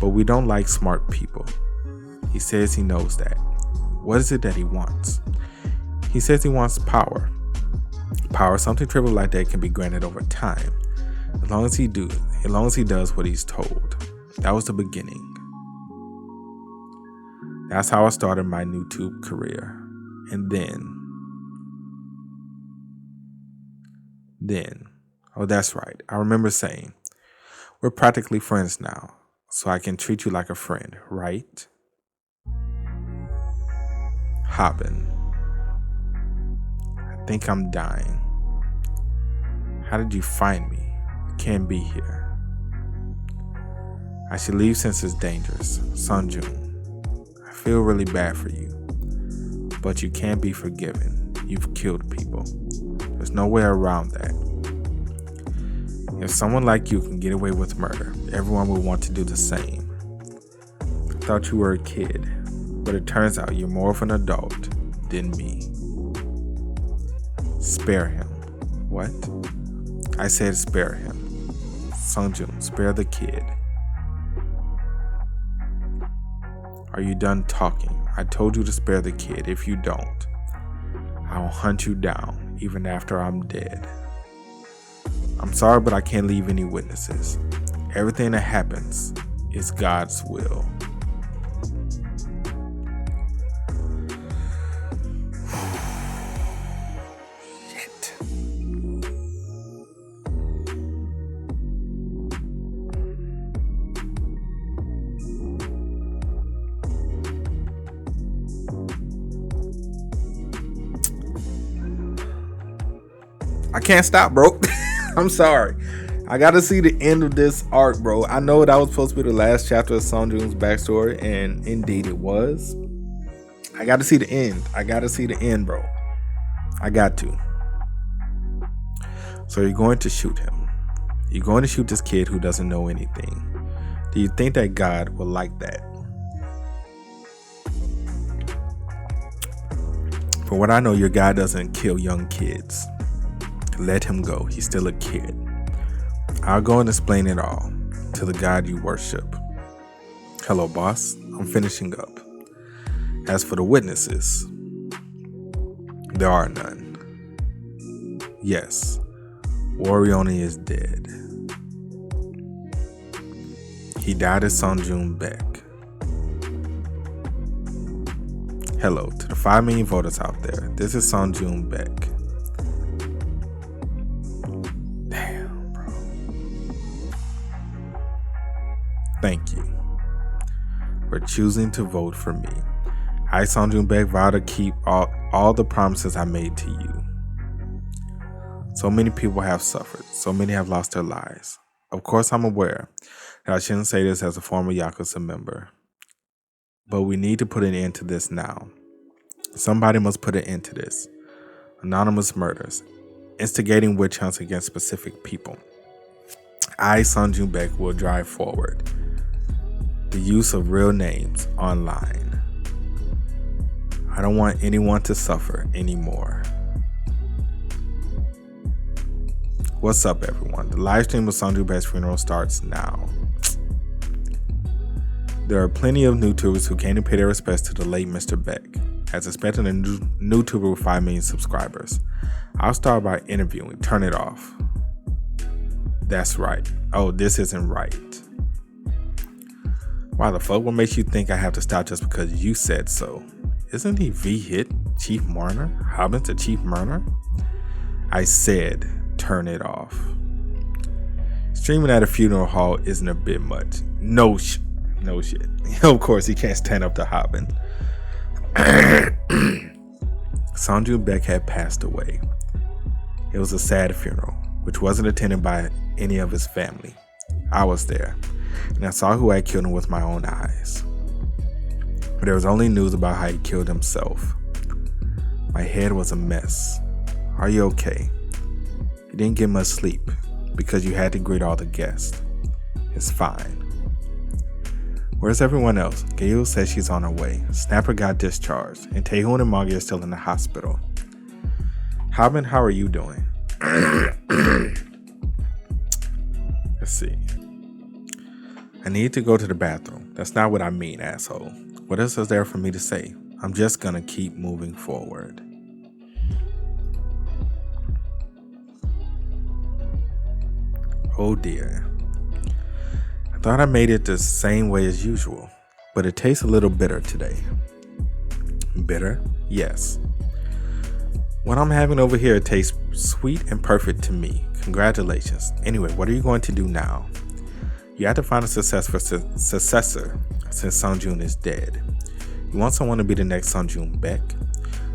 But we don't like smart people. He says he knows that. What is it that he wants? He says he wants power. Power, something trivial like that, can be granted over time, as long as he does what he's told. That was the beginning. That's how I started my NewTube career. And then, oh, that's right. I remember saying, we're practically friends now, so I can treat you like a friend, right? Hobin, I think I'm dying. How did you find me? You can't be here. I should leave since it's dangerous. Sunjun, I feel really bad for you, but you can't be forgiven. You've killed people. There's no way around that. If someone like you can get away with murder, everyone will want to do the same. I thought you were a kid, but it turns out you're more of an adult than me. Spare him. What? I said spare him. Sunjun, spare the kid. Are you done talking? I told you to spare the kid. If you don't, I'll hunt you down, even after I'm dead. I'm sorry, but I can't leave any witnesses. Everything that happens is God's will. Shit. I can't stop, bro. I'm sorry. I gotta see the end of this arc, bro. I know that was supposed to be the last chapter of Sunjun's backstory, and indeed it was. I gotta see the end. I gotta see the end, bro. I got to. So you're going to shoot him. You're going to shoot this kid who doesn't know anything. Do you think that God will like that? For what I know, your God doesn't kill young kids. Let him go. He's still a kid. I'll go and explain it all to the God you worship. Hello, boss. I'm finishing up. As for the witnesses, there are none. Yes, Warioni is dead. He died at Sunjun Beck. Hello to the 5 million voters out there. This is Sunjun Beck. Thank you for choosing to vote for me. I, Sunjun Beck, vow to keep all all the promises I made to you. So many people have suffered. So many have lost their lives. Of course, I'm aware that I shouldn't say this as a former Yakuza member, but we need to put an end to this now. Somebody must put an end to this. Anonymous murders, instigating witch hunts against specific people. I, Sung Joon Baek, will drive forward the use of real names online. I don't want anyone to suffer anymore. What's up, everyone? The live stream of Sung Joon Baek's funeral starts now. There are plenty of NewTubers who came to pay their respects to the late Mr. Baek. As expected, a NewTuber with 5 million subscribers. I'll start by interviewing. Turn it off. That's right. Oh, this isn't right. Why the fuck? What makes you think I have to stop just because you said so? Isn't he V-Hit Chief Mourner? Hobin's the Chief Mourner? I said, turn it off. Streaming at a funeral hall isn't a bit much. No shit. Of course, he can't stand up to Hobin. Sung Joon Baek had passed away. It was a sad funeral, which wasn't attended by any of his family. I was there, and I saw who had killed him with my own eyes. But there was only news about how he killed himself. My head was a mess. Are you okay? You didn't get much sleep because you had to greet all the guests. It's fine. Where's everyone else? Gail says she's on her way. Snapper got discharged, and Taehoon and Magi are still in the hospital. Hobin, how are you doing? Let's see. I need to go to the bathroom. That's not what I mean, asshole. What else is there for me to say? I'm just gonna keep moving forward. Oh dear. I thought I made it the same way as usual, but it tastes a little bitter today. Bitter? Yes. What I'm having over here tastes sweet and perfect to me. Congratulations. Anyway, what are you going to do now? You have to find a successor since Sung Joon is dead. You want someone to be the next Sung Joon Baek?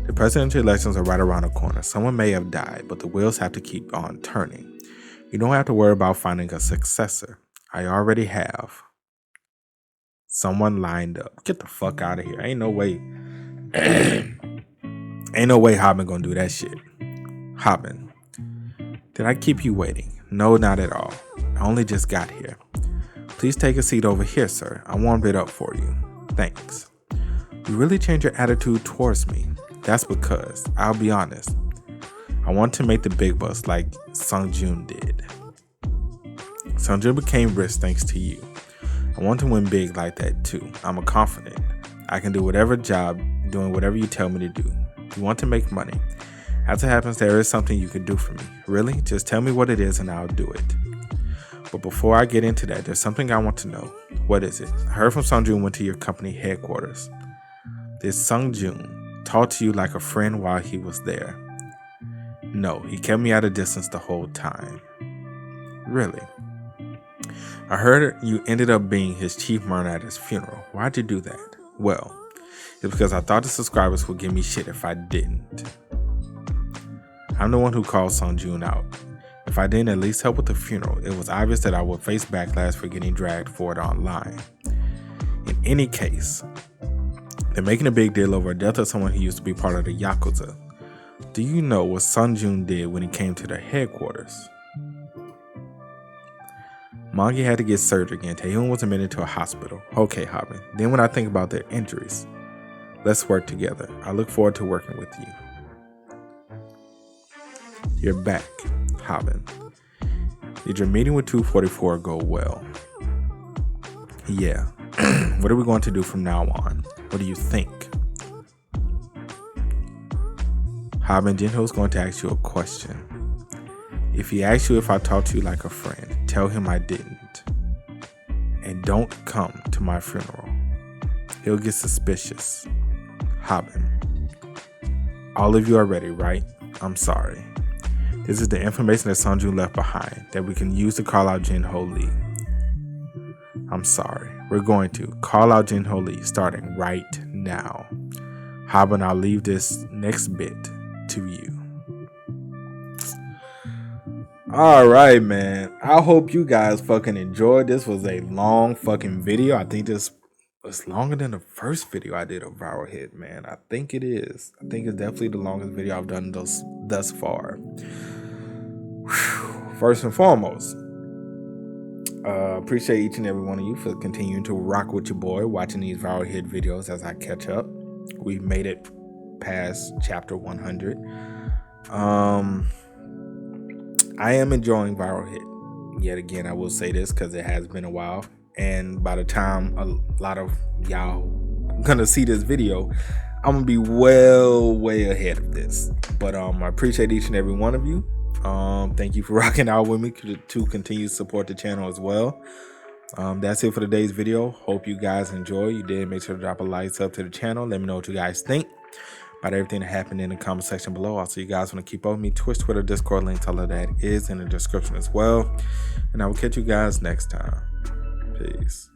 The presidential elections are right around the corner. Someone may have died, but the wheels have to keep on turning. You don't have to worry about finding a successor. I already have someone lined up. Get the fuck out of here. Ain't no way. Ain't no way Hobin gonna do that shit. Hobin, did I keep you waiting? No, not at all. I only just got here. Please take a seat over here, sir. I warmed it up for you. Thanks. You really changed your attitude towards me. That's because, I'll be honest, I want to make the big bucks like Sung Joon did. Sung Joon became rich thanks to you. I want to win big like that too. I'm confident. I can do whatever job, doing whatever you tell me to do. You want to make money. As it happens, there is something you can do for me. Really? Just tell me what it is and I'll do it. But before I get into that, there's something I want to know. What is it? I heard from Sung Joon went to your company headquarters. Did Sung Joon talk to you like a friend while he was there? No, he kept me at a distance the whole time. Really? I heard you ended up being his chief mourner at his funeral. Why'd you do that? Well, it's because I thought the subscribers would give me shit if I didn't. I'm the one who called Sung Joon out. If I didn't at least help with the funeral, it was obvious that I would face backlash for getting dragged for it online. In any case, they're making a big deal over the death of someone who used to be part of the Yakuza. Do you know what Sung Joon did when he came to their headquarters? Magi had to get surgery and Taehoon was admitted to a hospital. Okay, Hobin. Then when I think about their injuries, let's work together. I look forward to working with you. You're back, Hobin. Did your meeting with 244 go well? Yeah. What are we going to do from now on? What do you think? Hobin, Jinho's going to ask you a question. If he asks you if I talked to you like a friend, tell him I didn't. And don't come to my funeral. He'll get suspicious. Hobin. All of you are ready, right? I'm sorry. This is the information that Sung Joon left behind that we can use to call out Jinho Lee. I'm sorry. We're going to call out Jinho Lee starting right now. Hobin, I'll leave this next bit to you. All right, man. I hope you guys fucking enjoyed. This was a long fucking video. I think this was longer than the first video I did of viral hit, man. I think it is. I think it's definitely the longest video I've done thus far. Whew. First and foremost, appreciate each and every one of you for continuing to rock with your boy, watching these viral hit videos as I catch up. We've made it past chapter 100. I am enjoying viral hit. Yet again, I will say this because it has been a while, and by the time a lot of y'all gonna see this video, I'm gonna be way ahead of this. But I appreciate each and every one of you. Thank you for rocking out with me to continue to support the channel as well. That's it for today's video. Hope you guys enjoy. You did, make sure to drop a like, sub to the channel. Let me know what you guys think about everything that happened in the comment section below. Also, you guys want to keep up with me, Twitch, Twitter, Discord, links, all of that is in the description as well. And I will catch you guys next time. Peace.